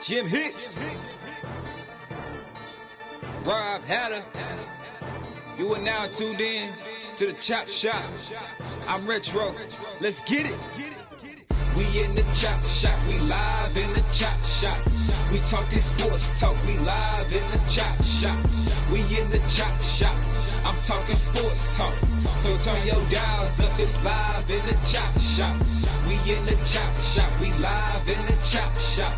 Jim Hicks, Rob Hatter. You are now tuned in to the Chop Shop. I'm Retro. Let's get it. We in the Chop Shop. We live in the Chop Shop. We talking sports talk. We live in the Chop Shop. We in the Chop Shop. I'm talking sports talk. So turn your dials up. It's live in the Chop Shop. We in the Chop Shop. We live in the Chop Shop.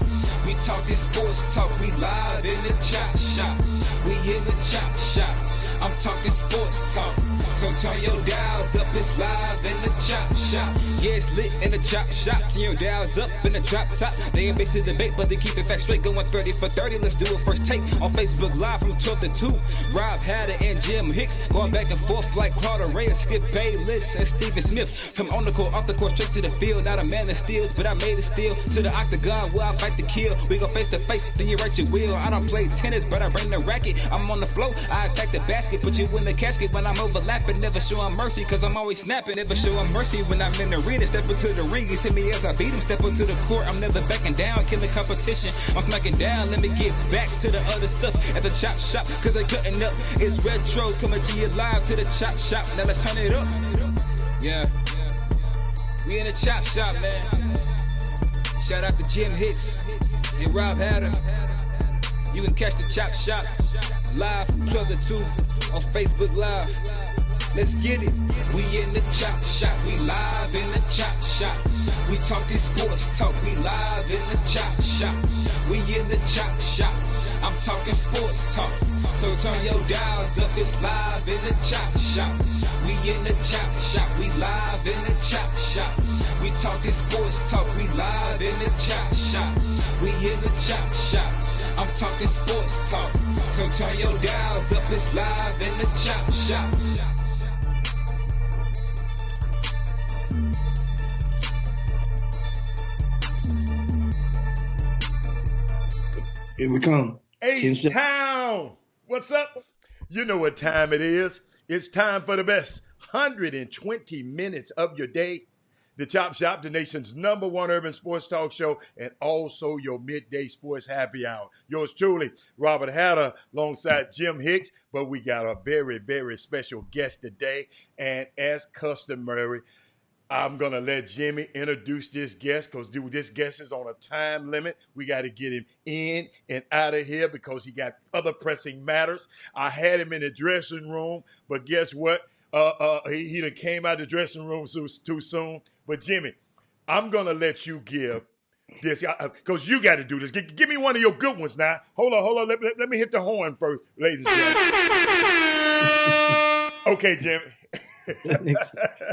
We talking sports talk. We live in the Chop Shop. We in the Chop Shop. I'm talking sports talk. So turn your dials up, it's live in the Chop Shop. Yeah, it's lit in the Chop Shop. Turn your dials up in the drop top. They ain't based in debate, but they keep it fact straight. Going 30 for 30. Let's do a first take on Facebook Live from 12 to 2. Rob Hatter and Jim Hicks going back and forth like Carter Ray and Skip Bayless and Stephen Smith. From on the court, off the court, straight to the field. Not a man that steals, but I made it steal. To the octagon where I fight to kill. We go face to face, then you write your will. I don't play tennis, but I bring the racket. I'm on the floor, I attack the basket. Put you in the casket when I'm overlapping. Never showing mercy, cause I'm always snapping. Never showing mercy when I'm in the arena. Step into the ring, you see me as I beat him. Step into the court, I'm never backing down. Killing competition, I'm smacking down. Let me get back to the other stuff at the Chop Shop, cause they cutting up. It's Retro coming to you live to the Chop Shop. Now let's turn it up. Yeah, we in the Chop Shop, man. Shout out to Jim Hicks and Rob Hatter. You can catch the Chop Shop live from 12 to 2 on Facebook Live. Let's get it. We in the Chop Shop. We live in the Chop Shop. We talking sports talk. We live in the Chop Shop. We in the Chop Shop. I'm talking sports talk. So turn your dials up. It's live in the Chop Shop. We in the Chop Shop. We live in the Chop Shop. We talking sports talk. We live in the Chop Shop. We in the Chop Shop. I'm talking sports talk. So turn your dials up. It's live in the Chop Shop. Here we come. H-Town. What's up? You know what time it is. It's time for the best 120 minutes of your day. The Chop Shop, the nation's #1 urban sports talk show, and also your midday sports happy hour. Yours truly, Robert Hatter, alongside Jim Hicks. But we got a very, very special guest today. And as customary, I'm going to let Jimmy introduce this guest because this guest is on a time limit. We got to get him in and out of here because he got other pressing matters. I had him in the dressing room, but guess what? He done came out of the dressing room too soon. But Jimmy, I'm going to let you give this because you got to do this. Give me one of your good ones now. Hold on. Let me hit the horn first, ladies and gentlemen. Okay, Jimmy.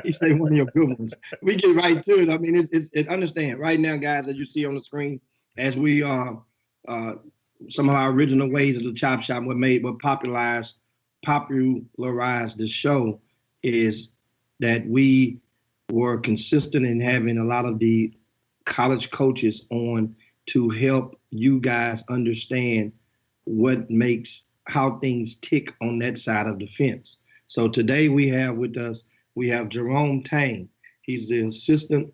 He said one of your good ones. We get right to it. I mean, it's understand right now, guys, as you see on the screen, as we some of our original ways of the Chop Shop were popularized the show is that we were consistent in having a lot of the college coaches on to help you guys understand what makes how things tick on that side of the fence. So today we have with us, Jerome Tang. He's the assistant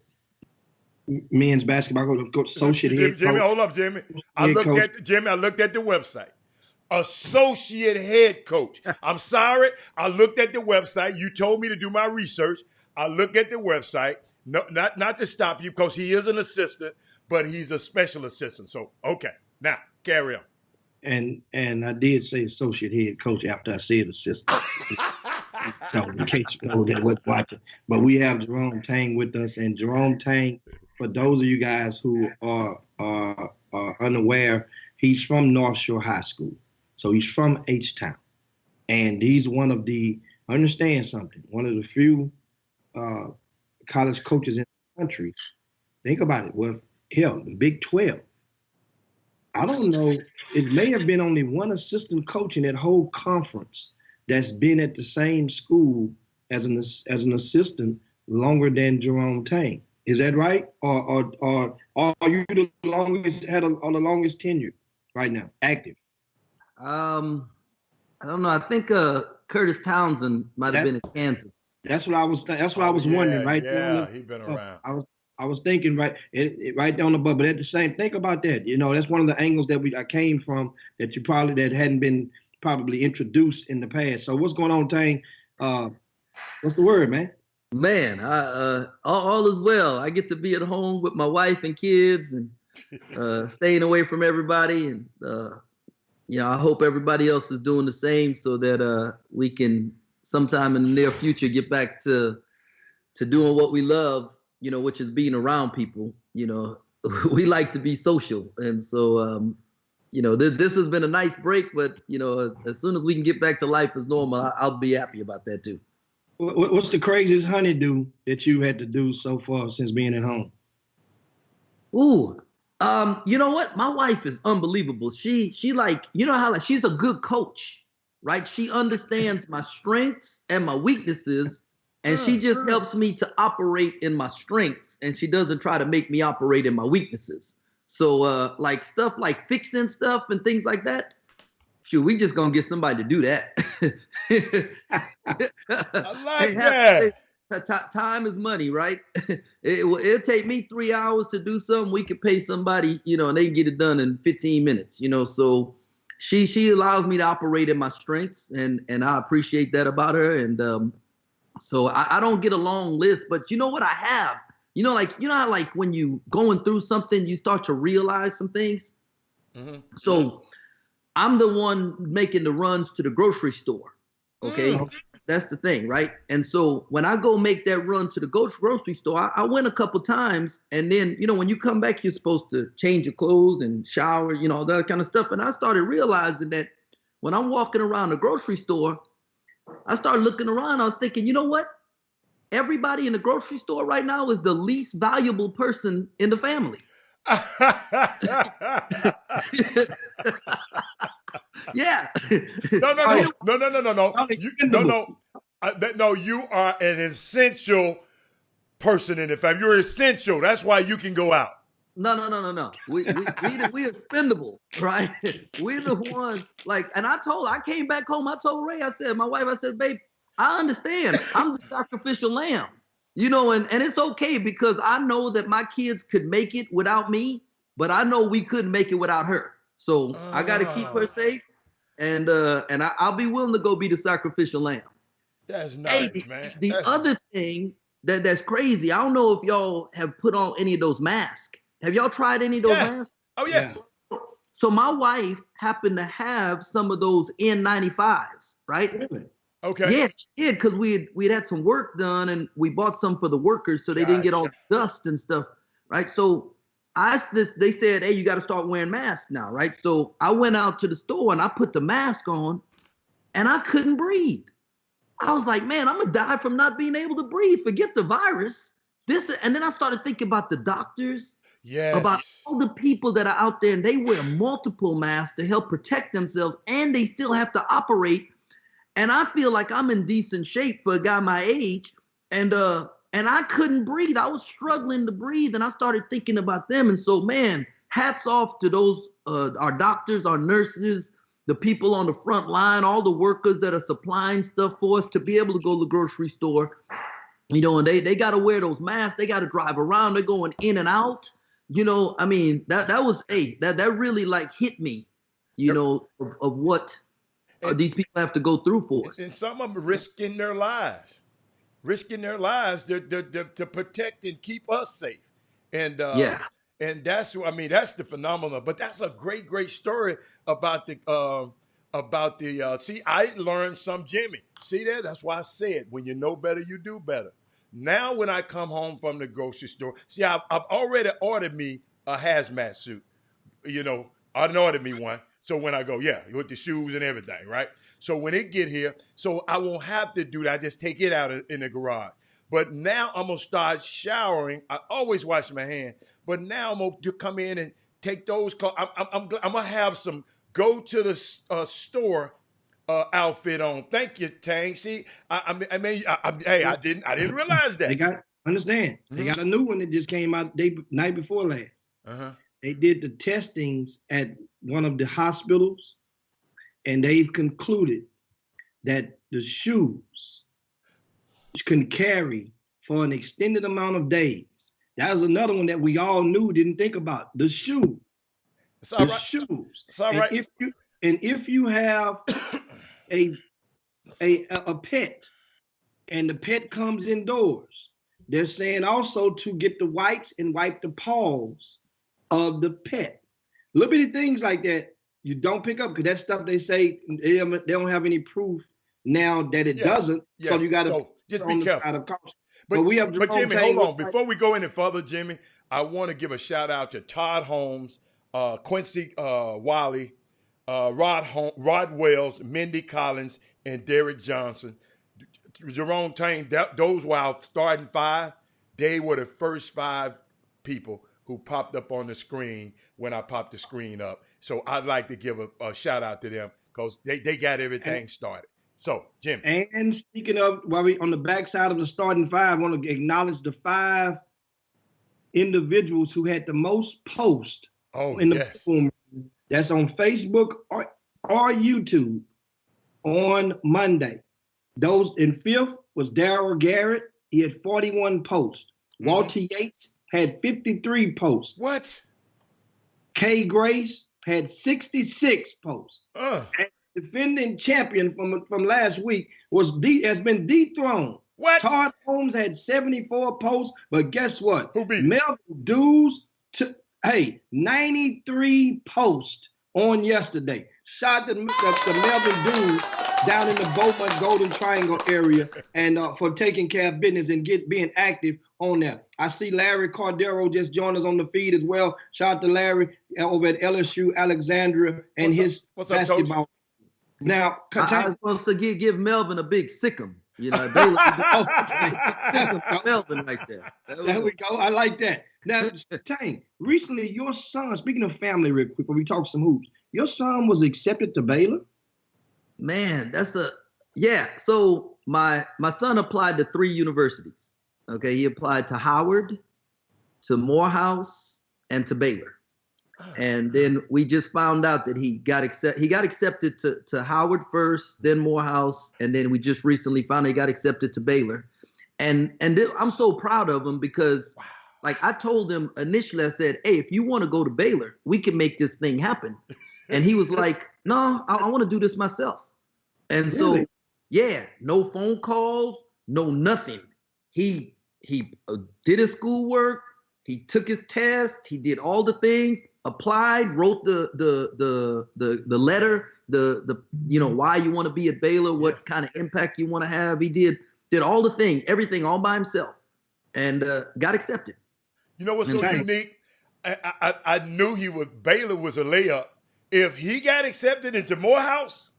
men's basketball coach, associate head coach. Jimmy, hold up, Jimmy. I looked at the website. Associate head coach. I'm sorry. I looked at the website. You told me to do my research. I looked at the website. No, not to stop you because he is an assistant, but he's a special assistant. So, okay. Now, carry on. And I did say associate head coach after I said assistant. So in case you know that wasn't watching. But we have Jerome Tang with us. And Jerome Tang, for those of you guys who are unaware, he's from North Shore High School. So he's from H-Town. And he's one of the few college coaches in the country. Think about it. Well, hell, the Big 12. I don't know. It may have been only one assistant coach in that whole conference that's been at the same school as an assistant longer than Jerome Tang. Is that right? Or are you the longest tenure right now, active? I don't know. I think Curtis Townsend might have been in Kansas. That's what I was wondering, right? Yeah, he's been around. I I was thinking right down the butt, but at the same, think about that. You know, that's one of the angles that I came from that that hadn't been probably introduced in the past. So what's going on, Tang? What's the word, man? Man, all is well. I get to be at home with my wife and kids and staying away from everybody. And, I hope everybody else is doing the same so that we can sometime in the near future get back to doing what we love, which is being around people. We like to be social. And so, this has been a nice break, but, as soon as we can get back to life as normal, I'll be happy about that too. What's the craziest honeydew that you had to do so far since being at home? Ooh, you know what? My wife is unbelievable. She like, how like she's a good coach, right? She understands my strengths and my weaknesses, and she just helps me to operate in my strengths, and she doesn't try to make me operate in my weaknesses. So like stuff like fixing stuff and things like that, shoot, we just gonna get somebody to do that. I like that. Time is money, right? It'll take me 3 hours to do something. We could pay somebody, and they can get it done in 15 minutes, So she allows me to operate in my strengths, and I appreciate that about her. And so I don't get a long list, but you know what I have? How like when you going through something, you start to realize some things. Mm-hmm. So I'm the one making the runs to the grocery store. Okay. That's the thing, right? And so when I go make that run to the grocery store, I went a couple times. And then, when you come back, you're supposed to change your clothes and shower, all that kind of stuff. And I started realizing that when I'm walking around the grocery store, I started looking around. I was thinking, you know what? Everybody in the grocery store right now is the least valuable person in the family. Yeah. No. You are an essential person in the family. You're essential. That's why you can go out. No. We expendable, right? We're the ones and I came back home. I told Ray, I said, my wife, I said, babe, I understand. I'm the sacrificial lamb, and it's okay because I know that my kids could make it without me, but I know we couldn't make it without her. So I got to keep her safe, and I'll be willing to go be the sacrificial lamb. That's nice, man. The other thing that's crazy, I don't know if y'all have put on any of those masks. Have y'all tried any of those masks? Oh, yes. Yeah. So my wife happened to have some of those N95s, right? Really? Okay. Yeah, she did, because we'd had some work done and we bought some for the workers so they didn't get all the dust and stuff, right? So they said, hey, you got to start wearing masks now, right? So I went out to the store and I put the mask on and I couldn't breathe. I was like, man, I'm going to die from not being able to breathe. Forget the virus. And then I started thinking about the doctors, about all the people that are out there and they wear multiple masks to help protect themselves and they still have to operate. And I feel like I'm in decent shape for a guy my age. And I couldn't breathe. I was struggling to breathe. And I started thinking about them. And so, man, hats off to those, our doctors, our nurses, the people on the front line, all the workers that are supplying stuff for us to be able to go to the grocery store. And they got to wear those masks. They got to drive around. They're going in and out. I mean, that was, that really hit me, of what these people have to go through for us. And some of them risking their lives to protect and keep us safe. And and that's the phenomenon. But that's a great story about the see, I learned some Jimmy. See there? That's why I said when you know better, you do better. Now when I come home from the grocery store, see, I've already ordered me a hazmat suit. I ordered me one. So when I go, with the shoes and everything, right? So when it get here, so I won't have to do that. I just take it out in the garage. But now I'm going to start showering. I always wash my hands. But now I'm going to come in and take those. I'm going to have some go to the store outfit on. Thank you, Tang. See, I didn't realize that. Understand. They got a new one that just came out night before last. Uh-huh. They did the testings at one of the hospitals, and they've concluded that the shoes can carry for an extended amount of days That was another one that we all knew, didn't think about. The shoe. It's all The right. shoes. It's all And right. if you have a pet and the pet comes indoors, they're saying also to get the wipes and wipe the paws of the pet. Little bitty things like that you don't pick up because that stuff they say they don't have any proof now that it doesn't. Yeah. So you got to just be careful. But we have but Jimmy, hold on. Before we go any further, Jimmy, I want to give a shout out to Todd Holmes, Quincy Wiley, Rod Wells, Mindy Collins, and Derek Johnson. Jerome Tang, those were our starting five. They were the first 5 people who popped up on the screen when I popped the screen up. So I'd like to give a shout out to them because they got everything started. So, Jimmy. And speaking of, while we on the backside of the starting 5, I want to acknowledge the 5 individuals who had the most posts in the platform. That's on Facebook or YouTube on Monday. Those in 5th was Darryl Garrett. He had 41 posts. Walter Yates had 53 posts. What? Kay Grace had 66 posts. And defending champion from last week has been dethroned. What? Todd Holmes had 74 posts, but guess what? Who beat Melvin Dews, 93 posts on yesterday. Shout out to Melvin Dews down in the Beaumont Golden Triangle area and for taking care of business and being active on there. I see Larry Cordero just joined us on the feed as well. Shout out to Larry over at LSU Alexandria and what's up, basketball. Coach? Now, I was supposed to give Melvin a big sickum. You know, Melvin right there. There we go. I like that. Now, Tang, recently your son, speaking of family real quick, when we talk some hoops, your son was accepted to Baylor? Man, so my son applied to 3 universities. Okay, he applied to Howard, to Morehouse, and to Baylor. And then we just found out that he got accepted to Howard first, then Morehouse, and then we just recently found out he got accepted to Baylor. And I'm so proud of him because like I told him initially, I said, hey, if you want to go to Baylor, we can make this thing happen. And he was like, no, I want to do this myself. And so, no phone calls, no nothing. He did his schoolwork. He took his test. He did all the things, applied, wrote the letter, why you want to be at Baylor, what kind of impact you want to have. He did all the thing, everything all by himself, and got accepted. You know what's so unique? I knew Baylor was a layup. If he got accepted into Morehouse,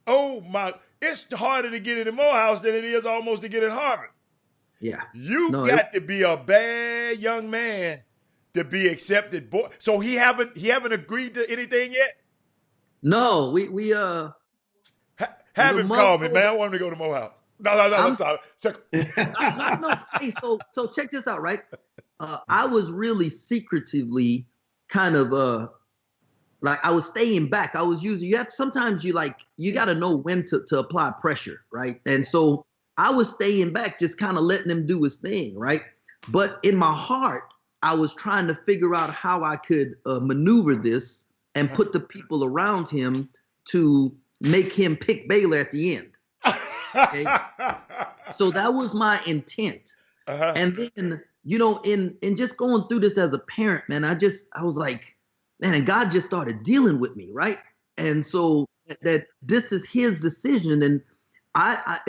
oh my, it's harder to get into Morehouse than it is almost to get at Harvard. Yeah. You got to be a bad young man to be accepted. So he haven't agreed to anything yet? No, we have him call me, man. I want him to go to Morehouse. No, I'm sorry. Hey, so check this out, right? I was really secretively kind of like I was staying back. I was using sometimes you got to know when to apply pressure, right? And so I was staying back, just kind of letting him do his thing, right? But in my heart, I was trying to figure out how I could maneuver this and put the people around him to make him pick Baylor at the end. Okay? So that was my intent. And then, in just going through this as a parent, man, I was like, man, and God just started dealing with me, right? And so that this is his decision, and I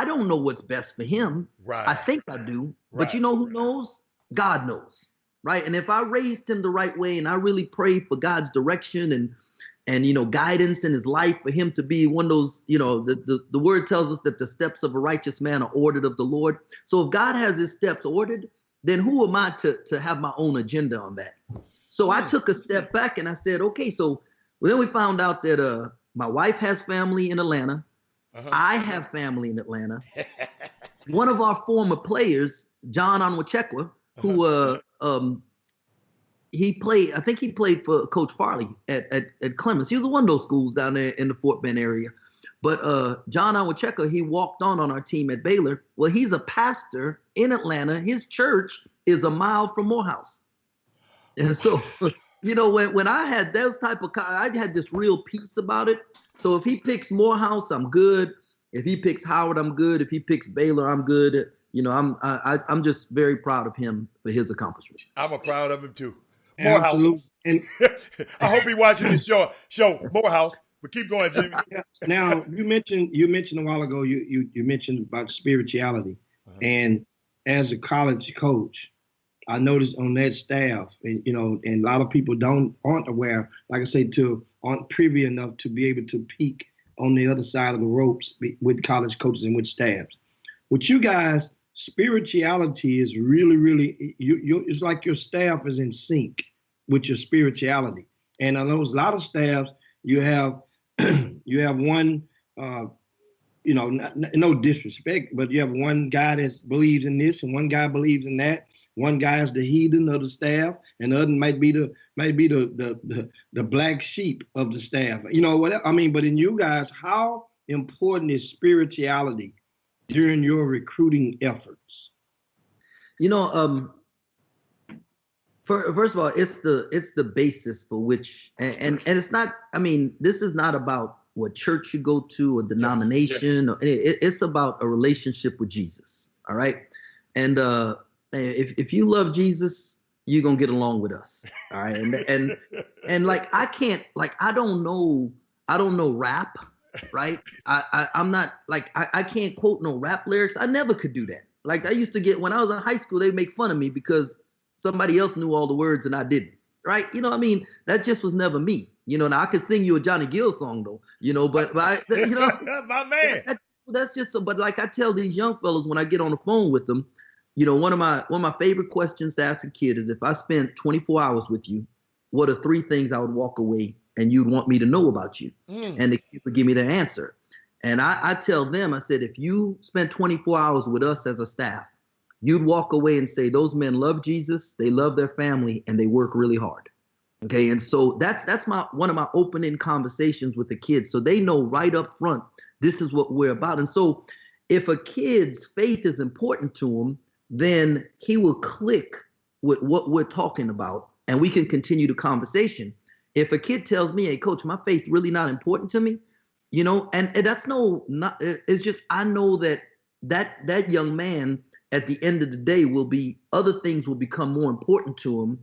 don't know what's best for him. Right. I think I do, but you know who knows? God knows, right? And if I raised him the right way, and I really prayed for God's direction and guidance in his life for him to be one of those, the word tells us that the steps of a righteous man are ordered of the Lord. So if God has his steps ordered, then who am I to have my own agenda on that? So I took a step back and I said, okay, so then we found out that my wife has family in Atlanta. I have family in Atlanta. One of our former players, John Onwuchekwa, who he played for Coach Farley at Clemens. He was one of those schools down there in the Fort Bend area. But John Onwuchekwa, he walked on our team at Baylor. Well, he's a pastor in Atlanta. His church is a mile from Morehouse. And so, you know, when I had those type of, I had this real peace about it. So if he picks Morehouse, I'm good. If he picks Howard, I'm good. If he picks Baylor, I'm good. You know, I'm just very proud of him for his accomplishments. I'm proud of him too. Morehouse. Absolutely. And I hope he watching this show. Morehouse. But keep going, Jimmy. Now you mentioned a while ago. You mentioned about spirituality, and as a college coach, I noticed on that staff, and you know, and a lot of people aren't aware, like I said, aren't privy enough to be able to peek on the other side of the ropes with college coaches and with staffs. With you guys, spirituality is really, really, it's like your staff is in sync with your spirituality. And I know a lot of staffs, you have one, you know, no disrespect, but you have one guy that believes in this and one guy believes in that. One guy is the heathen of the staff, and the other might be the black sheep of the staff. You know what I mean? But in you guys, how important is spirituality during your recruiting efforts? You know, first of all, it's the basis for which, and it's not. I mean, this is not about what church you go to or denomination. Yeah. It's about a relationship with Jesus. All right, and if you love Jesus, you're gonna get along with us. All right, and like I don't know rap. Right. I'm not like, I can't quote no rap lyrics. I never could do that. Like I used to get, when I was in high school, they make fun of me because somebody else knew all the words and I didn't. Right. You know what I mean? That just was never me. You know, now I could sing you a Johnny Gill song though, you know, but you know, my man, that's just so, but like I tell these young fellas when I get on the phone with them, you know, one of my favorite questions to ask a kid is, if I spent 24 hours with you, what are 3 things I would walk away and you'd want me to know about you? And the kid would give me their answer. And I tell them, I said, if you spent 24 hours with us as a staff, you'd walk away and say, those men love Jesus, they love their family, and they work really hard. Okay. And so that's one of my opening conversations with the kids. So they know right up front, this is what we're about. And so if a kid's faith is important to him, then he will click with what we're talking about and we can continue the conversation. If a kid tells me, hey, coach, my faith really not important to me, you know, and that's it's just, I know that young man at the end of the day other things will become more important to him.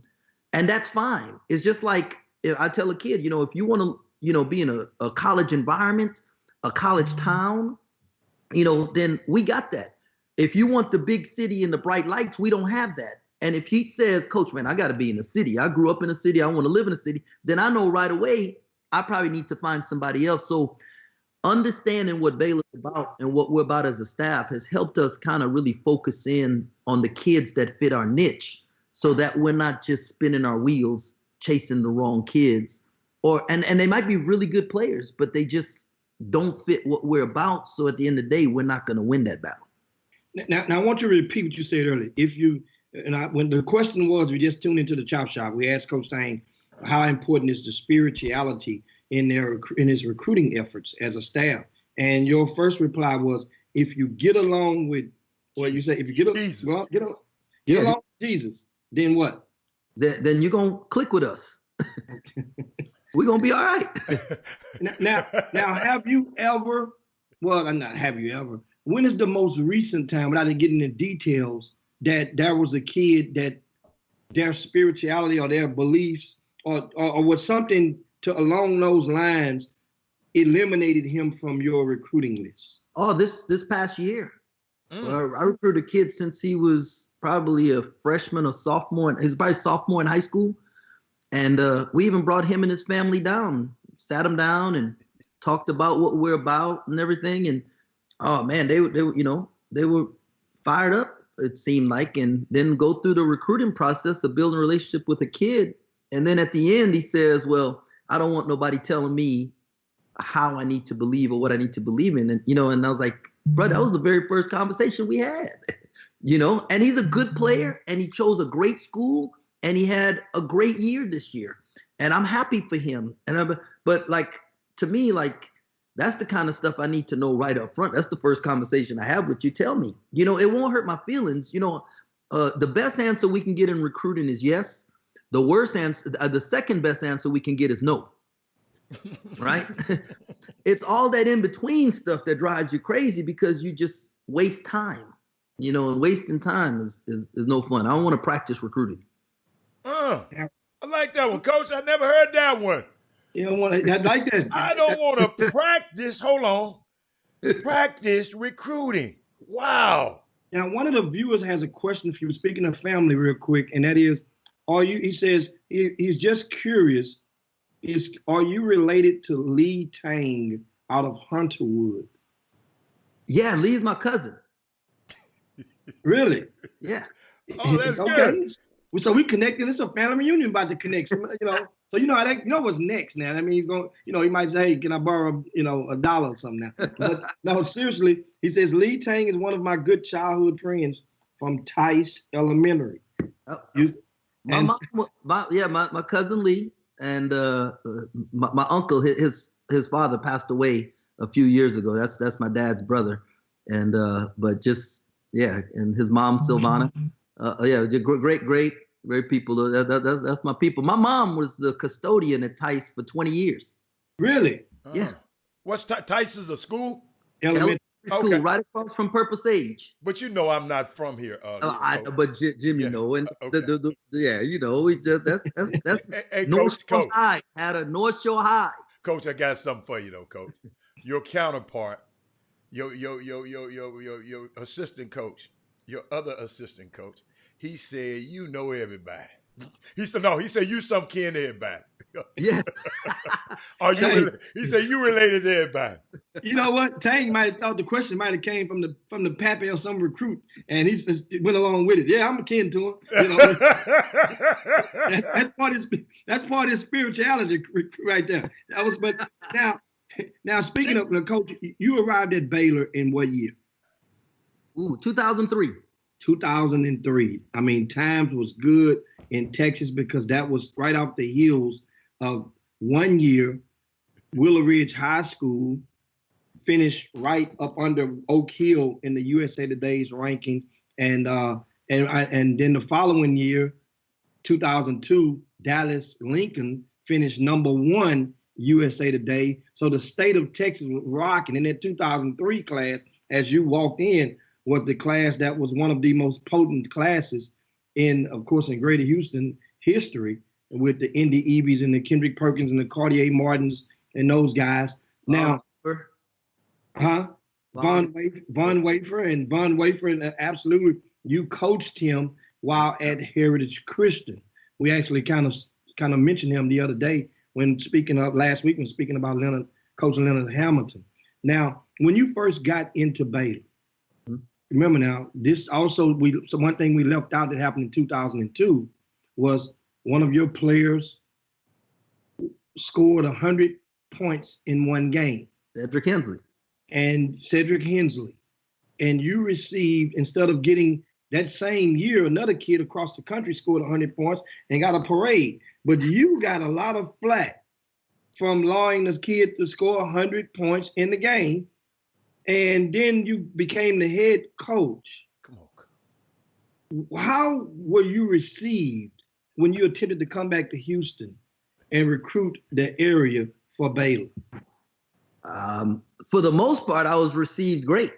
And that's fine. It's just like, if I tell a kid, you know, if you want to, you know, be in a college environment, a college town, you know, then we got that. If you want the big city and the bright lights, we don't have that. And if he says, coach, man, I got to be in the city. I grew up in a city. I want to live in a city. Then I know right away, I probably need to find somebody else. So understanding what Baylor is about and what we're about as a staff has helped us kind of really focus in on the kids that fit our niche so that we're not just spinning our wheels, chasing the wrong kids. And they might be really good players, but they just don't fit what we're about. So at the end of the day, we're not going to win that battle. Now, I want you to repeat what you said earlier. When the question was, we just tuned into the Chop Shop, we asked Coach Tang how important is the spirituality in his recruiting efforts as a staff. And your first reply was, if you get along with, what you say, if you get along with Jesus, then what? Then you're going to click with us. We're going to be all right. Now, have you ever, when is the most recent time, without getting into details, that there was a kid that their spirituality or their beliefs or was something along those lines eliminated him from your recruiting list? Oh, this past year. I recruited a kid since he was probably a freshman or sophomore. He's probably sophomore in high school. And we even brought him and his family down, sat him down and talked about what we're about and everything. And oh man, they were fired up, it seemed like, and then go through the recruiting process of building a relationship with a kid. And then at the end, he says, well, I don't want nobody telling me how I need to believe or what I need to believe in. And, and I was like, bro, that was the very first conversation we had, and he's a good player and he chose a great school and he had a great year this year. And I'm happy for him. But like, to me, like, that's the kind of stuff I need to know right up front. That's the first conversation I have with you. Tell me, it won't hurt my feelings. The best answer we can get in recruiting is yes. The worst answer, the second best answer we can get is no. Right? It's all that in between stuff that drives you crazy because you just waste time. And wasting time is no fun. I don't want to practice recruiting. I like that one, Coach. I never heard that one. You don't want to. I like that. I don't want to practice. Hold on. Practice recruiting. Wow. Now, one of the viewers has a question for you. Speaking of family, real quick, and that is, he says he's just curious. Are you related to Lee Tang out of Hunterwood? Yeah, Lee's my cousin. Really? Yeah. Oh, that's okay. Good. So we connected. It's a family reunion about to connect. So you know how that, what's next now. I mean, he's going, he might say, hey, can I borrow, $1 or something now? But no, seriously, he says, Lee Tang is one of my good childhood friends from Tice Elementary. My cousin Lee and my uncle, his father passed away a few years ago. That's my dad's brother. And, and his mom, Silvana. Great people. That's my people. My mom was the custodian at Tice for 20 years. Really? Yeah. What's Tice is a school? Elementary school, right across from Purpose Age. But I'm not from here. But Jimmy and we just that's hey, North Coach. Shore High had a North Shore High. Coach, I got something for you though, Coach. Your counterpart, your assistant coach, your other assistant coach. He said, everybody. He said, you some kin to everybody. Yeah. He said, you related to everybody. You know what? Tang might have thought the question might have came from the pappy or some recruit, and he just went along with it. Yeah, I'm a kin to him. That's part of his spirituality right there. But now speaking of the coach, you arrived at Baylor in what year? 2003. 2003. I mean, times was good in Texas because that was right off the heels of 1 year. Willow Ridge High School finished right up under Oak Hill in the USA Today's ranking, and then the following year, 2002, Dallas Lincoln finished #1 USA Today. So the state of Texas was rocking. In that 2003 class, as you walked in, was the class that was one of the most potent classes in Greater Houston history, with the Indy Ebies and the Kendrick Perkins and the Cartier Martins and those guys. Now, Von Wafer, and absolutely, you coached him while at Heritage Christian. We actually kind of mentioned him the other day last week when speaking about Coach Leonard Hamilton. Now, when you first got into Baylor, remember now, this also, one thing we left out that happened in 2002 was one of your players scored 100 points in one game. Cedric Hensley. And you received, instead of getting that same year, another kid across the country scored 100 points and got a parade. But you got a lot of flack from allowing this kid to score 100 points in the game. And then you became the head coach. Come on. How were you received when you attempted to come back to Houston and recruit the area for Baylor? For the most part, I was received great.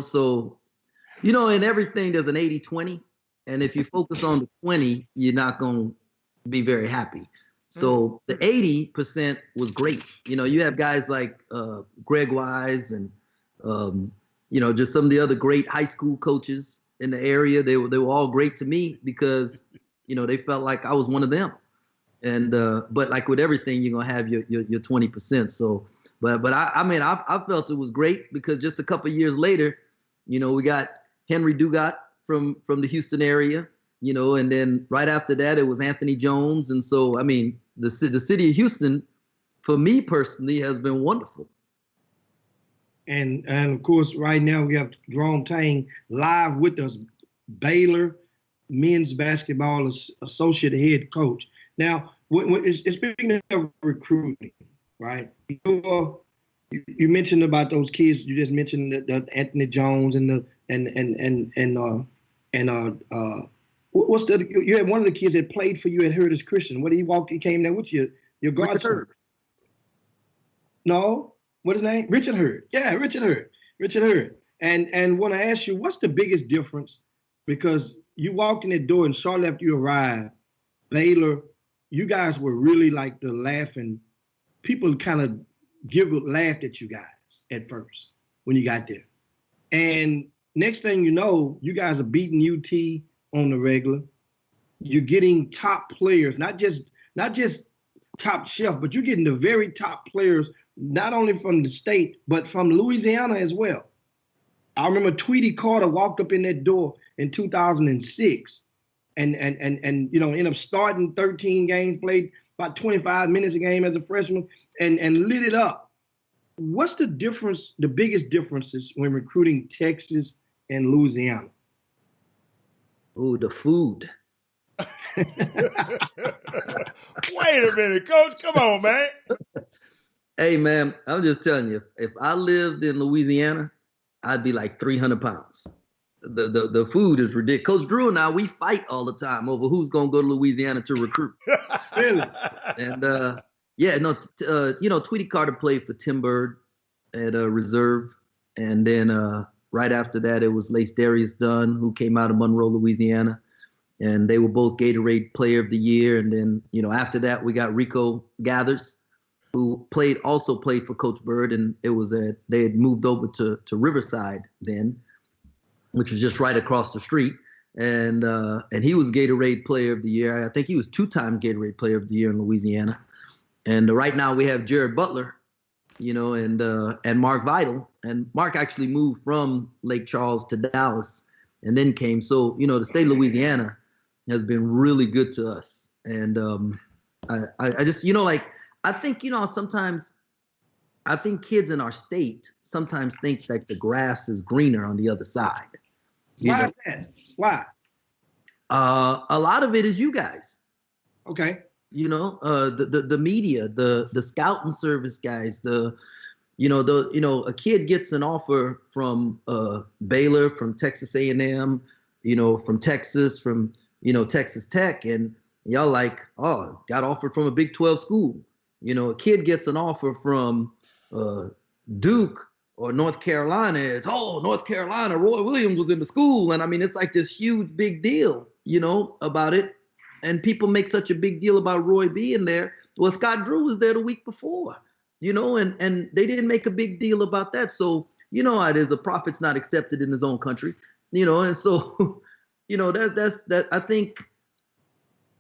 So, in everything, there's an 80-20. And if you focus on the 20, you're not going to be very happy. So the 80% was great. You have guys like Greg Wise and just some of the other great high school coaches in the area. They were all great to me because, they felt like I was one of them. And but like with everything, you're gonna have your 20%. So, but I felt it was great because just a couple of years later, we got Henry Dugat from the Houston area, and then right after that it was Anthony Jones. And so, the city of Houston, for me personally, has been wonderful. And of course, right now we have Jerome Tang live with us, Baylor men's basketball associate head coach. Now, speaking of recruiting, right? You mentioned about those kids. You just mentioned the Anthony Jones and And what's the you had one of the kids that played for you at Heritage Christian. What he came there with you, your godson. No, what his name? Richard Hurd. Yeah, Richard Hurd. Richard Hurd. And want to ask you, what's the biggest difference? Because you walked in the door and shortly after you arrived, Baylor, you guys were really like the laughing. People kind of laughed at you guys at first when you got there. And next thing you know, you guys are beating UT on the regular. You're getting top players, not just top shelf, but you're getting the very top players, not only from the state, but from Louisiana as well. I remember Tweety Carter walked up in that door in 2006 and ended up starting 13 games, played about 25 minutes a game as a freshman and lit it up. What's the difference, the biggest differences when recruiting Texas and Louisiana? Oh, the food. Wait a minute, Coach. Come on, man. Hey, man, I'm just telling you, if I lived in Louisiana, I'd be like 300 pounds. The food is ridiculous. Coach Drew and I, we fight all the time over who's going to go to Louisiana to recruit. Really? And, Tweety Carter played for Tim Bird at reserve. And then right after that, it was Lace Darius Dunn, who came out of Monroe, Louisiana. And they were both Gatorade Player of the Year. And then, after that, we got Rico Gathers, who also played for Coach Bird. And it was they had moved over to Riverside then, which was just right across the street. And he was Gatorade Player of the Year. I think he was 2-time Gatorade Player of the Year in Louisiana. And right now we have Jared Butler, and Mark Vital. And Mark actually moved from Lake Charles to Dallas and then came. So, the state of Louisiana has been really good to us. And I just, I think, sometimes I think kids in our state sometimes think that the grass is greener on the other side. Why is that? Why? A lot of it is you guys. Okay. The media, the scouting service guys, a kid gets an offer from Baylor, from Texas A&M, from Texas, from Texas Tech, and y'all like, oh, got offered from a Big 12 school. A kid gets an offer from Duke or North Carolina. It's, oh, North Carolina, Roy Williams was in the school, and I mean, it's like this huge big deal, about it. And people make such a big deal about Roy being there. Well, Scott Drew was there the week before, and they didn't make a big deal about that. So, how it is, a prophet's not accepted in his own country, and so, that I think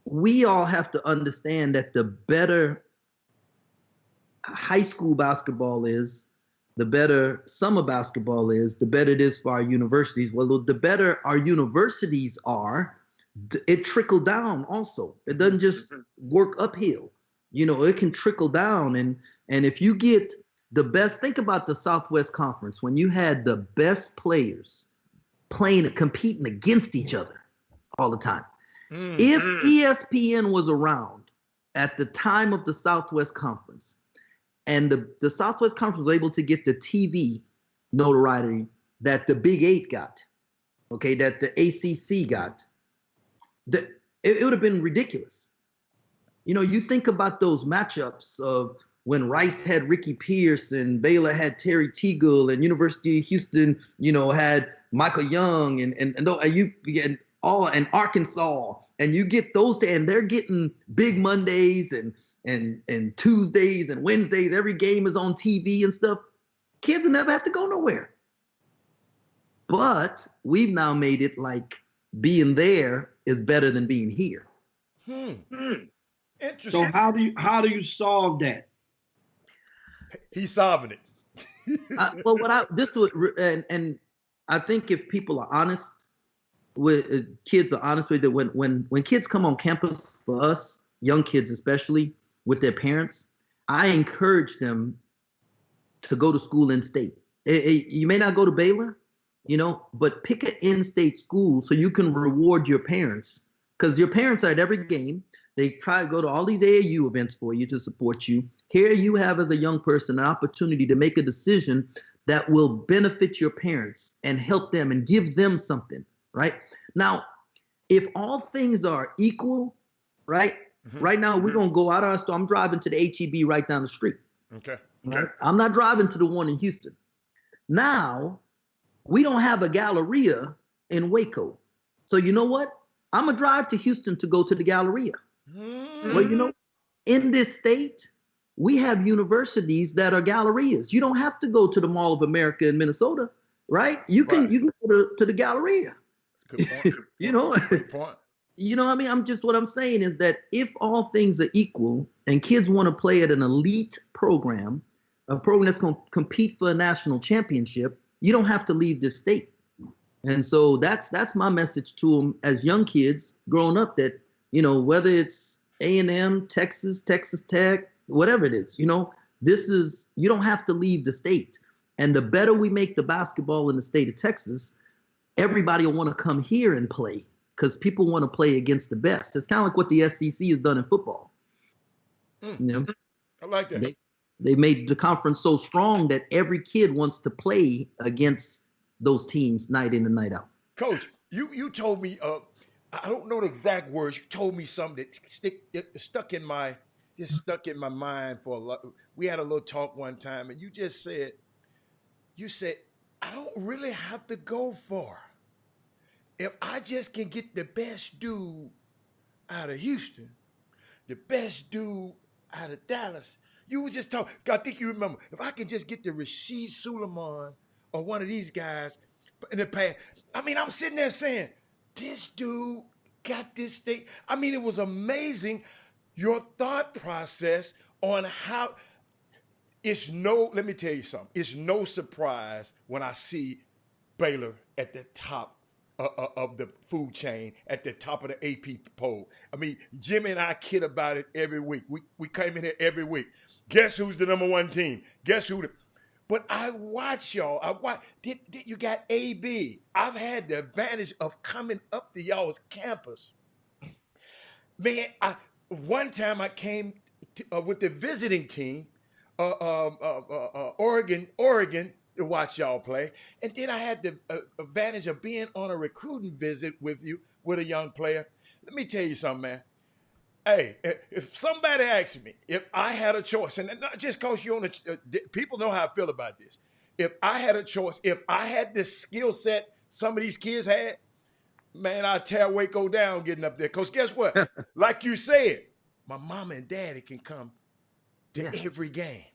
we all have to understand that the better high school basketball is, the better summer basketball is, the better it is for our universities. Well, the better our universities are, it trickled down also. It doesn't just work uphill. It can trickle down. And if you get the best, think about the Southwest Conference, when you had the best players competing against each other all the time. If ESPN was around at the time of the Southwest Conference, and the Southwest Conference was able to get the TV notoriety that the Big 8 got, okay, that the ACC got, it would have been ridiculous. You think about those matchups of when Rice had Ricky Pierce and Baylor had Terry Teagle and University of Houston, had Michael Young and Arkansas, and you get those, and they're getting big Mondays and Tuesdays and Wednesdays. Every game is on TV and stuff. Kids will never have to go nowhere. But we've now made it like being there is better than being here. Interesting. So how do you solve that? He's solving it. I think if people are honest with kids are honest with it, when kids come on campus for us, young kids especially, with their parents, I encourage them to go to school in state. You may not go to Baylor, but pick an in-state school so you can reward your parents, because your parents are at every game. They try to go to all these AAU events for you to support you. Here you have, as a young person, an opportunity to make a decision that will benefit your parents and help them and give them something, right? Now, if all things are equal, right? Right now, we're going to go out of our store. I'm driving to the HEB right down the street. Okay. Right? I'm not driving to the one in Houston. Now, we don't have a Galleria in Waco. So you know what? I'm going to drive to Houston to go to the Galleria. Well, you know, in this state, we have universities that are Gallerias. You don't have to go to the Mall of America in Minnesota, right? You can go to the Galleria. That's a good point. You know, Good point. you know what I mean? What I'm saying is that if all things are equal and kids want to play at an elite program, a program that's going to compete for a national championship, you don't have to leave this state. And so that's my message to them as young kids growing up, that, you know, whether it's A&M, Texas, Texas Tech, whatever it is, you know, you don't have to leave the state. And the better we make the basketball in the state of Texas, everybody will want to come here and play, because people want to play against the best. It's kind of like what the SEC has done in football. You know? I like that. They made the conference so strong that every kid wants to play against those teams night in and night out. Coach, you told me, I don't know the exact words. You told me something that stuck in my mind for a lot. We had a little talk one time, and you said, I don't really have to go far. If I just can get the best dude out of Houston, the best dude out of Dallas. You was just talking, I think you remember, if I can just get the Rasheed Suleiman or one of these guys in the past. I mean, I'm sitting there saying, this dude got this thing. I mean, it was amazing, your thought process on how let me tell you something. It's no surprise when I see Baylor at the top of the food chain, at the top of the AP poll. I mean, Jimmy and I kid about it every week. We came in here every week. Guess who's the number one team? Guess who? But I watch y'all. You got AB. I've had the advantage of coming up to y'all's campus. Man, one time I came with the visiting team, Oregon, to watch y'all play. And then I had the advantage of being on a recruiting visit with you, with a young player. Let me tell you something, man. Hey, if somebody asked me if I had a choice, and not just because you're on people know how I feel about this. If I had a choice, if I had the skill set some of these kids had, man, I'd tear Waco down getting up there. Because guess what? Like you said, my mama and daddy can come to every game.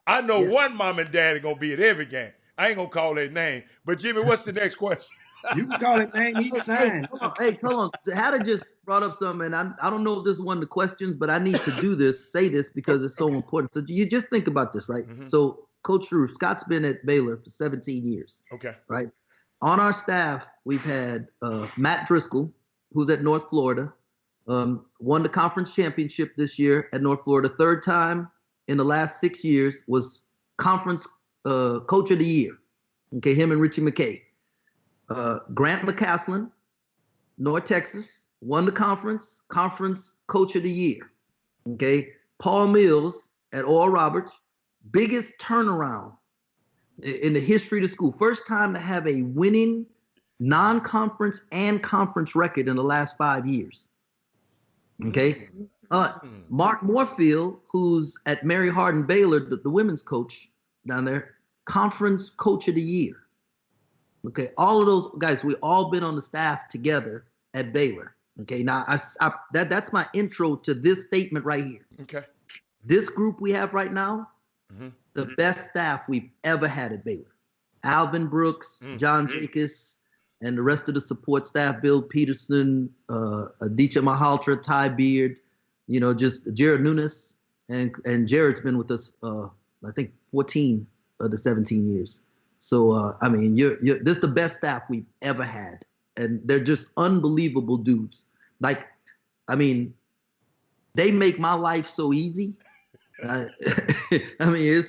I know one mom and daddy going to be at every game. I ain't going to call their name. But, Jimmy, what's the next question? You can call it name each time. Hey, come on. Hatter just brought up something, and I don't know if this is one of the questions, but I need to say this because it's so important. So you just think about this, right? Mm-hmm. So Coach Drew, Scott's been at Baylor for 17 years. Okay. Right? On our staff, we've had Matt Driscoll, who's at North Florida, won the conference championship this year at North Florida. Third time in the last 6 years, was conference coach of the year. Okay, him and Richie McKay. Grant McCaslin, North Texas, won the conference coach of the year. Okay, Paul Mills at Oral Roberts, biggest turnaround in the history of the school. First time to have a winning non-conference and conference record in the last 5 years. Okay, Mark Moorfield, who's at Mary Hardin Baylor, the women's coach down there, conference coach of the year. Okay, all of those guys, we all been on the staff together at Baylor. Okay, now that's my intro to this statement right here. Okay, this group we have right now, the best staff we've ever had at Baylor. Alvin Brooks, John Jacobs, and the rest of the support staff, Bill Peterson, Aditya Malhotra, Ty Beard, just Jared Nunes, and Jared's been with us, I think 14 of the 17 years. So, I mean, this is the best staff we've ever had. And they're just unbelievable dudes. Like, I mean, they make my life so easy. I mean,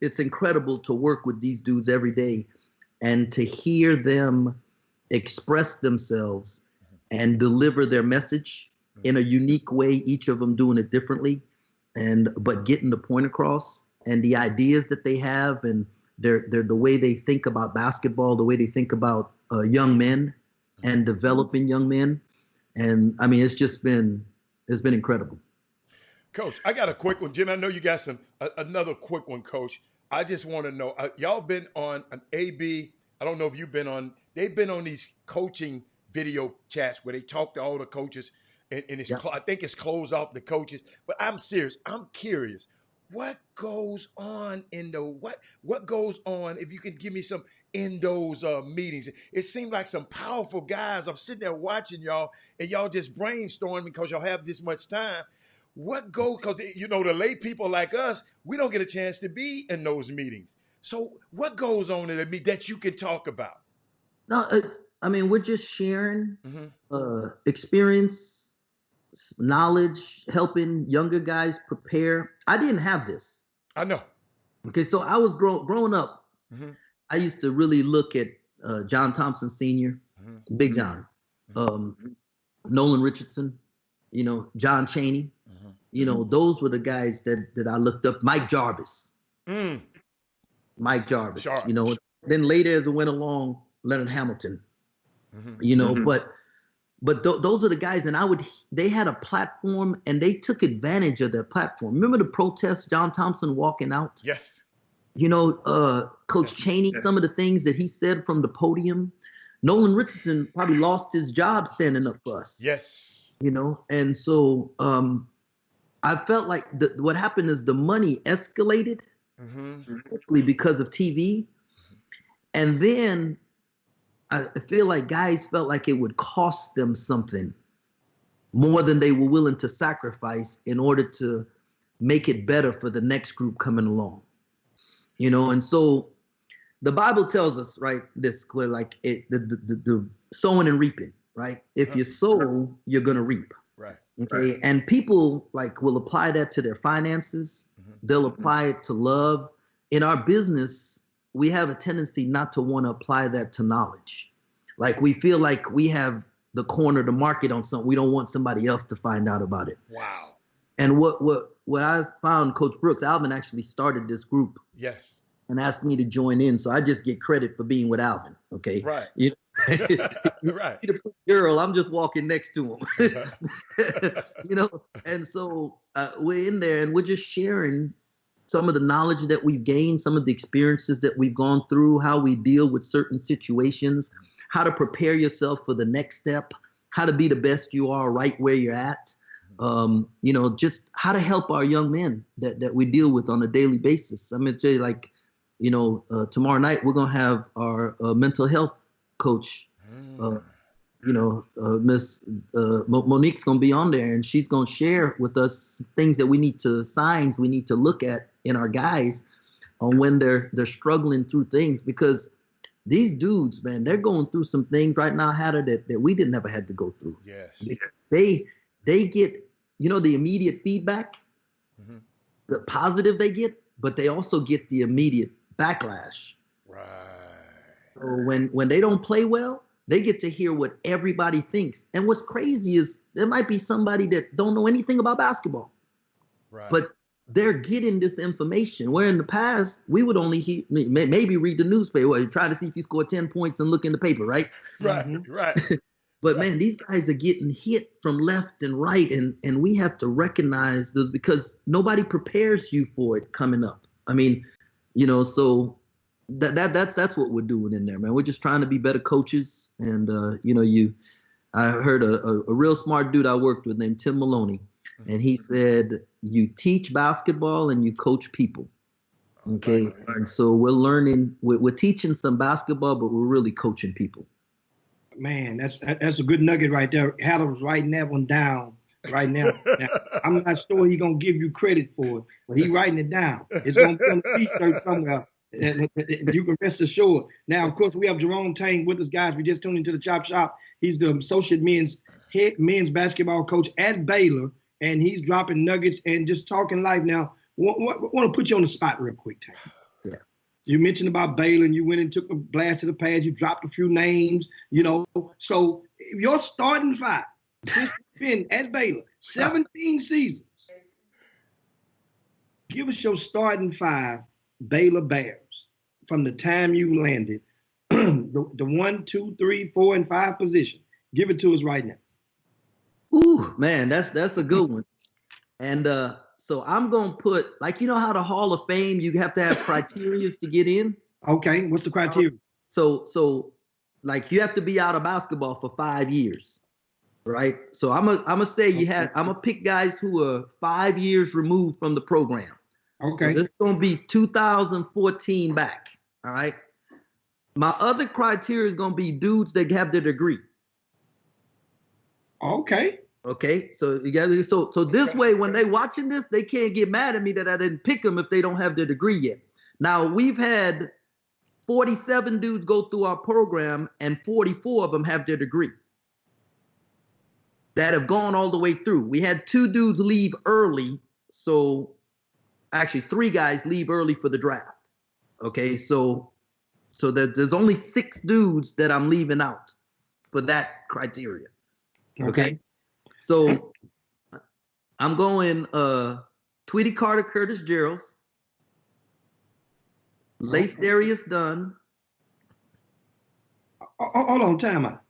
it's incredible to work with these dudes every day and to hear them express themselves and deliver their message in a unique way, each of them doing it differently, but getting the point across, and the ideas that they have, and they're the way they think about basketball, the way they think about young men. and developing young men. And I mean, it's been incredible. Coach, I got a quick one. Jim, I know you got another quick one, Coach. I just want to know, y'all been on an AB, I don't know if you've been on, they've been on these coaching video chats where they talk to all the coaches, and it's, I think it's closed off the coaches, but I'm serious. I'm curious. What goes on in what goes on, if you can give me some in those meetings? It seemed like some powerful guys. I'm sitting there watching y'all, and y'all just brainstorming because y'all have this much time. What goes, because the lay people like us, we don't get a chance to be in those meetings. So what goes on in a meeting that you can talk about? No, we're just sharing experience, knowledge, helping younger guys prepare. I didn't have this. I know. Okay, so I was growing up. Mm-hmm. I used to really look at John Thompson Sr., Big John, Nolan Richardson, John Chaney. Those were the guys that I looked up. Mike Jarvis. Mike Jarvis. Sure. Then later as it went along, Leonard Hamilton. But those are the guys, and they had a platform, and they took advantage of their platform. Remember the protests, John Thompson walking out? Yes. Coach Chaney, some of the things that he said from the podium. Nolan Richardson probably lost his job standing up for us. Yes. And so I felt like what happened is the money escalated, especially because of TV. And then I feel like guys felt like it would cost them something more than they were willing to sacrifice in order to make it better for the next group coming along. And so the Bible tells us, right, this clear, like the sowing and reaping, right? If you sow, you're going to reap. Right. Okay. Right. And people will apply that to their finances. They'll apply it to love. In our business, we have a tendency not to want to apply that to knowledge. Like we feel like we have the corner of the market on something. We don't want somebody else to find out about it. Wow. And what I found, Coach Brooks, Alvin actually started this group. Yes. And asked me to join in. So I just get credit for being with Alvin. Okay. Right. Right. Girl, I'm just walking next to him. And so we're in there and we're just sharing some of the knowledge that we've gained, some of the experiences that we've gone through, how we deal with certain situations, how to prepare yourself for the next step, how to be the best you are right where you're at. Just how to help our young men that we deal with on a daily basis. I'm going to tell you, tomorrow night we're going to have our mental health coach, Miss Monique's going to be on there, and she's going to share with us things that signs we need to look at in our guys on when they're struggling through things, because these dudes, man, they're going through some things right now, Hatter, that we didn't ever had to go through. Yes. They get, the immediate feedback, the positive they get, but they also get the immediate backlash. Right. So when they don't play well, they get to hear what everybody thinks. And what's crazy is there might be somebody that don't know anything about basketball. Right. But they're getting this information, where in the past we would only maybe read the newspaper, try to see if you score 10 points and look in the paper, right? Right. Right. But man, these guys are getting hit from left and right, and we have to recognize this, because nobody prepares you for it coming up. I mean, so that's what we're doing in there, man. We're just trying to be better coaches. And I heard a real smart dude I worked with named Tim Maloney, and he said, you teach basketball and you coach people. Okay. And so we're teaching some basketball, but we're really coaching people. Man, that's a good nugget right there. Hatter was writing that one down right now. I'm not sure he's going to give you credit for it, but he's writing it down. It's going to be on the t-shirt somewhere. And you can rest assured. Now, of course, we have Jerome Tang with us, guys. We just tuned into the Chop Shop. He's the associate men's basketball coach at Baylor, and he's dropping nuggets and just talking life. Now, want to put you on the spot real quick, Tang. Yeah. You mentioned about Baylor, and you went and took a blast to the past. You dropped a few names, So your starting five, since you've been at Baylor, 17 seasons. Give us your starting five Baylor Bears from the time you landed the 1, 2, 3, 4, and 5 position. Give it to us right now. Ooh, man, that's a good one. And so I'm gonna put, like, you know how the Hall of Fame, you have to have criteria to get in. Okay, what's the criteria? So like you have to be out of basketball for 5 years, right? So I'm gonna pick guys who are 5 years removed from the program. Okay. So it's gonna be 2014 back. All right. My other criteria is gonna be dudes that have their degree. Okay. Okay, so you guys, so this way, when they watching this, they can't get mad at me that I didn't pick them if they don't have their degree yet. Now we've had 47 dudes go through our program, and 44 of them have their degree that have gone all the way through. We had 2 dudes leave early, so actually 3 guys leave early for the draft. Okay, so there's only 6 dudes that I'm leaving out for that criteria. Okay. So I'm going Tweety Carter, Curtis Gerald, Lace Darius Dunn. Hold on, time out.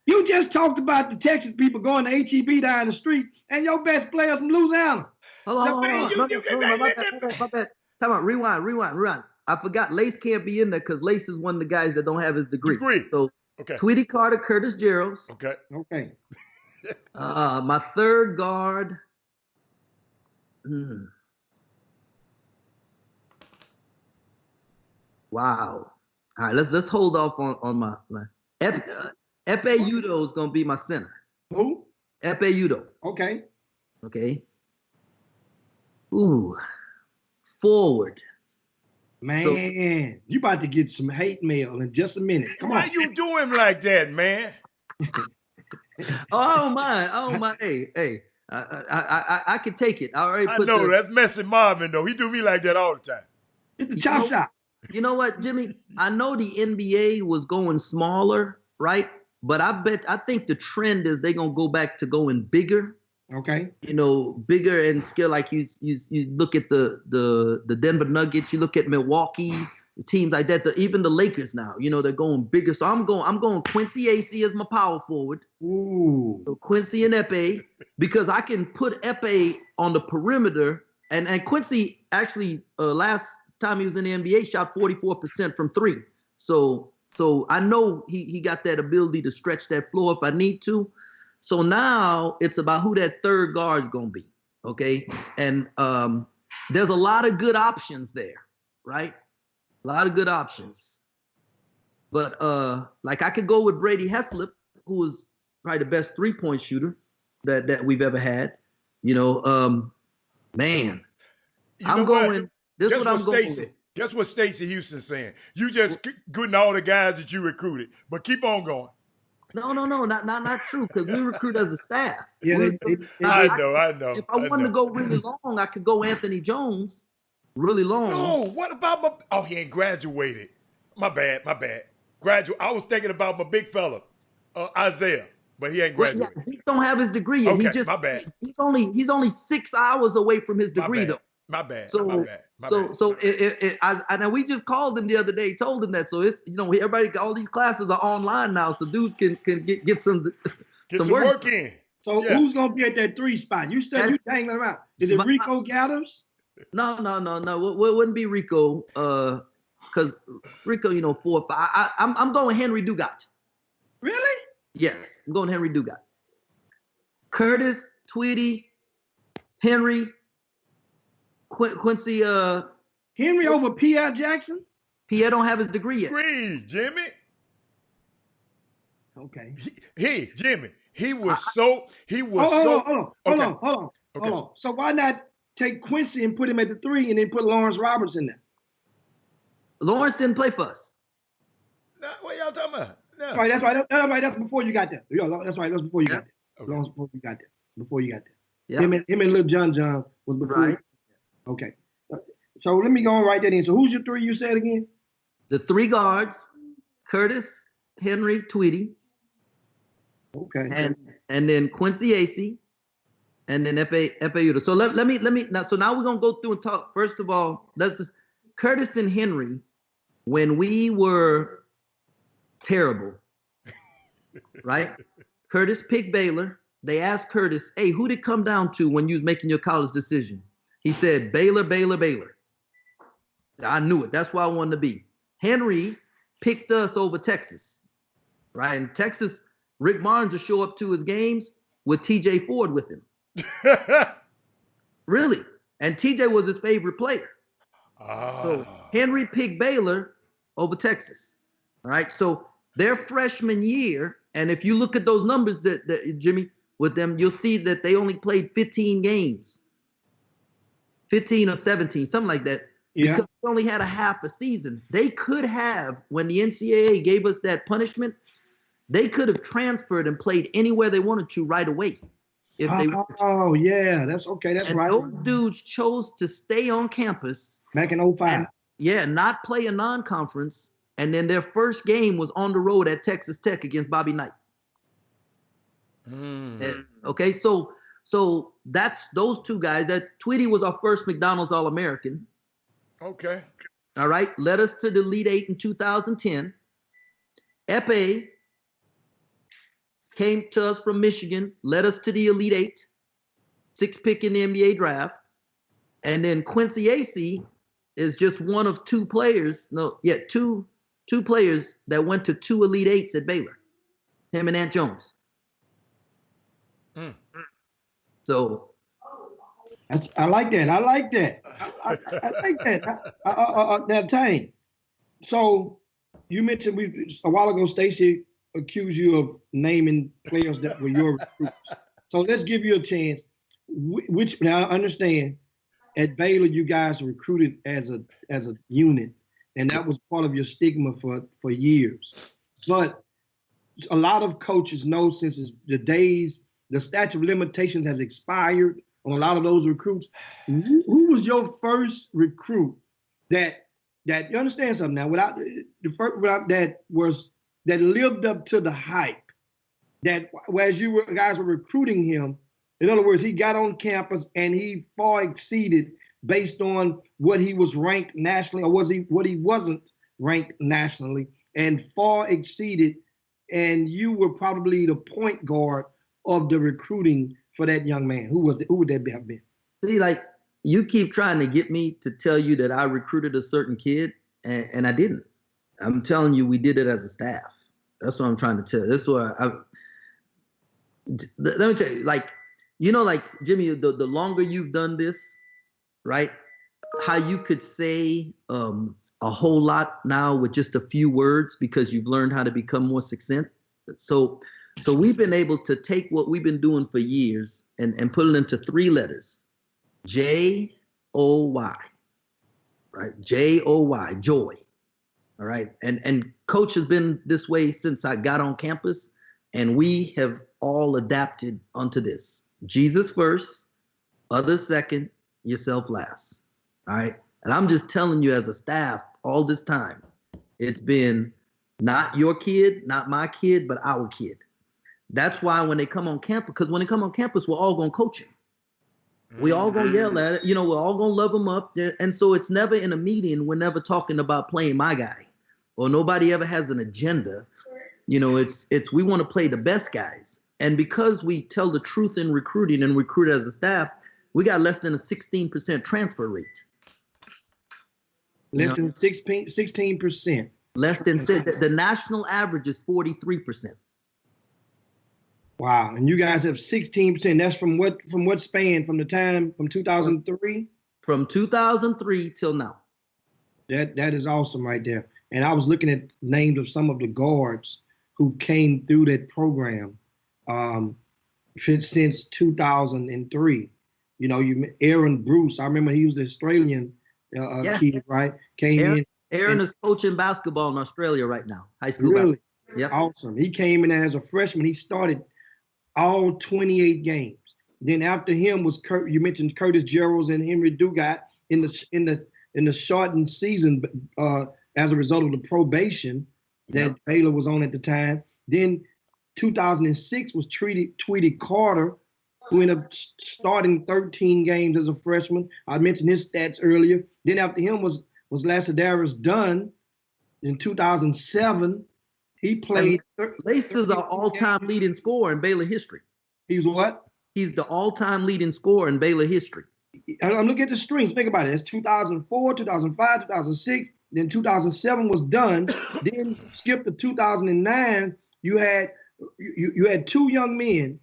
You just talked about the Texas people going to HEB down the street, and your best players from Louisiana. Hold on. My bad. Time out. Rewind. I forgot Lace can't be in there because Lace is one of the guys that don't have his degree. So okay. Tweety Carter, Curtis Gerald. Okay. My third guard. Wow. All right, let's hold off on my Epe Udoh is gonna be my center. Who? Epe Udoh. Okay. Ooh. Forward. Man, you about to get some hate mail in just a minute. Come Why on. you do him like that, man? Oh my. Hey. I can take it. I already I put know that's messing Marvin though. He do me like that all the time. It's the chop shop. You know what, Jimmy? I know the NBA was going smaller, right? But I think the trend is they're gonna go back to going bigger. Okay. You know, bigger and scale. Like you look at the Denver Nuggets, you look at Milwaukee, teams like that. Even the Lakers now, you know, they're going bigger. So I'm going Quincy AC as my power forward. Ooh. So Quincy and Epe, because I can put Epe on the perimeter, and Quincy actually last time he was in the NBA shot 44% from 3. So I know he got that ability to stretch that floor if I need to. So now it's about who that third guard is going to be, okay? And there's a lot of good options there, right? A lot of good options. But like I could go with Brady Heslip, who was probably the best 3-point shooter that we've ever had. You know, man, I'm going. This is what I'm going with. Guess what Stacey Houston's saying? You just getting all the guys that you recruited, but keep on going. No, not true, because we recruit as a staff. Yeah, I know. If I wanted to go really long, I could go Anthony Jones, really long. No, what about he ain't graduated. My bad. I was thinking about my big fella, Isaiah, but he ain't graduated. Yeah, he don't have his degree yet. Okay, my bad. He's only 6 hours away from his degree, though. My bad. So and we just called him the other day, told him that. So it's, you know, everybody, all these classes are online now, so dudes can get some work in. So who's gonna be at that 3 spot? You said you dangling around. Is it Rico Gathers? No. It wouldn't be Rico, because Rico, you know, 4 or 5. I'm going Henry Dugat. Really? Yes, I'm going Henry Dugat. Curtis, Tweety, Henry. Quincy Henry over Pierre Jackson? Pierre don't have his degree yet. Jimmy. Okay. Jimmy. Hold on. So why not take Quincy and put him at the 3 and then put Lawrence Roberts in there? Lawrence didn't play for us. No, what y'all talking about? No. Right, that's right. That's before you got there. Yeah, that's right. That's before you got there. Okay. Lawrence before you got there. Yeah. Him and Lil John was before. Right. Okay. So let me go and write that in. So who's your 3 you said again? The 3 guards, Curtis, Henry, Tweety. Okay. And then Quincy AC, and then Epe Udoh. So let me now. So now we're gonna go through and talk. First of all, because Curtis and Henry, when we were terrible, right? Curtis picked Baylor. They asked Curtis, hey, who did it come down to when you was making your college decision? He said, Baylor, Baylor, Baylor. I knew it. That's why I wanted to be. Henry picked us over Texas, right? And Texas, Rick Barnes would show up to his games with TJ Ford with him. Really. And TJ was his favorite player. So Henry picked Baylor over Texas. All right. So their freshman year, and if you look at those numbers that Jimmy, with them, you'll see that they only played 15 games. 15 or 17, something like that. Yeah. Because they only had a half a season. They could have, when the NCAA gave us that punishment, they could have transferred and played anywhere they wanted to right away. If they Oh, yeah. That's okay. That's and right. those dudes chose to stay on campus. Back in 05. Not play a non-conference. And then their first game was on the road at Texas Tech against Bobby Knight. And, okay, so that's those two guys. That Tweety was our first McDonald's All-American. Okay. All right, led us to the Elite Eight in 2010. Epé came to us from Michigan, led us to the Elite Eight, 6th pick in the NBA draft. And then Quincy Acey is just one of two players, two players that went to 2 Elite Eights at Baylor, him and Ant Jones. So I like that. I like that. I like that. Now, Tane, so you mentioned a while ago, Stacey accused you of naming players that were your recruits. So let's give you a chance. Which now I understand at Baylor you guys recruited as a unit, and that was part of your stigma for years. But a lot of coaches know since the statute of limitations has expired on a lot of those recruits. Who was your first recruit that you understand something now? That lived up to the hype. That as guys were recruiting him, in other words, he got on campus and he far exceeded based on what he was ranked nationally, or what he wasn't ranked nationally, and far exceeded. And you were probably the point guard of the recruiting for that young man. Who would that have been? See, like, you keep trying to get me to tell you that I recruited a certain kid, and I didn't. I'm telling you, we did it as a staff. That's what I'm trying to tell you. That's what let me tell you, like Jimmy, the longer you've done this, right, how you could say a whole lot now with just a few words because you've learned how to become more succinct. So we've been able to take what we've been doing for years and put it into 3 letters. J-O-Y, right? J-O-Y, joy. All right. And coach has been this way since I got on campus, and we have all adapted onto this. Jesus first, others second, yourself last. All right. And I'm just telling you as a staff all this time, it's been not your kid, not my kid, but our kid. That's why when they come on campus, because when they come on campus, we're all going to coach him. We all going to yell at it. We're all going to love him up. And so it's never in a meeting. We're never talking about playing my guy, or nobody ever has an agenda. It's we want to play the best guys. And because we tell the truth in recruiting and recruit as a staff, we got less than a 16% transfer rate. Less than 16%. Less than the national average is 43%. Wow, and you guys have 16%. That's from what span? From the time from 2003? From 2003 till now. That is awesome right there. And I was looking at names of some of the guards who came through that program since 2003. Aaron Bruce. I remember he was the Australian kid, right? Aaron is coaching basketball in Australia right now, high school. Really? Yep. Awesome. He came in as a freshman. He started all 28 games. Then after him was you mentioned Curtis Geralds and Henry Dugat in the shortened season as a result of the probation that Baylor was on at the time. Then 2006 was Tweety Carter, who ended up starting 13 games as a freshman. I mentioned his stats earlier. Then after him was was Lascadarius Dunn in 2007. He played. Lace is our all-time leading scorer in Baylor history. He's what? He's the all-time leading scorer in Baylor history. I'm looking at the strings. Think about it. It's 2004, 2005, 2006. Then 2007 was done. Then skip to 2009. You had two young men.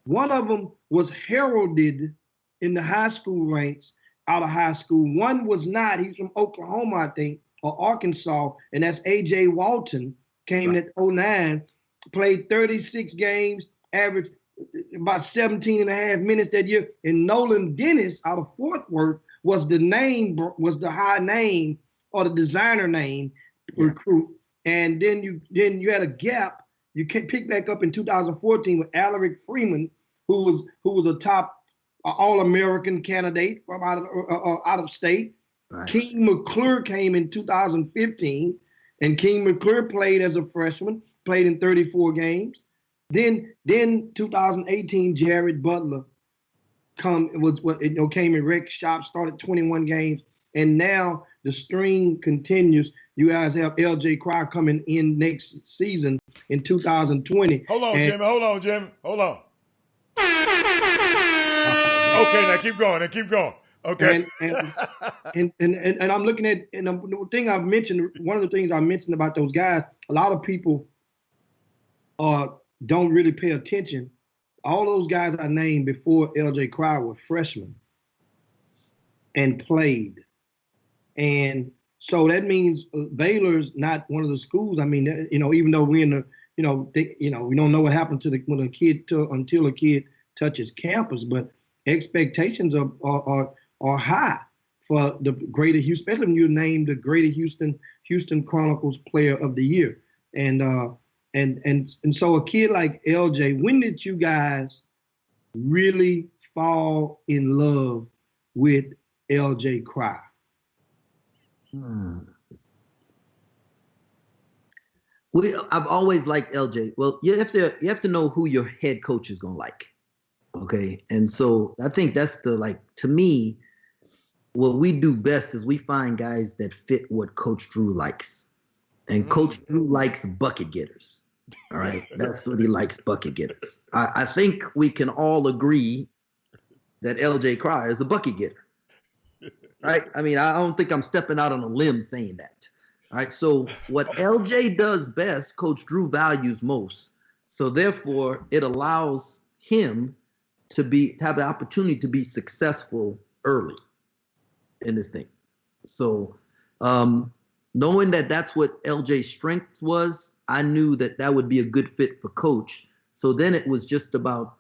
One of them was heralded in the high school ranks out of high school. One was not. He's from Oklahoma, I think, or Arkansas, and that's A.J. Walton. Came at 09, played 36 games, averaged about 17 and a half minutes that year. And Nolan Dennis out of Fort Worth was the high name or the designer name recruit. And then you had a gap. You can pick back up in 2014 with Alaric Freeman, who was a top All-American candidate from out of state. Right. King McClure came in 2015, and King McClure played as a freshman, played in 34 games. Then 2018, Jared Butler came in rec shop, started 21 games, and now the string continues. You guys have LJ Cryer coming in next season in 2020. Hold on, Jimmy. Hold on. Okay, now keep going. Okay. And I'm looking at, and the thing I've mentioned, one of the things I mentioned about those guys, a lot of people don't really pay attention. All those guys I named before LJ Cryer were freshmen and played. And so that means Baylor's not one of the schools. I mean, even though we're in the, we don't know what happened until a kid touches campus, but expectations are high for the Greater Houston, especially when you're named the Greater Houston Chronicles Player of the Year. And so a kid like LJ, when did you guys really fall in love with LJ Cryer? I've always liked LJ. Well, you have to know who your head coach is gonna like. Okay. And so I think that's to me, what we do best is we find guys that fit what Coach Drew likes. And Coach Drew likes bucket getters. All right. That's what he likes, bucket getters. I think we can all agree that LJ Cryer is a bucket getter. Right? I mean, I don't think I'm stepping out on a limb saying that. All right. So what LJ does best, Coach Drew values most. So therefore, it allows him to have the opportunity to be successful early in this thing. So knowing that that's what LJ's strength was, I knew that would be a good fit for Coach. So then it was just about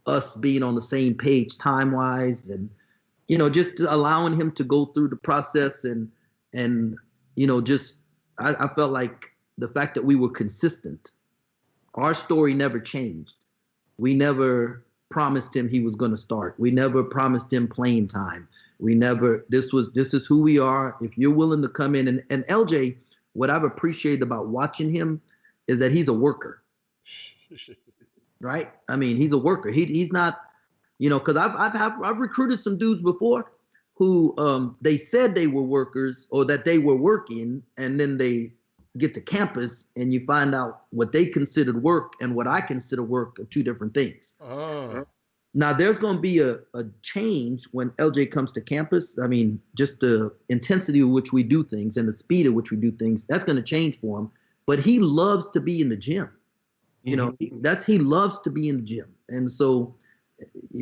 us being on the same page time-wise and, just allowing him to go through the process and I felt like the fact that we were consistent, our story never changed. We never promised him he was going to start. We never promised him playing time. This is who we are. If you're willing to come in and LJ, what I've appreciated about watching him is that he's a worker. Right? I mean, he's a worker. He's not, because I've recruited some dudes before who they said they were workers or that they were working, and then they get to campus and you find out what they considered work and what I consider work are two different things. Now there's going to be a change when LJ comes to campus. I mean, just the intensity with which we do things and the speed at which we do things, that's going to change for him. But he loves to be in the gym. He loves to be in the gym. And so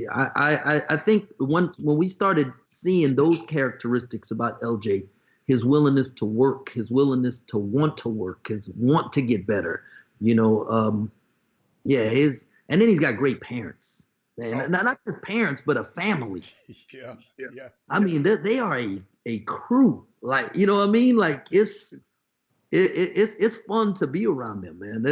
I think when we started seeing those characteristics about LJ, his willingness to work, his willingness to work, his want to get better, and then he's got great parents, man. Not just parents, but a family. Yeah. I mean, they are a crew, like, you know what I mean? Like it's fun to be around them, man.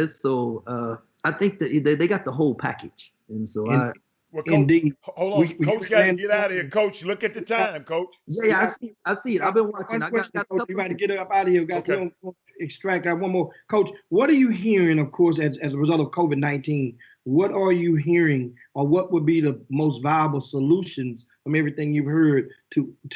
I think that they got the whole package, and so Well, Coach, indeed. Hold on. Coach got to get out of here. Coach, look at the time, Coach. Yeah, I see it. I've been watching. Coach, you got to get up out of here. Okay. Extract out one more. Coach, what are you hearing, of course, as a result of COVID-19? What are you hearing, or what would be the most viable solutions from everything you've heard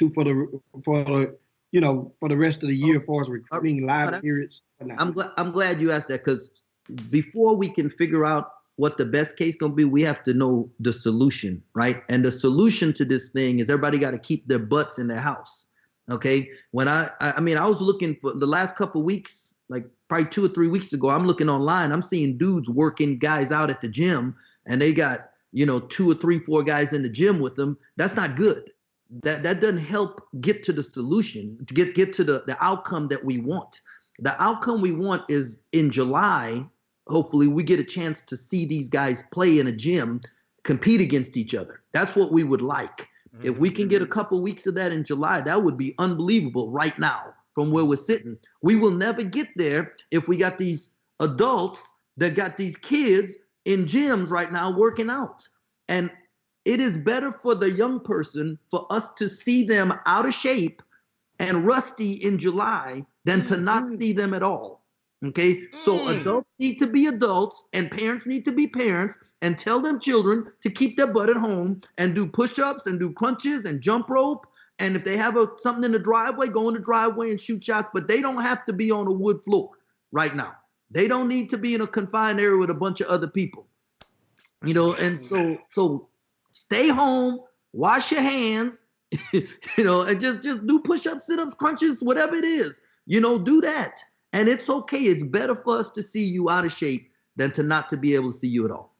for for the rest of the year, as far as recruiting live periods. I'm glad you asked that, because before we can figure out what the best case gonna be, we have to know the solution, right? And the solution to this thing is everybody got to keep their butts in their house. Okay. When I was looking for the last couple of weeks, like probably 2 or 3 weeks ago, I'm looking online, I'm seeing dudes working guys out at the gym, and they got, 2 or 3, 4 guys in the gym with them. That's not good. That doesn't help get to the solution, to get to the outcome that we want. The outcome we want is in July, hopefully we get a chance to see these guys play in a gym, compete against each other. That's what we would like. Mm-hmm. If we can get a couple weeks of that in July, that would be unbelievable right now from where we're sitting. We will never get there if we got these adults that got these kids in gyms right now working out. And it is better for the young person for us to see them out of shape and rusty in July than to not see them at all. Okay, so adults need to be adults and parents need to be parents and tell them children to keep their butt at home and do push-ups and do crunches and jump rope. And if they have something in the driveway, go in the driveway and shoot shots, but they don't have to be on a wood floor right now. They don't need to be in a confined area with a bunch of other people. And so stay home, wash your hands, and just do push-ups, sit-ups, crunches, whatever it is, do that. And it's okay. It's better for us to see you out of shape than to not to be able to see you at all.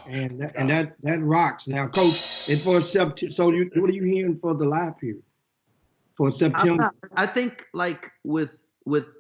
And that rocks. Now, Coach, and for September, so what are you hearing for the live period for September? I think like with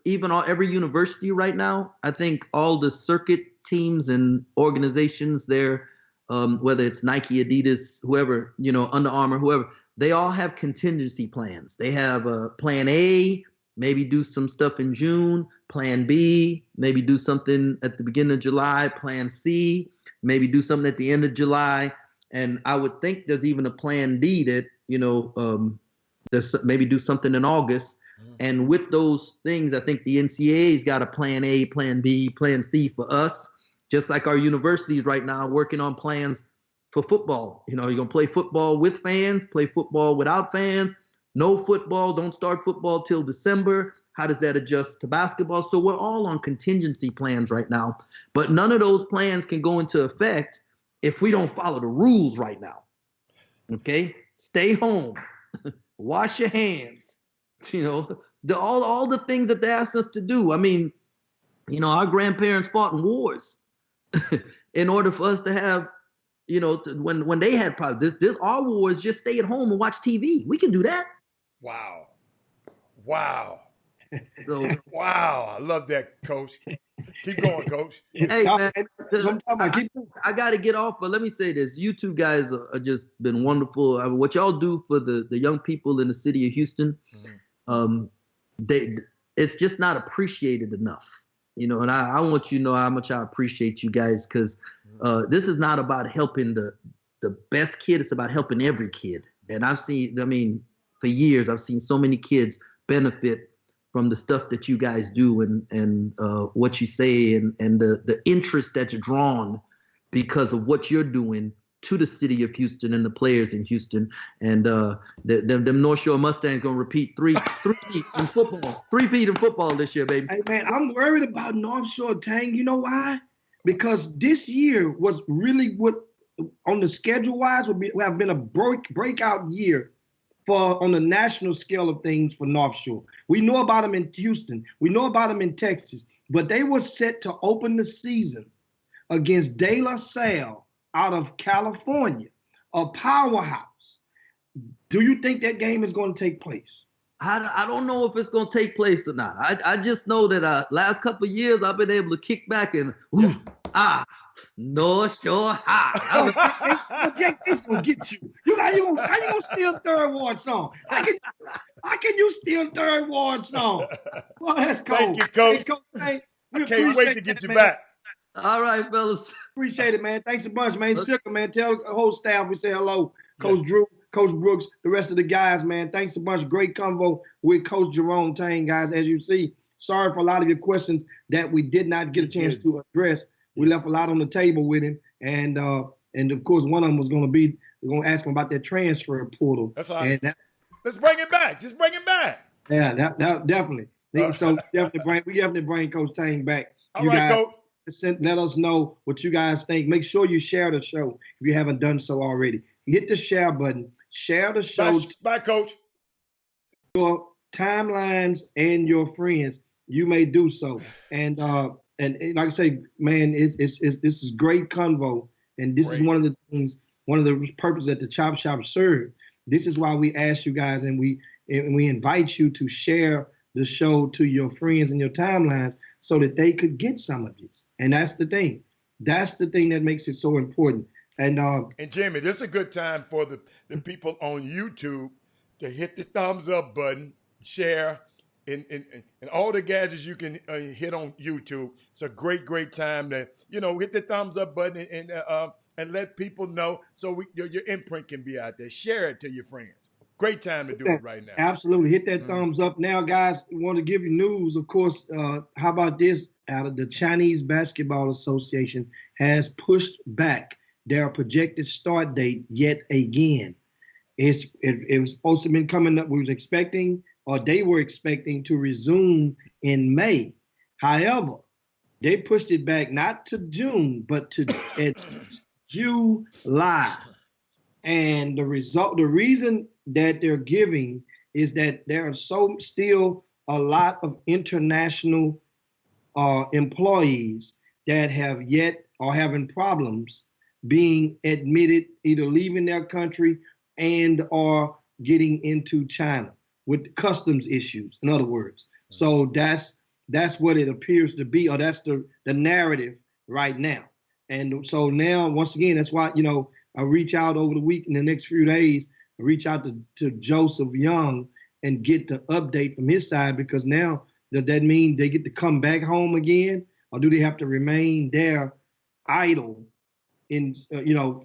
even every university right now, I think all the circuit teams and organizations there, whether it's Nike, Adidas, whoever, Under Armour, whoever, they all have contingency plans. They have a plan A, maybe do some stuff in June, plan B, maybe do something at the beginning of July, plan C, maybe do something at the end of July. And I would think there's even a plan D that, there's maybe do something in August. And with those things, I think the NCAA's got a plan A, plan B, plan C for us, just like our universities right now working on plans for football. You're going to play football with fans, play football without fans. No football, don't start football till December. How does that adjust to basketball? So we're all on contingency plans right now, but none of those plans can go into effect if we don't follow the rules right now. Okay? Stay home, wash your hands, all the things that they asked us to do. I mean, our grandparents fought in wars in order for us to have, when they had problems. This our wars, just stay at home and watch TV. We can do that. Wow. So, wow. I love that, Coach. Keep going, Coach. Hey, man, I got to get off, but let me say this. You two guys are just been wonderful. I mean, what y'all do for the young people in the city of Houston, it's just not appreciated enough. And I want you to know how much I appreciate you guys, because this is not about helping the best kid. It's about helping every kid. And for years, I've seen so many kids benefit from the stuff that you guys do and what you say and the interest that's drawn because of what you're doing to the city of Houston and the players in Houston. And them North Shore Mustangs going to repeat three feet in football. 3 feet in football this year, baby. Hey, man, I'm worried about North Shore, Tang. You know why? Because this year was really what, on the schedule-wise, would have been a breakout year on the national scale of things for North Shore. We know about them in Houston. We know about them in Texas. But they were set to open the season against De La Salle out of California, a powerhouse. Do you think that game is going to take place? I don't know if it's going to take place or not. I just know that last couple of years I've been able to kick back and North Shore High. It's gonna get you. How you gonna steal Third Ward song? How can you steal Third Ward song? Well, that's cool. Thank you, Coach. Hey, Coach, hey, I can't wait to get you back. All right, fellas. Appreciate it, man. Thanks a bunch, man. Sugar, man. Tell the whole staff we say hello. Coach Drew, Coach Brooks, the rest of the guys, man. Thanks a bunch. Great convo with Coach Jerome Tang, guys. As you see, sorry for a lot of your questions that we did not get a chance to address. We left a lot on the table with him, and of course, one of them was going to be, we're going to ask him about that transfer portal. That's all right. Let's bring it back. back. Just bring him back. Yeah, that definitely. So we definitely bring Coach Tang back. All You right, guys Coach. let us know what you guys think. Make sure you share the show if you haven't done so already. Hit the share button. Share the show. Bye, Coach. Your timelines and your friends. You may do so. And like I say, man, this is great convo, and this is one of the things, one of the purposes that the Chop Shop serve. This is why we ask you guys, and we invite you to share the show to your friends and your timelines so that they could get some of this. And that's the thing. That's the thing that makes it so important. And Jimmy, this is a good time for the people on YouTube to hit the thumbs up button, share, and all the gadgets you can hit on YouTube. It's a great time to hit the thumbs up button and let people know so your imprint can be out there. Share it to your friends. Great time to do it right now. Absolutely. Hit that thumbs up. Now, guys, we want to give you news. Of course, how about this? Out of the Chinese Basketball Association has pushed back their projected start date yet again. It was supposed to have been coming up. We was expecting, or they were expecting, to resume in May. However, they pushed it back not to June, but to July. And the reason that they're giving is that there are still a lot of international employees that have yet are having problems being admitted, either leaving their country and or getting into China with customs issues, in other words. So that's what it appears to be, or that's the narrative right now. And so now, once again, that's why, I reach out over the week in the next few days, I reach out to Joseph Young and get the update from his side, because now, does that mean they get to come back home again, or do they have to remain there idle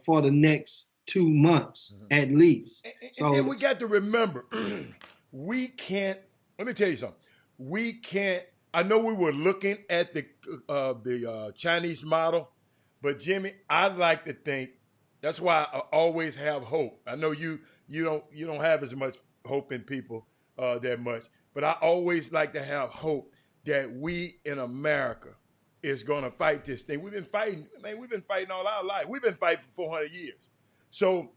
for the next 2 months at least? And we got to remember, we can't, let me tell you something. We can't, I know we were looking at the Chinese model, but Jimmy, I like to think, that's why I always have hope. I know you don't have as much hope in people that much, but I always like to have hope that we in America is going to fight this thing. We've been fighting, man. We've been fighting all our life. We've been fighting for 400 years. So,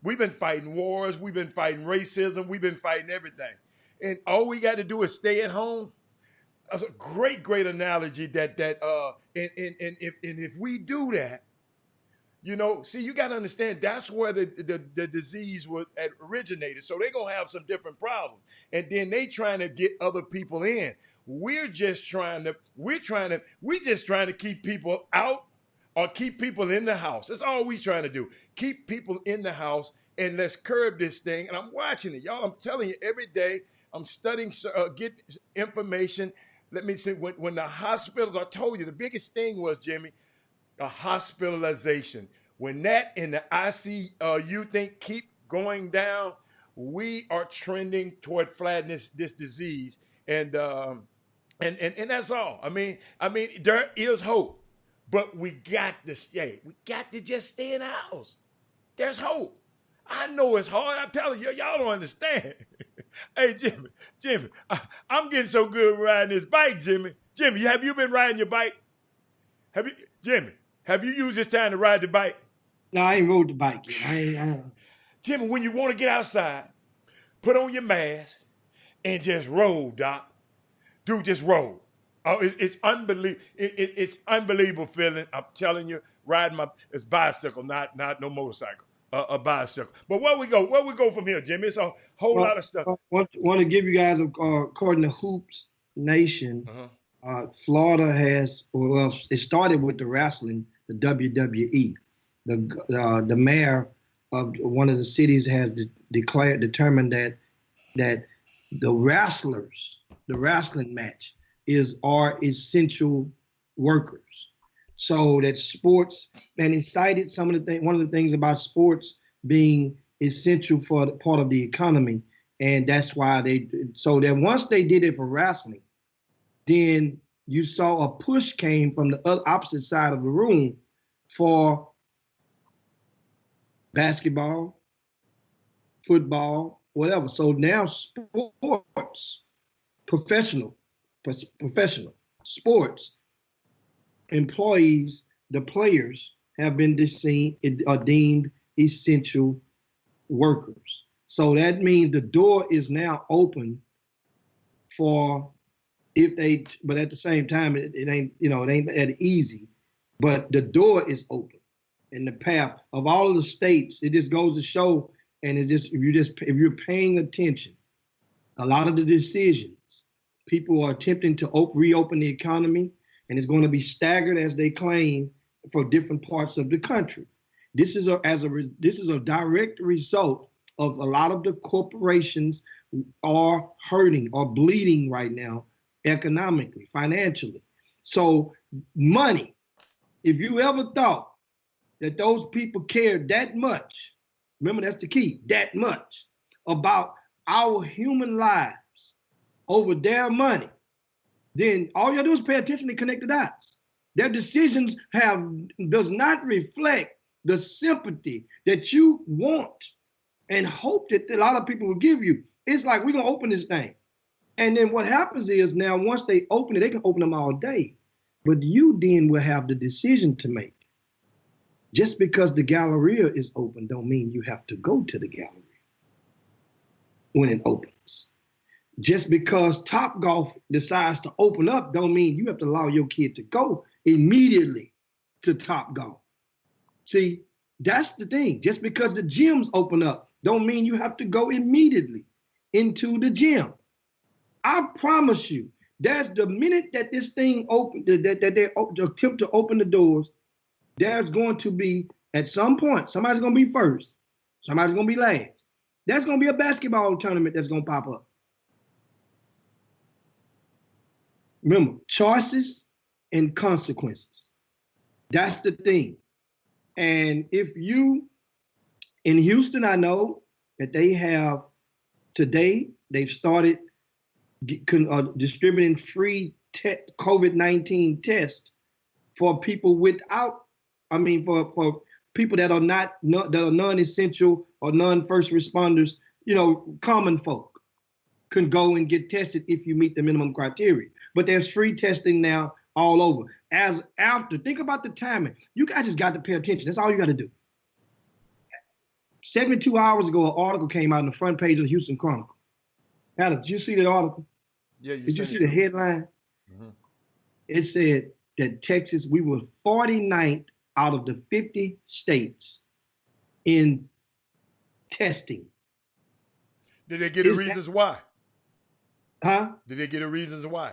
we've been fighting wars. We've been fighting racism. We've been fighting everything. And all we got to do is stay at home. That's a great analogy if we do that, you got to understand that's where the disease originated. So they're going to have some different problems. And then they trying to get other people in. We're just trying to keep people out or keep people in the house. That's all we trying to do. Keep people in the house, and let's curb this thing. And I'm watching it, y'all. I'm telling you, every day I'm studying, get information. Let me see, when the hospitals, I told you, the biggest thing was, Jimmy, a hospitalization. When that in the ICU thing keep going down, we are trending toward flatness, this disease. And that's all. I mean, there is hope, but we got to stay. We got to just stay in the house. There's hope. I know it's hard. I'm telling you, y'all don't understand. Hey, Jimmy, I'm getting so good riding this bike, Jimmy. Jimmy, have you been riding your bike? Jimmy, have you used this time to ride the bike? No, I ain't rode the bike yet. Jimmy, when you want to get outside, put on your mask and just roll, Doc. Dude, just roll. Oh, it's unbelievable. It's unbelievable feeling. I'm telling you, riding it's bicycle, not no motorcycle. A bicycle. But where we go from here, Jimmy? It's a whole lot of stuff. I want to give you guys, according to Hoops Nation, Florida has, it started with the wrestling, the WWE. The mayor of one of the cities has determined that the wrestling match are essential workers. So that sports, and he cited one of the things about sports being essential for the part of the economy, and that's why so that once they did it for wrestling, then you saw a push came from the opposite side of the room for basketball, football, whatever. So now sports, professional, professional sports employees, the players have been deemed essential workers. So that means the door is now open for if they, but at the same time, it ain't, it ain't that easy, but the door is open in the path of all of the states. It just goes to show, and it's just, if you're paying attention, a lot of the decisions, people are attempting to reopen the economy, and it's going to be staggered as they claim for different parts of the country. This is a direct result of a lot of the corporations are hurting or bleeding right now economically, financially. So money, if you ever thought that those people cared that much, remember that's the key, that much about our human lives over their money, then all you gotta do is pay attention and connect the dots. Their decisions does not reflect the sympathy that you want and hope that a lot of people will give you. It's like, we're gonna open this thing. And then what happens is, now once they open it, they can open them all day. But you then will have the decision to make. Just because the Galleria is open don't mean you have to go to the gallery when it opens. Just because Topgolf decides to open up don't mean you have to allow your kid to go immediately to Topgolf. See, that's the thing. Just because the gyms open up don't mean you have to go immediately into the gym. I promise you, there's the minute that this thing open, that they attempt to open the doors, there's going to be, at some point, somebody's going to be first, somebody's going to be last. There's going to be a basketball tournament that's going to pop up. Remember, choices and consequences. That's the thing. And if you, in Houston, I know that they have, today, they've started distributing free COVID-19 tests for people for people that are that are non-essential or non-first responders, common folk can go and get tested if you meet the minimum criteria. But there's free testing now all over. Think about the timing. You guys just got to pay attention. That's all you got to do. 72 hours ago, an article came out on the front page of the Houston Chronicle. Adam, did you see that article? Yeah, did you see the headline? Mm-hmm. It said that Texas, we were 49th out of the 50 states in testing. Did they get the reasons why? Huh? Did they get the reasons why?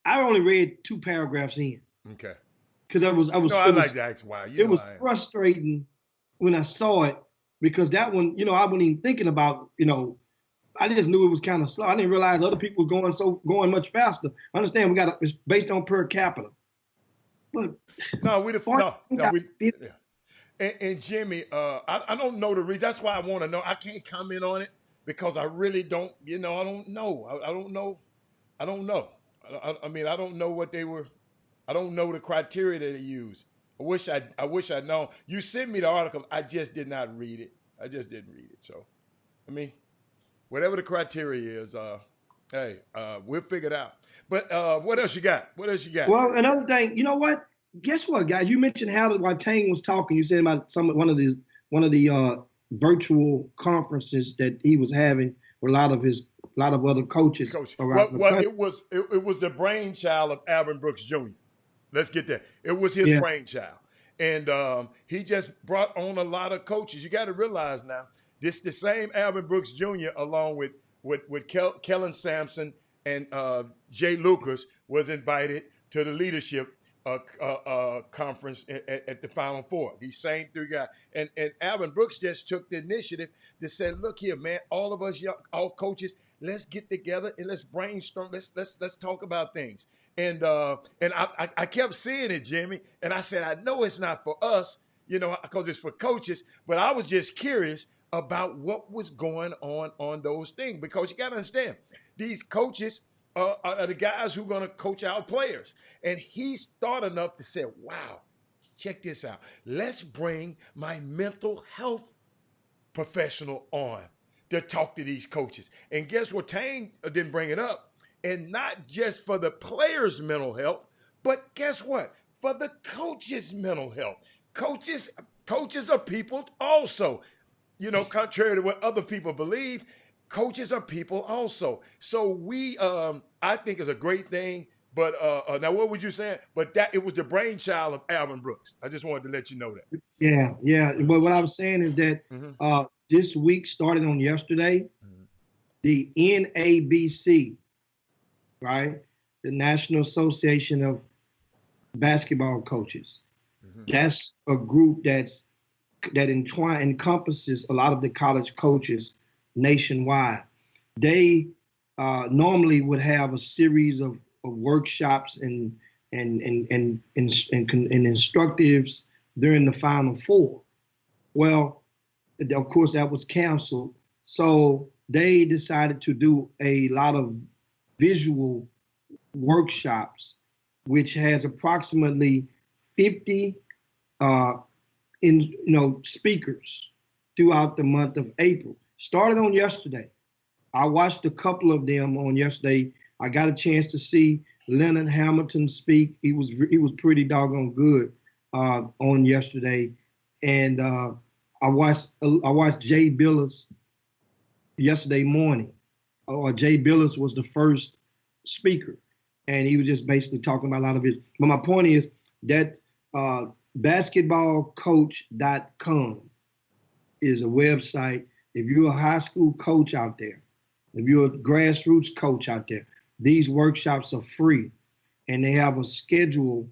I only read 2 paragraphs in. Okay. Because I was. No, I like to ask why. It was frustrating when I saw it, because that one, I wasn't even thinking about, I just knew it was kind of slow. I didn't realize other people were going much faster. I understand it's based on per capita. But And Jimmy, I don't know the reason. That's why I want to know. I can't comment on it because I really don't. I don't know. I don't know. I don't know. I mean, I don't know what they were. I don't know the criteria that they used. I wish I'd known. You sent me the article. I just did not read it. I just didn't read it. So, I mean, whatever the criteria is, hey, we'll figure it out. But what else you got? Well, another thing, you know what? Guess what, guys? You mentioned while Tang was talking, you said about one of the virtual conferences that he was having with a lot of other coaches around the country. It was the brainchild of Alvin Brooks Jr. Let's get that. It was his brainchild. And he just brought on a lot of coaches. You got to realize now, this the same Alvin Brooks Jr. along with Kellen Sampson and Jay Lucas was invited to the leadership conference at the Final Four. These same 3 guys. And Alvin Brooks just took the initiative to say, look here, man, all of us, all coaches, let's get together and let's brainstorm. Let's talk about things. And I kept seeing it, Jimmy, and I said, I know it's not for us, because it's for coaches, but I was just curious about what was going on those things, because you got to understand, these coaches are the guys who are going to coach our players. And he's thought enough to say, wow, check this out. Let's bring my mental health professional on to talk to these coaches. And guess what? Tang didn't bring it up. And not just for the players' mental health, but guess what? For the coaches' mental health. Coaches are people also. You know, contrary to what other people believe, coaches are people also. So we, I think, is a great thing. But now, what would you say? But that it was the brainchild of Alvin Brooks. I just wanted to let you know that. Yeah, yeah. But what I was saying is that this week started on yesterday. The NABC, right? The National Association of Basketball Coaches. That's a group that encompasses a lot of the college coaches nationwide. They normally would have a series of workshops and instructives during the Final Four. Well, of course, that was canceled. So they decided to do a lot of visual workshops, which has approximately 50 speakers throughout the month of April. Started on yesterday. I watched a couple of them on yesterday. I got a chance to see Leonard Hamilton speak. He was pretty doggone good on yesterday, and I watched Jay Billis yesterday morning. Jay Billis was the first speaker, and he was just basically talking about a lot of his. But my point is that basketballcoach.com is a website. If you're a high school coach out there, if you're a grassroots coach out there, these workshops are free, and they have a schedule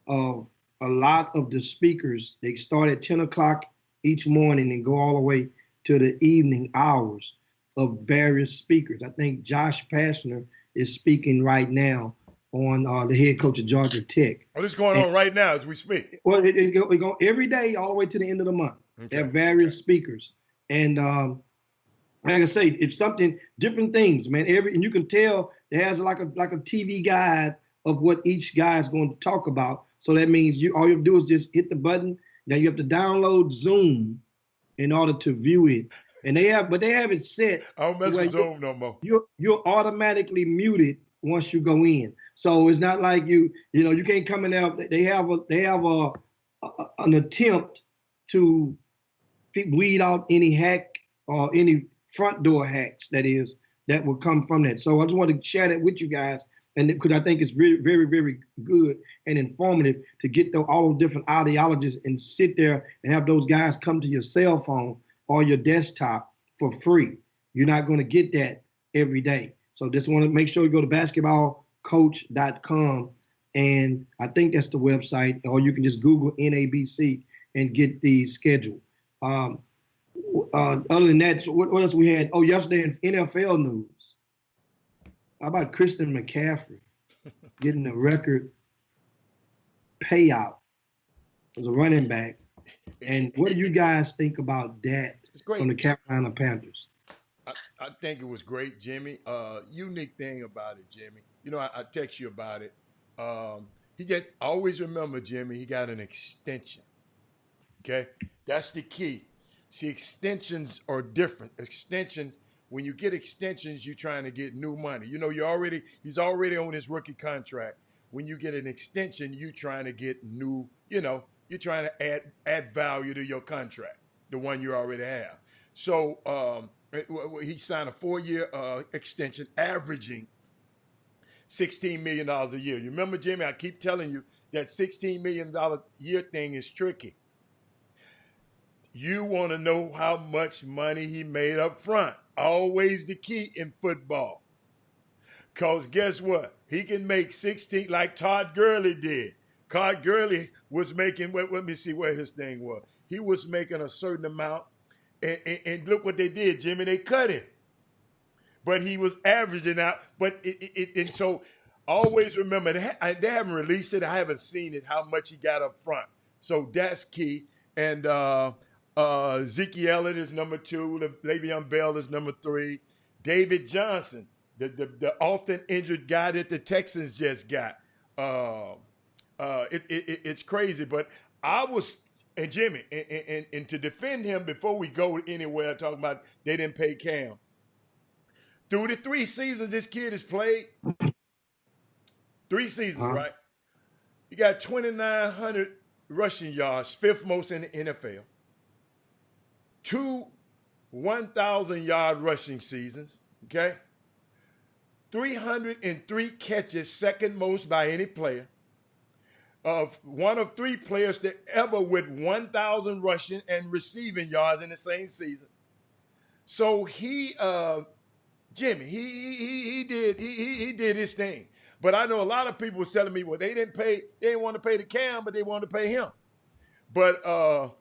of a lot of the speakers. They start at 10 o'clock each morning and go all the way to the evening hours of various speakers. I think Josh Pastner is speaking right now on the head coach of Georgia Tech. Oh, this is going on right now as we speak. Well, it go every day all the way to the end of the month. Okay. They have various speakers. And like I say, it's something, different things, man. And you can tell it has like a TV guide of what each guy is going to talk about. So that means all you have to do is just hit the button. Now you have to download Zoom in order to view it. And they have it set. I don't mess with Zoom no more. You're automatically muted once you go in. So it's not like you can't come in there. They have an attempt to weed out any hack or any front door hacks that will come from that. So I just wanted to share that with you guys, and because I think it's very, very, very good and informative to get all those different ideologies and sit there and have those guys come to your cell phone or your desktop for free. You're not going to get that every day. So just want to make sure you go to basketballcoach.com, and I think that's the website, or you can just Google NABC and get the schedule. Other than that, what else we had? Oh, yesterday in NFL news, how about Christian McCaffrey getting a record payout as a running back? And what do you guys think about that from the Carolina Panthers? I think it was great, Jimmy. Unique thing about it, Jimmy. You know, I text you about it. He just always remember, Jimmy, he got an extension. Okay? That's the key. See, extensions are different. Extensions, when you get extensions, you're trying to get new money. You know, he's already on his rookie contract. When you get an extension, you're trying to get new, you're trying to add value to your contract, the one you already have. So he signed a 4-year extension, averaging $16 million a year. You remember, Jimmy, I keep telling you that $16 million year thing is tricky. You want to know how much money he made up front. Always the key in football. Because guess what? He can make 16 like Todd Gurley did. Todd Gurley was making, let me see where his thing was. He was making a certain amount. And look what they did, Jimmy. They cut him. But he was averaging out. But and so always remember, they haven't released it. I haven't seen it, how much he got up front. So that's key. And Zeke Elliott is number 2. Le'Veon Bell is number 3. David Johnson, the often injured guy that the Texans just got. It's crazy. But I was And Jimmy, and to defend him before we go anywhere, talking about they didn't pay Cam. Through the 3 seasons this kid has played, 3 seasons, right? He got 2,900 rushing yards, 5th most in the NFL. 2 1,000-yard rushing seasons, okay? 303 catches, 2nd most by any player. One of 3 players that ever with 1,000 rushing and receiving yards in the same season. So he, Jimmy, he did his thing. But I know a lot of people was telling me, well, they didn't want to pay the Cam, but they wanted to pay him. But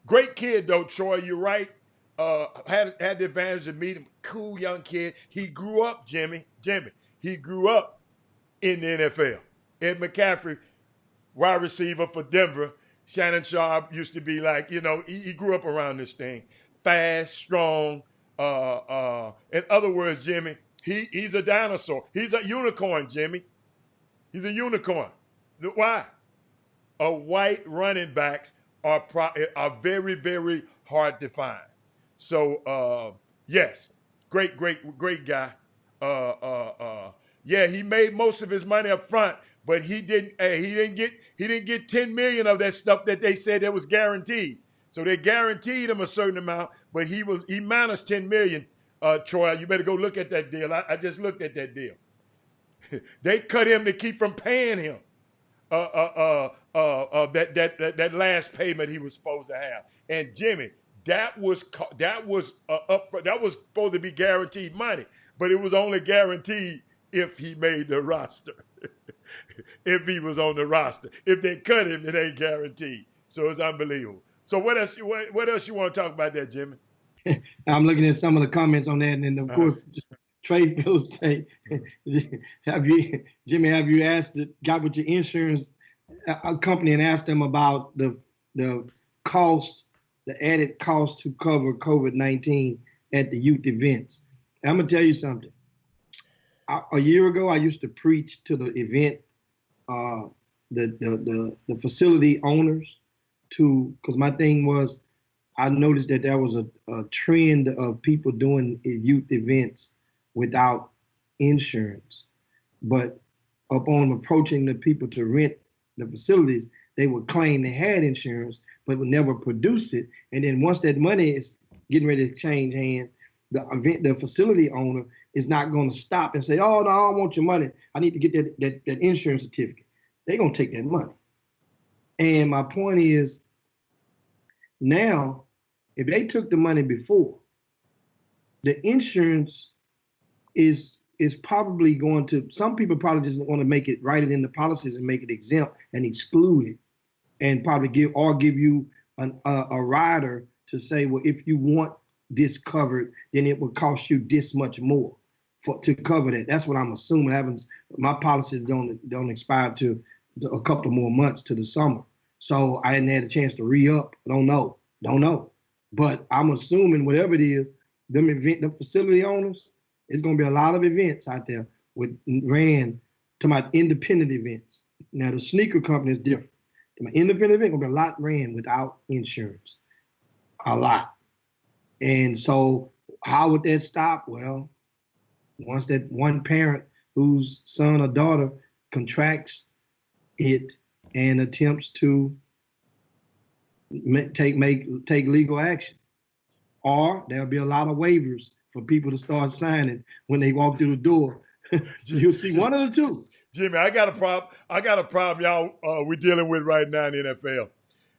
great kid though, Troy. You're right. Had the advantage of meeting him. Cool young kid. He grew up, Jimmy. He grew up in the NFL. Ed McCaffrey, wide receiver for Denver. Shannon Sharp used to be like, he grew up around this thing. Fast, strong. In other words, Jimmy, he's a dinosaur. He's a unicorn, Jimmy. He's a unicorn. Why? White running backs are very, very hard to find. So, yes, great guy. Yeah, he made most of his money up front, but he didn't get 10 million of that stuff that they said that was guaranteed. So they guaranteed him a certain amount, but he minus 10 million. Troy, you better go look at that deal. I just looked at that deal. They cut him to keep from paying him that last payment he was supposed to have. And Jimmy, that was supposed to be guaranteed money, but it was only guaranteed if he made the roster. If he was on the roster. If they cut him, it ain't guaranteed. So it's unbelievable. So what else you want to talk about there, Jimmy? I'm looking at some of the comments on that, and then of course Trey Phillips say, have you got with your insurance company and asked them about the cost, the added cost to cover COVID-19 at the youth events? And I'm gonna tell you something. A year ago, I used to preach to the event, the facility owners, because my thing was, I noticed that there was a trend of people doing youth events without insurance. But upon approaching the people to rent the facilities, they would claim they had insurance, but would never produce it. And then once that money is getting ready to change hands, the facility owner is not going to stop and say, oh, no, I don't want your money. I need to get that insurance certificate. They're going to take that money. And my point is, now, if they took the money before, the insurance is probably going to, some people probably just want to make it, write it in the policies and make it exempt and exclude it, and probably give you a rider to say, well, if you want this covered, then it would cost you this much more to cover that. That's what I'm assuming. My policies don't expire to a couple more months to the summer. So I hadn't had a chance to re-up. Don't know. But I'm assuming whatever it is, the facility owners, it's going to be a lot of events out there to my independent events. Now the sneaker company is different. My independent event going to be a lot ran without insurance, a lot. And so how would that stop? Well, once that one parent whose son or daughter contracts it and attempts to take legal action, or there'll be a lot of waivers for people to start signing when they walk through the door. You'll see one of the two. Jimmy, I got a problem, y'all. We're dealing with right now in the NFL,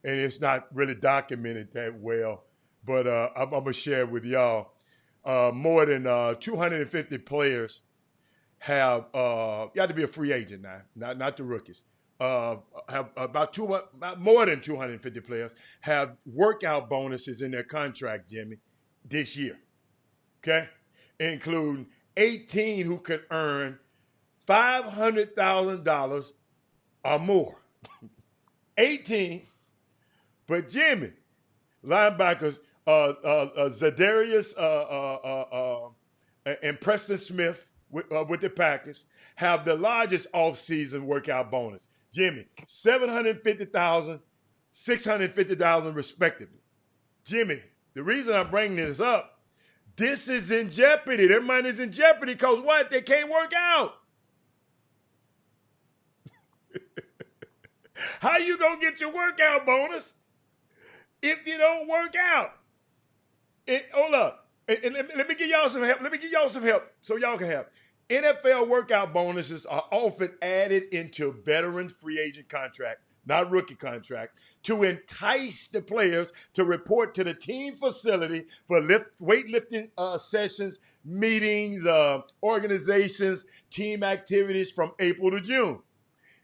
and it's not really documented that well. But I'm gonna share it with y'all. More than 250 players have. You have to be a free agent now, not the rookies. Have more than 250 players have workout bonuses in their contract, Jimmy, this year. Okay, including 18 who could earn $500,000 or more. 18, but Jimmy, linebackers Zadarius and Preston Smith with the Packers have the largest offseason workout bonus. Jimmy, $750,000 $650,000 respectively. Jimmy, the reason I'm bringing this up, this is in jeopardy. Their money is in jeopardy because what? They can't work out. How you gonna get your workout bonus if you don't work out? Hold up. Let me give y'all some help. Let me give y'all some help so y'all can help. NFL workout bonuses are often added into veteran free agent contract, not rookie contract, to entice the players to report to the team facility for weightlifting sessions, meetings, organizations, team activities from April to June.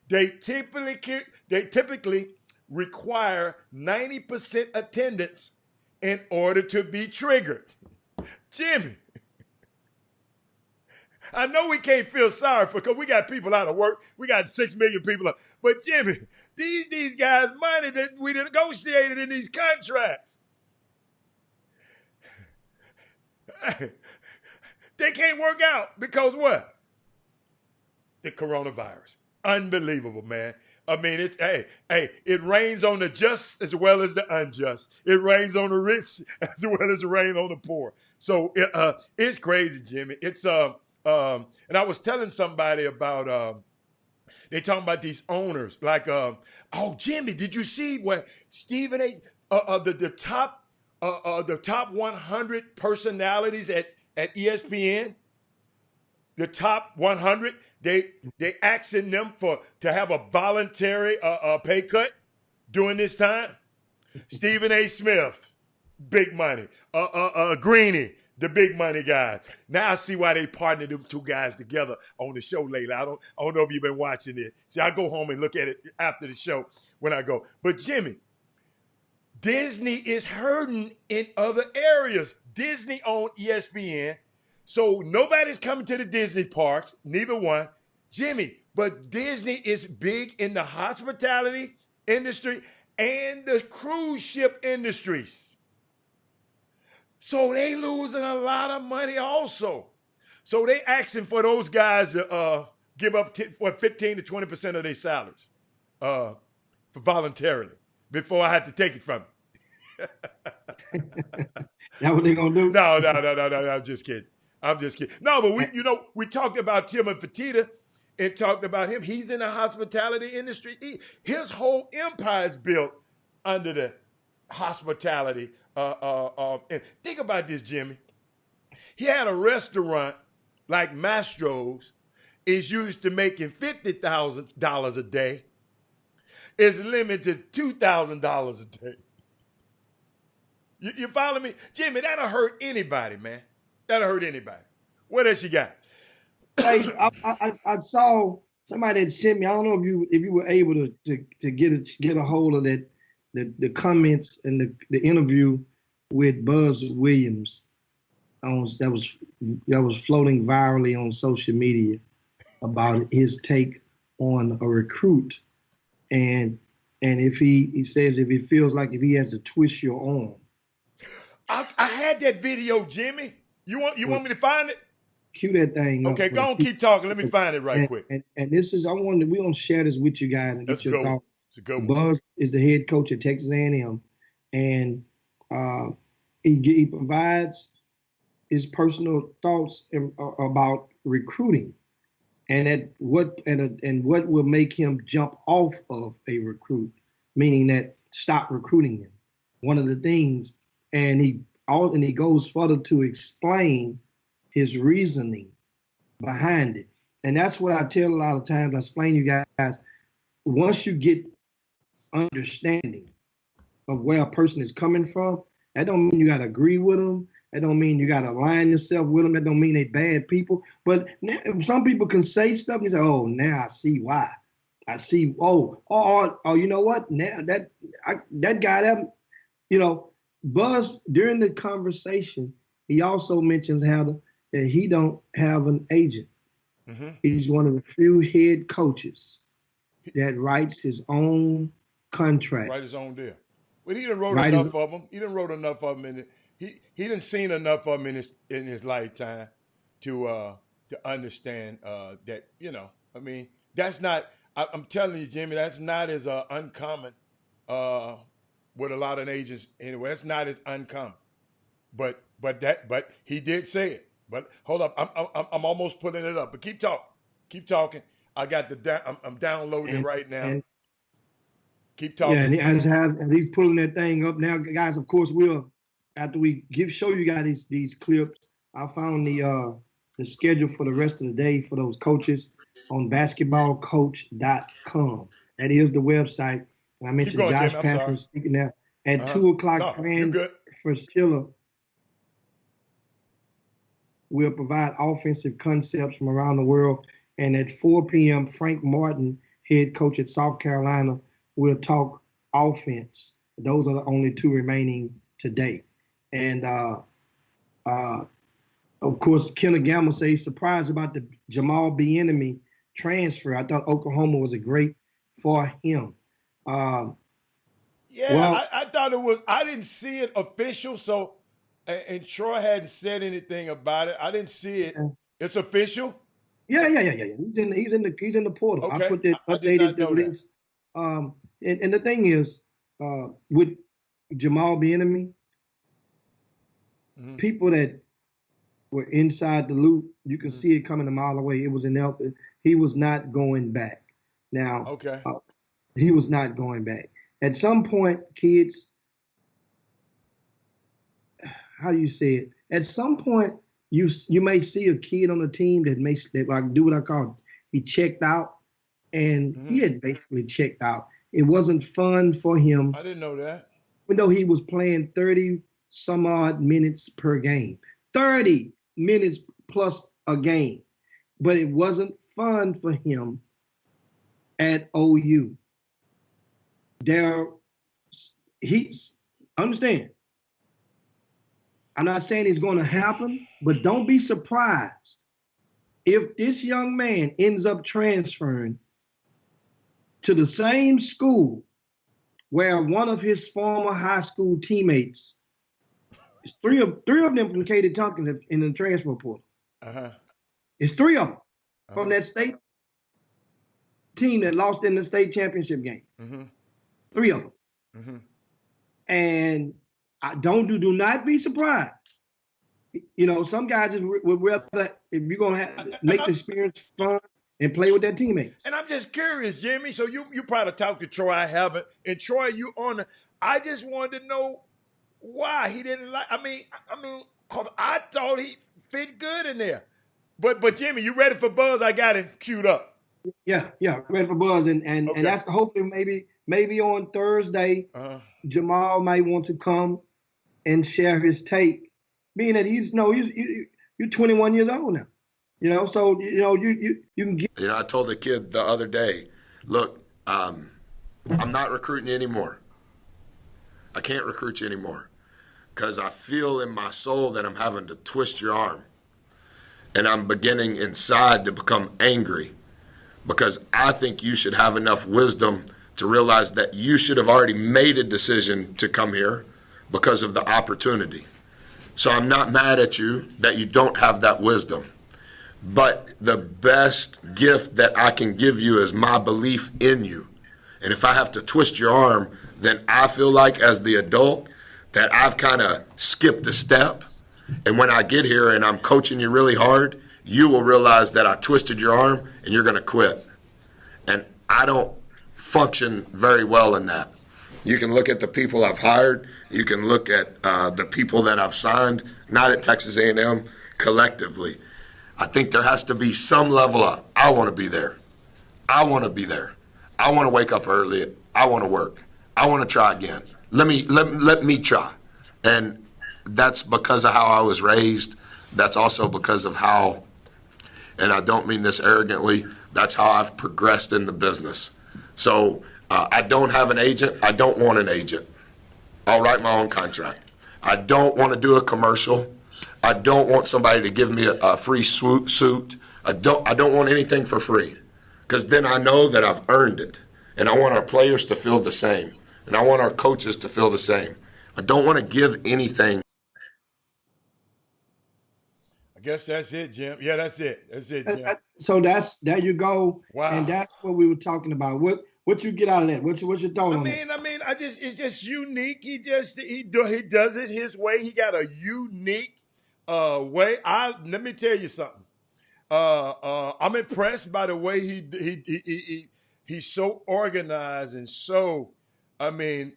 They typically require 90% attendance in order to be triggered. Jimmy, I know we can't feel sorry for because we got people out of work. We got 6 million people. But Jimmy, these guys' money that we negotiated in these contracts, they can't work out because what? The coronavirus. Unbelievable, man. I mean, it rains on the just as well as the unjust. It rains on the rich as well as it rains on the poor. So it's crazy, Jimmy. It's and I was telling somebody about they talking about these owners like Jimmy, did you see what Stephen A. The top 100 personalities at ESPN? The top 100, they asking them to have a voluntary pay cut during this time. Stephen A. Smith, big money. Greeny, the big money guy. Now I see why they partnered them two guys together on the show lately. I don't know if you've been watching it. See, I go home and look at it after the show when I go. But Jimmy, Disney is hurting in other areas. Disney owns ESPN. So nobody's coming to the Disney parks, neither one. Jimmy, but Disney is big in the hospitality industry and the cruise ship industries. So they losing a lot of money also. So they asking for those guys to give up 15 to 20% of their salaries for voluntarily before I had to take it from them. That what they gonna do? No, I'm just kidding. No, but we talked about Timon Fertitta and talked about him. He's in the hospitality industry. His whole empire is built under the hospitality. And think about this, Jimmy. He had a restaurant like Mastro's is used to making $50,000 a day. It's limited to $2,000 a day. You follow me? Jimmy, that'll hurt anybody, man. That'll hurt anybody. What else you got? Hey, I saw somebody that sent me. I don't know if you were able to get a hold of that the comments and the interview with Buzz Williams that was floating virally on social media about his take on a recruit and if he says if he feels like if he has to twist your arm. I had that video, Jimmy. You want me to find it? Cue that thing. Okay, go on, keep talking. Let me find it right quick. And this is we're gonna share this with you guys and get your thoughts. It's a good one. Buzz is the head coach at Texas A&M, and he provides his personal thoughts about recruiting, and what will make him jump off of a recruit, meaning that stop recruiting him. One of the things, and he goes further to explain his reasoning behind it. And that's what I tell a lot of times. I explain to you guys, once you get understanding of where a person is coming from, that don't mean you got to agree with them. That don't mean you got to align yourself with them. That don't mean they bad people. But now, some people can say stuff and you say, oh, now I see why. I see, you know what? Now that guy, Buzz, during the conversation, he also mentions that he don't have an agent. Mm-hmm. He's one of the few head coaches that writes his own contract. Write his own deal. But he done wrote enough of them. He done wrote enough of them. He done seen enough of them in his lifetime to understand that, I mean, that's not, I'm telling you, Jimmy, that's not as uncommon with a lot of agents anyway. It's not as uncommon. But he did say it. But hold up, I'm almost putting it up. But keep talking. I got I'm downloading it right now. And, keep talking. Yeah, and he's pulling that thing up now, guys. Of course, after we show you guys these clips. I found the schedule for the rest of the day for those coaches on basketballcoach.com. That is the website. And I mentioned going, Josh Jim, Pastner speaking there at 2 o'clock. For Schiller will provide offensive concepts from around the world. And at 4 p.m., Frank Martin, head coach at South Carolina, will talk offense. Those are the only 2 remaining today. And of course, Kenneth Gamble says he's surprised about the Jamal Bieniemy transfer. I thought Oklahoma was a great for him. I thought it was. I didn't see it official, so and Troy hadn't said anything about it. I didn't see it. It's official. Yeah. He's in the portal. Okay. I put that updated the links. And the thing is, with Jamal Bieniemy, people that were inside the loop, you can see it coming a mile away. It was he was not going back. Now, he was not going back. At some point, kids, how do you say it? At some point, you may see a kid on the team that like do what I call he checked out, and he had basically checked out. It wasn't fun for him. I didn't know that. Even though he was playing 30 some odd minutes per game, 30 minutes plus a game, but it wasn't fun for him at OU. Understand. I'm not saying it's going to happen, but don't be surprised if this young man ends up transferring to the same school where one of his former high school teammates, three of them from Katy Tompkins in the transfer portal. It's 3 of them from that state team that lost in the state championship game. 3 of them. And do not be surprised. You know, some guys would rather, if you're going to make the experience fun and play with their teammates. And I'm just curious, Jimmy. So you probably talked to Troy. I haven't. And Troy, you on? I just wanted to know why he didn't like. I mean, cause I thought he fit good in there. But Jimmy, you ready for Buzz? I got him queued up. Yeah, ready for Buzz, and that's hopefully maybe on Thursday, Jamal might want to come and share his take, being that you're 21 years old now. You know, so you can get. You know, I told the kid the other day, look, I'm not recruiting you anymore. I can't recruit you anymore because I feel in my soul that I'm having to twist your arm, and I'm beginning inside to become angry because I think you should have enough wisdom to realize that you should have already made a decision to come here because of the opportunity. So I'm not mad at you that you don't have that wisdom. But the best gift that I can give you is my belief in you. And if I have to twist your arm, then I feel like as the adult that I've kind of skipped a step. And when I get here and I'm coaching you really hard, you will realize that I twisted your arm and you're going to quit. And I don't function very well in that. You can look at the people I've hired. You can look at the people that I've signed, not at Texas A&M, collectively. I think there has to be some level of, I want to be there. I want to be there. I want to wake up early. I want to work. I want to try again. Let me try. And that's because of how I was raised. That's also because of how, and I don't mean this arrogantly, that's how I've progressed in the business. So I don't have an agent. I don't want an agent. I'll write my own contract. I don't want to do a commercial. I don't want somebody to give me a free suit. I don't want anything for free, because then I know that I've earned it. And I want our players to feel the same. And I want our coaches to feel the same. I don't want to give anything. I guess that's it, Jim. Yeah, that's it. That's it, Jim. So there you go. Wow. And that's what we were talking about. What What you get out of that? What's your thought on that? I mean, it's just unique. He does it his way. He got a unique way. Let me tell you something. I'm impressed by the way he's so organized and so. He's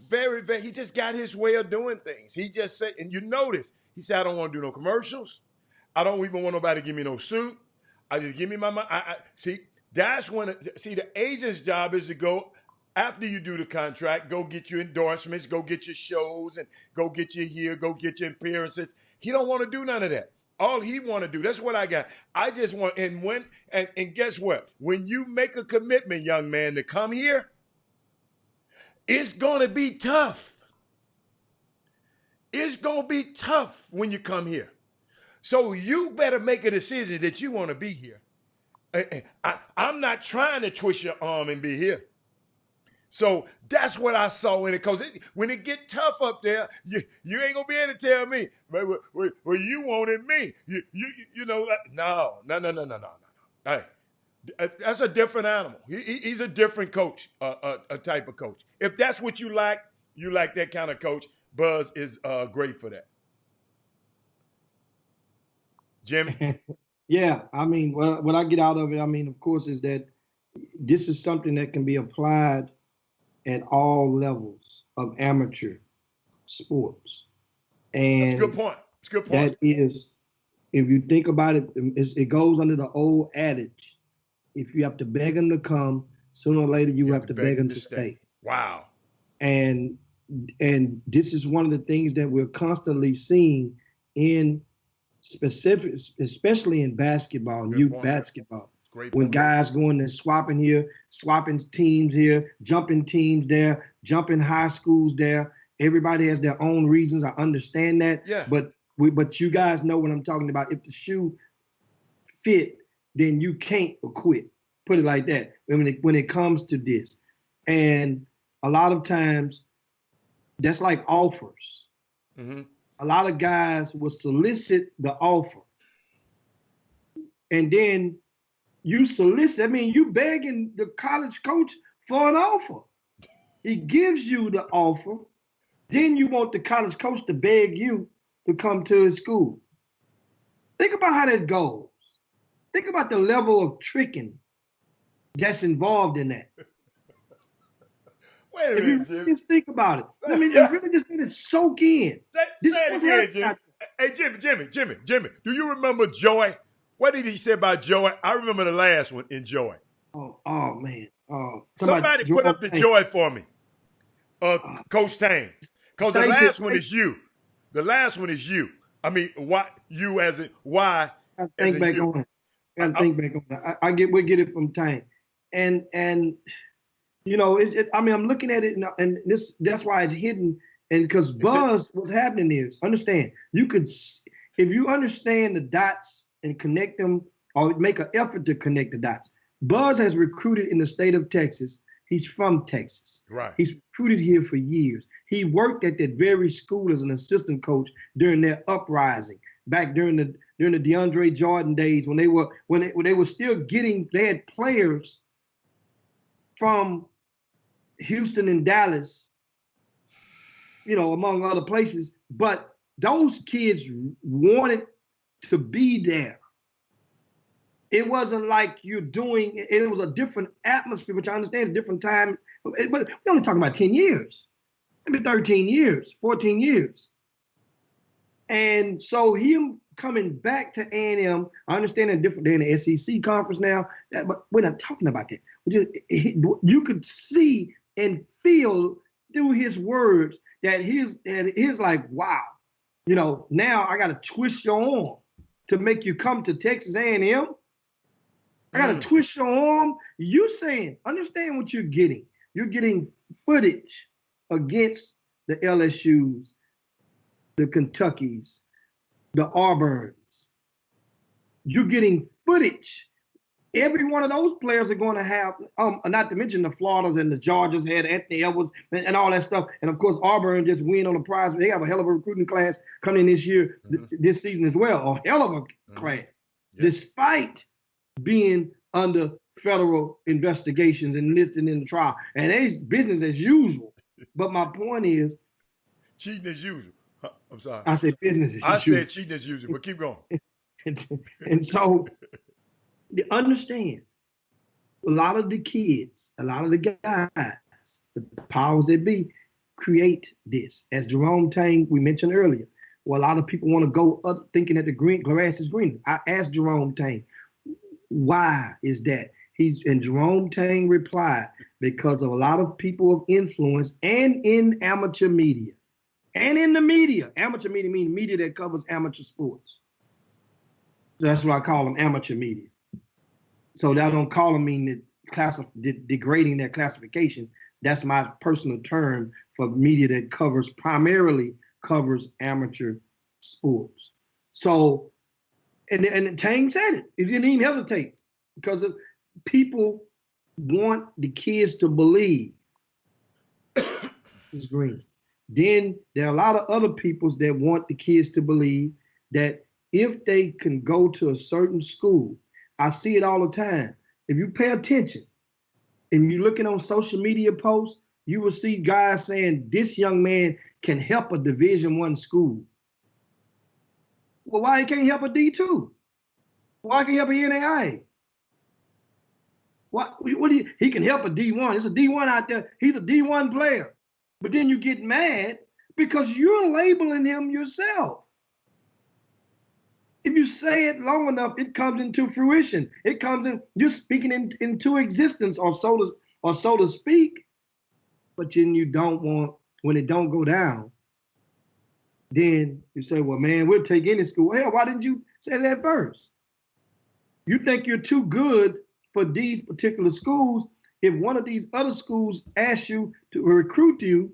very. He just got his way of doing things. He just said, and you notice, he said, I don't want to do no commercials. I don't even want nobody to give me no suit. I just give me my money. See. That's when, the agent's job is to go, after you do the contract, go get your endorsements, go get your shows, and go get your here, go get your appearances. He don't want to do none of that. All he want to do, that's what I got. I just want, and guess what? When you make a commitment, young man, to come here, it's going to be tough. It's going to be tough when you come here. So you better make a decision that you want to be here. I'm not trying to twist your arm and be here. So that's what I saw in it. Because when it get tough up there, you ain't going to be able to tell me, well, you wanted me. You know, no. Hey, that's a different animal. He's a different coach, a type of coach. If that's what you like that kind of coach. Buzz is great for that. Jimmy? Yeah, I mean, what I get out of it, I mean, of course, is that this is something that can be applied at all levels of amateur sports. And that's a good point. It's a good point. That is, if you think about it, it goes under the old adage. If you have to beg them to come, sooner or later you have to beg them to stay. Wow. And this is one of the things that we're constantly seeing in specific, especially in basketball, youth basketball. When guys going and swapping here, swapping teams here, jumping teams there, jumping high schools there. Everybody has their own reasons. I understand that. Yeah. But you guys know what I'm talking about. If the shoe fit, then you can't quit. Put it like that. When it comes to this, and a lot of times, that's like offers. Mm-hmm. A lot of guys will solicit the offer. And then you solicit, I mean, you begging the college coach for an offer. He gives you the offer. Then you want the college coach to beg you to come to his school. Think about how that goes. Think about the level of tricking that's involved in that. Wait a minute, Jimmy. Just think about it. I mean, really just let it soak in. Say it again, Jimmy. Hey, Jimmy, do you remember Joy? What did he say about Joy? I remember the last one in Joy. Oh man. Somebody put up the Joy for me. Coach Tang. Because the last one is you. The last one is you. I mean, why you as in why? I think back on it. Gotta think back on it. We get it from Tang. And you know, I'm looking at it and that's why it's hidden. And because Buzz, what's happening is, understand, if you understand the dots and connect them or make an effort to connect the dots. Buzz has recruited in the state of Texas. He's from Texas. Right. He's recruited here for years. He worked at that very school as an assistant coach during their uprising, back during the DeAndre Jordan days when they were still getting, they had players from Houston and Dallas, you know, among other places, but those kids wanted to be there. It wasn't like you're doing, it was a different atmosphere, which I understand is a different time, but we're only talking about 10 years, maybe 13 years, 14 years. And so him coming back to A&M, I understand they're in the SEC conference now, but we're not talking about that. You could see and feel through his words that he's like, wow, you know, now I got to twist your arm to make you come to Texas A&M. I got to twist your arm. You saying, understand what you're getting. You're getting footage against the LSUs, the Kentuckys, the Auburns. You're getting footage. Every one of those players are going to have, not to mention the Floridas and the Georgias had Anthony Edwards and all that stuff. And of course, Auburn just win on the prize. They have a hell of a recruiting class coming in this year, this season as well. A hell of a class, despite being under federal investigations and listed in the trial, and it's business as usual. But my point is, cheating as usual. I'm sorry. I said business as I usual. said cheating as usual, but keep going. And so, understand, a lot of the kids, a lot of the guys, the powers that be, create this. As Jerome Tang, we mentioned earlier, well, a lot of people want to go up thinking that the grass is green. I asked Jerome Tang, why is that? And Jerome Tang replied, because of a lot of people of influence and in amateur media. And in the media. Amateur media meaning media that covers amateur sports. So that's what I call them, amateur media. So that don't call them mean that degrading their classification. That's my personal term for media that primarily covers amateur sports. So, and Tang said it. He didn't even hesitate because people want the kids to believe it's green. Then there are a lot of other peoples that want the kids to believe that if they can go to a certain school, I see it all the time. If you pay attention and you're looking on social media posts, you will see guys saying this young man can help a Division I school. Well, why he can't help a D2? Why can't he help a NAIA? He can help a D1. It's a D1 out there. He's a D1 player. But then you get mad because you're labeling him yourself. If you say it long enough, it comes into fruition. It comes in, you're speaking into existence, or so to speak. But then you don't want, when it don't go down, then you say, well, man, we'll take any school. Hell, why didn't you say that first? You think you're too good for these particular schools. If one of these other schools asks you to recruit you,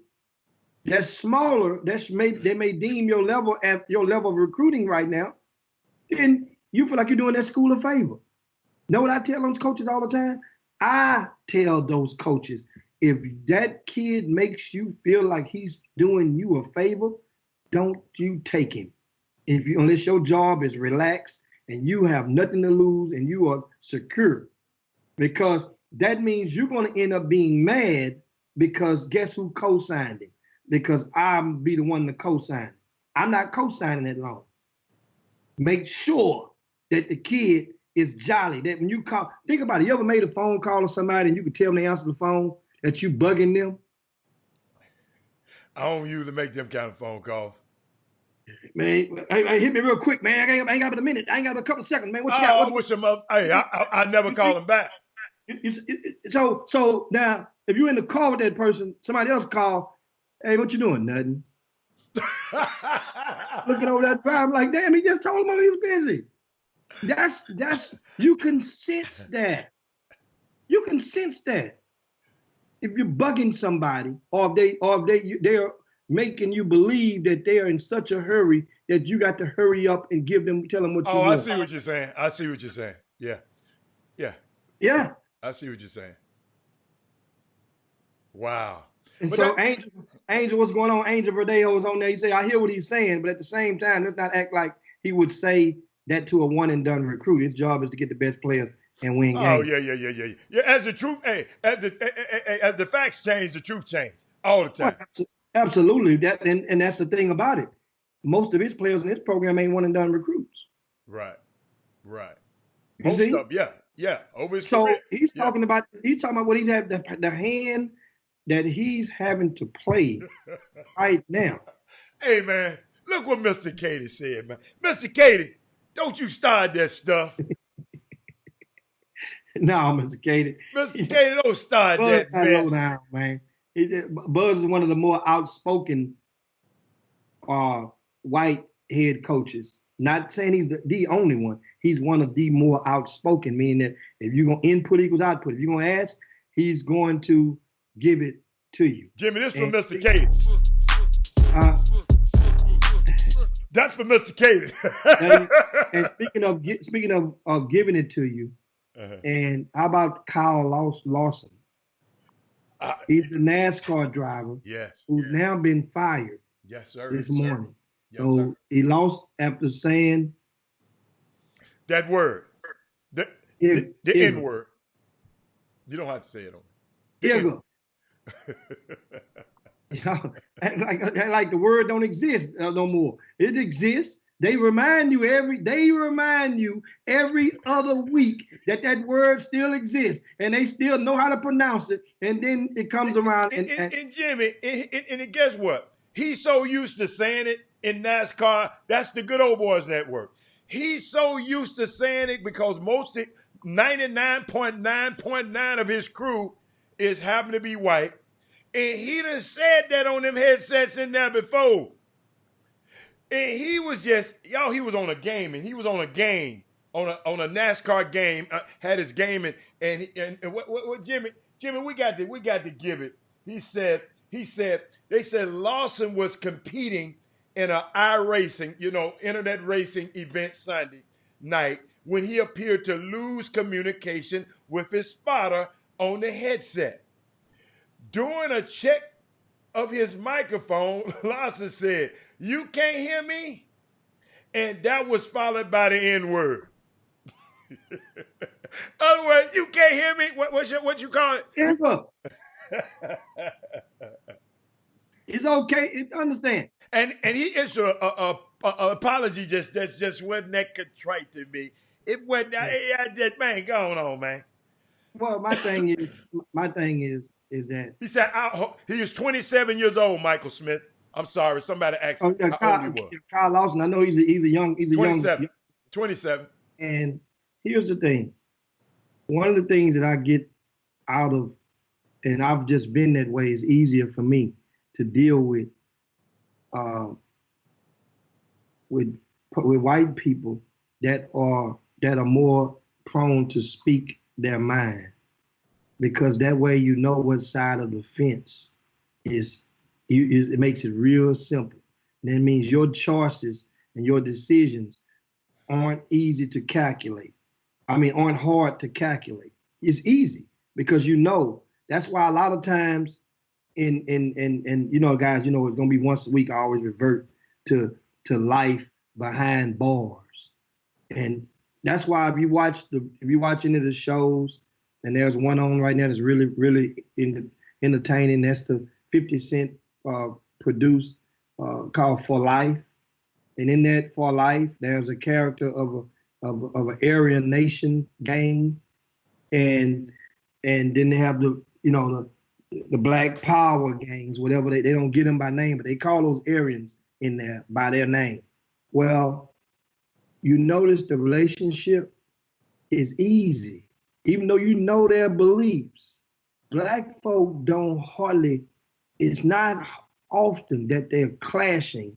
that's smaller, they may deem your level of recruiting right now, then you feel like you're doing that school a favor. Know what I tell those coaches all the time? I tell those coaches, if that kid makes you feel like he's doing you a favor, don't you take him. Unless your job is relaxed and you have nothing to lose and you are secure. Because that means you're going to end up being mad because guess who co-signed it? Because I'll be the one to co-sign it. I'm not co-signing that loan. Make sure that the kid is jolly. That when you call, think about it. You ever made a phone call to somebody and you could tell them they answer the phone that you bugging them? I don't usually make them kind of phone calls. Man, hey, hit me real quick, man. I ain't got but a minute. I ain't got but a couple seconds, man. What you got? I never call them back. So now, if you're in the car with that person, somebody else call, hey, what you doing? Nothing. Looking over that drive, I'm like, damn, he just told him he was busy. That's you can sense that. You can sense that. If you're bugging somebody, or if they are making you believe that they are in such a hurry that you got to hurry up and tell them what you want. I see what you're saying. Yeah. I see what you're saying. Wow. And so Angel, what's going on? Angel Verdejo's on there. He say, I hear what he's saying, but at the same time, let's not act like he would say that to a one and done recruit. His job is to get the best players and win games. Oh, yeah. As the truth, as the facts change, the truth change all the time. Absolutely. And that's the thing about it. Most of his players in this program ain't one and done recruits. Right. Most of them, yeah. Over his so career. he's talking about what he's had, the hand that he's having to play right now. Hey, man, look what Mr. Katie said, man. Mr. Katie, don't you start that stuff. No, Mr. Katie. Mr. Katie, don't start that mess. Down, man. Buzz is one of the more outspoken white head coaches. Not saying he's the only one. He's one of the more outspoken, meaning that if you're going to input equals output. If you're going to ask, he's going to give it to you. Jimmy, this from Mr. Katie. That's for Mr. Katie. And speaking of giving it to you, and how about Kyle Larson? He's the NASCAR driver. Yes. Who's now been fired. Yes, sir. This morning. Yes, so sir. He lost after saying that word. The N word. You don't have to say it on. Igor. Act like the word don't exist no more. It exists. They remind you every other week that word still exists, and they still know how to pronounce it. And then it comes around and Jimmy, and guess what? He's so used to saying it in NASCAR. That's the Good Old Boys Network. He's so used to saying it because 99.9% of his crew is happen to be white. And he done said that on them headsets in there before. And he was just, he was on a game, and he was on a game, on a NASCAR game, had his game, and what Jimmy, we got to give it. He said, they said Lawson was competing in an iRacing, internet racing event Sunday night when he appeared to lose communication with his spotter on the headset. During a check of his microphone, Lawson said, "You can't hear me?" And that was followed by the N-word. Other words, you can't hear me? What you call it? It's okay. Understand. And he issued an apology just wasn't that contrite to me. It wasn't. Man, go on, man. Well, my thing is that he said he was 27 years old. Michael Smith. I'm sorry, somebody asked how old he was. Kyle Lawson. I know he's a young. 27. And here's the thing. One of the things that I get out of, and I've just been that way, is easier for me to deal with white people that are more prone to speak their mind, because that way you know what side of the fence is. It makes it real simple. And that means your choices and your decisions aren't easy to calculate. Aren't hard to calculate. It's easy because that's why a lot of times guys, it's gonna be once a week. I always revert to life behind bars, and that's why if you watch any of the shows, and there's one on right now that's really really entertaining. That's the 50 Cent produced called For Life, and in that For Life, there's a character of an Aryan Nation gang, and then they have the Black Power gangs, whatever they don't get them by name, but they call those Aryans in there by their name. Well, you notice the relationship is easy, even though you know their beliefs. Black folk it's not often that they're clashing,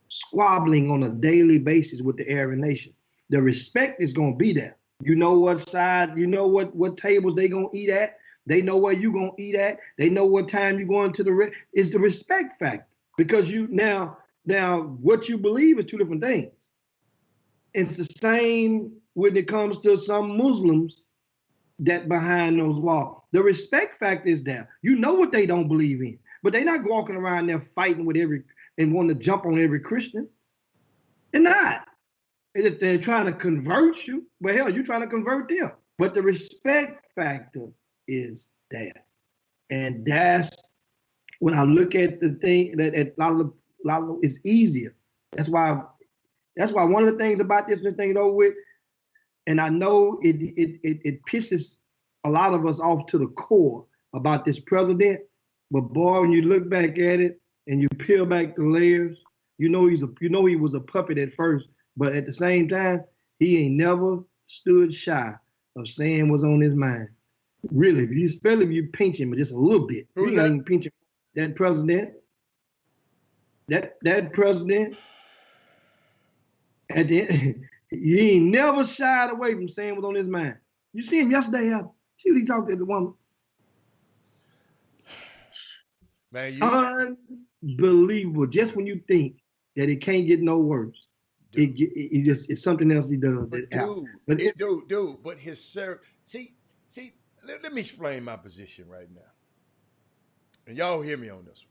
squabbling on a daily basis with the Aryan Nation. The respect is going to be there. You know what side, you know what tables they going to eat at. They know where you going to eat at. They know what time you're going to it's the respect factor. Because now what you believe is two different things. It's the same when it comes to some Muslims that behind those walls. The respect factor is there. You know what they don't believe in, but they're not walking around there fighting with and wanting to jump on every Christian. They're not. They're trying to convert you, but hell, you're trying to convert them. But the respect factor is there. And that's when I look at the thing that a lot of it's easier. That's why one of the things about this thing over with, and I know it pisses a lot of us off to the core about this president, but boy, when you look back at it and you peel back the layers, he was a puppet at first, but at the same time, he ain't never stood shy of saying what's on his mind. Really, especially if you pinch him just a little bit. Who's you that? Even pinch him. That president. That president. At the end, he ain't never shied away from saying what's on his mind. You see him yesterday, see what he talked to the woman. Man, unbelievable. Just when you think that it can't get no worse, it's something else he does. But his sir, see. Let me explain my position right now, and y'all hear me on this one.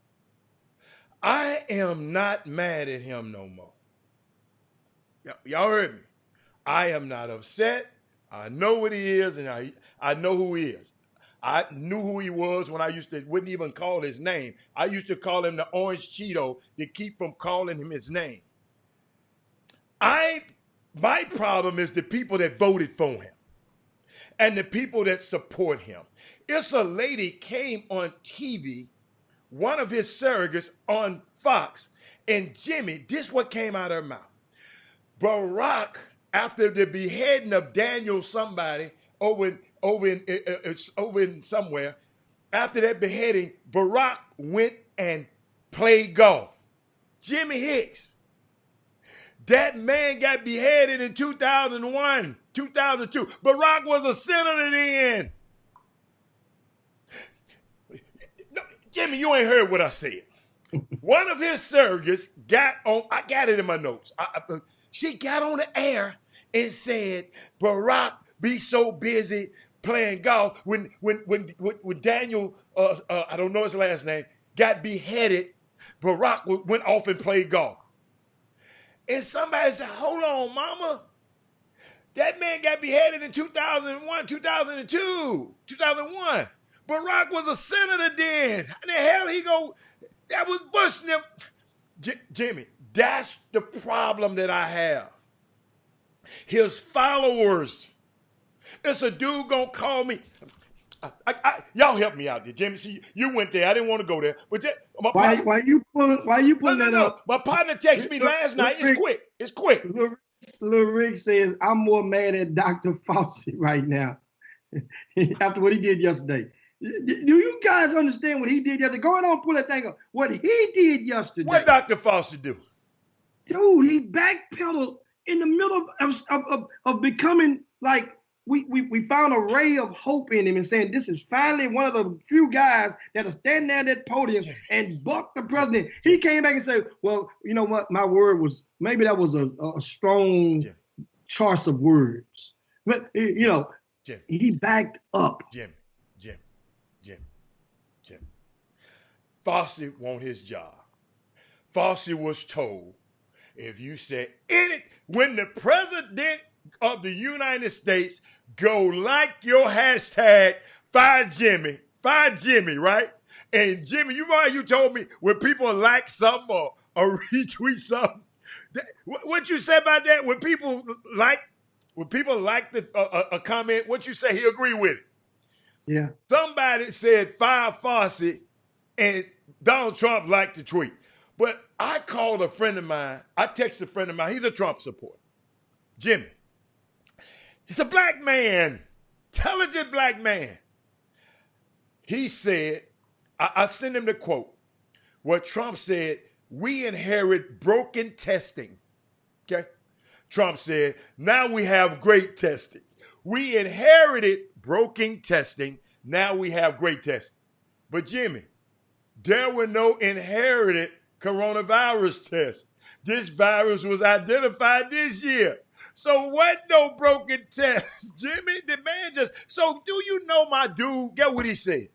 I am not mad at him no more. Y'all heard me. I am not upset. I know what he is, and I know who he is. I knew who he was when I wouldn't even call his name. I used to call him the Orange Cheeto to keep from calling him his name. My problem is the people that voted for him and the people that support him. It's a lady came on TV, one of his surrogates on Fox, and Jimmy, this what came out of her mouth. Barack, after the beheading of Daniel somebody over in somewhere, after that beheading, Barack went and played golf. Jimmy Hicks. That man got beheaded in 2001, 2002. Barack was a senator then. No, Jimmy, you ain't heard what I said. One of his surrogates got on, I got it in my notes. She got on the air and said, Barack be so busy playing golf when Daniel, I don't know his last name, got beheaded, Barack went off and played golf. And somebody said, hold on, mama. That man got beheaded in 2001, 2002, 2001. Barack was a senator then. How the hell he go? That was Bush. Jimmy, that's the problem that I have. His followers. It's a dude gonna call me. Y'all help me out there, Jimmy. See, you went there. I didn't want to go there, but why you pulling that up? My partner texted me last night. It's quick. It's quick. Little Rick says I'm more mad at Dr. Fauci right now after what he did yesterday. Do you guys understand what he did yesterday? Go ahead and pull that thing up. What he did yesterday. What Dr. Fauci do? Dude, he backpedaled in the middle of becoming like. We found a ray of hope in him and saying this is finally one of the few guys that'll stand there at that podium and buck the president. He came back and said, well, you know what? My word was, maybe that was a strong choice of words. But, you know, he backed up. Jim. Fauci won his job. Fauci was told, if you said when the president of the United States go like your hashtag, fire Jimmy, right? And Jimmy, you know how you told me when people like something or retweet something, what you say about that? When people like a comment, what you say he agree with it? Yeah. Somebody said fire Fauci, and Donald Trump liked the tweet. But I called a friend of mine. I texted a friend of mine. He's a Trump supporter. Jimmy. He's a black man, intelligent black man. He said, I sent him the quote, where Trump said, we inherit broken testing. Okay? Trump said, now we have great testing. We inherited broken testing. Now we have great testing. But Jimmy, there were no inherited coronavirus tests. This virus was identified this year. So what no broken test? Jimmy, the man just, so do you know my dude? Get what he said.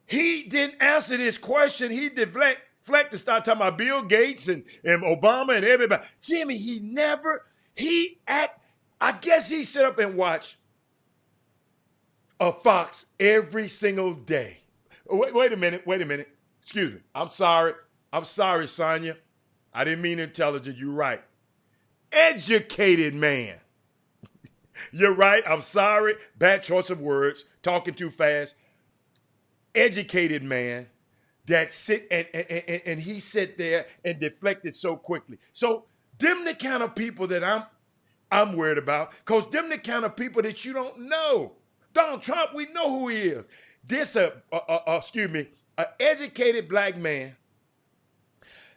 He didn't answer this question. He deflected to start talking about Bill Gates and Obama and everybody. Jimmy, I guess he sit up and watch a Fox every single day. Wait a minute. Excuse me. I'm sorry, Sonia. I didn't mean intelligent. You're right. Educated man. You're right. I'm sorry. Bad choice of words. Talking too fast. Educated man that sit and he sat there and deflected so quickly. So them the kind of people that I'm worried about, because them the kind of people that you don't know. Donald Trump, we know who he is. This an educated black man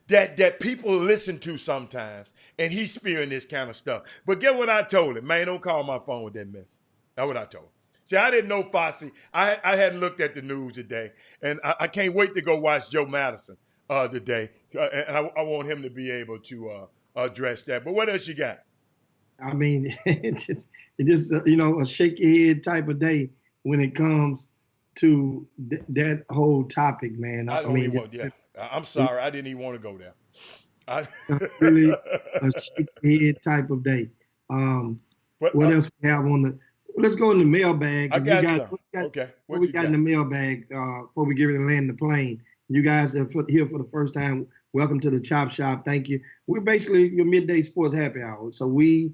that people listen to sometimes, and he's spewing this kind of stuff. But get what I told him, man, don't call my phone with that mess. That's what I told him. See, I didn't know Fauci. I hadn't looked at the news today, and I can't wait to go watch Joe Madison today, and I want him to be able to address that. But what else you got? I mean, it's just a shake your head type of day when it comes to that whole topic, man. I'm sorry, I didn't even want to go there. Really a shake your head type of day. What else we have on the? Let's go in the mailbag. I got some. What Okay. what What we you got got? in the mailbag before we get ready to land the plane. You guys are here for the first time. Welcome to the Chop Shop. Thank you. We're basically your midday sports happy hour. So we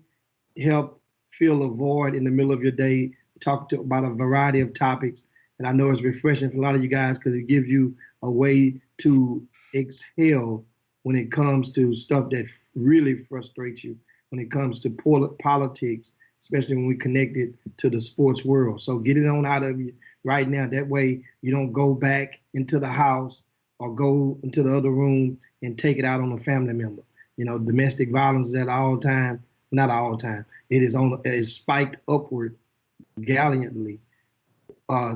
help fill a void in the middle of your day, about a variety of topics. And I know it's refreshing for a lot of you guys because it gives you a way to exhale when it comes to stuff that really frustrates you, when it comes to politics, especially when we connect it to the sports world. So get it on out of you right now. That way you don't go back into the house or go into the other room and take it out on a family member. You know, domestic violence is at all time, not all time. It is spiked upward gallantly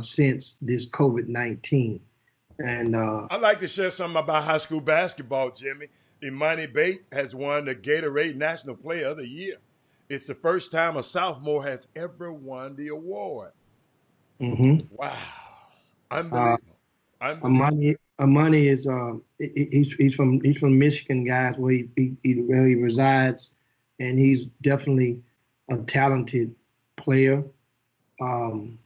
since this COVID-19. And I'd like to share something about high school basketball, Jimmy. Imani Bate has won the Gatorade National Player of the Year. It's the first time a sophomore has ever won the award. mhm. Wow. uh, Unbelievable. Unbelievable. Amani is he's from Michigan, guys, where he resides, and he's definitely a talented player. Um,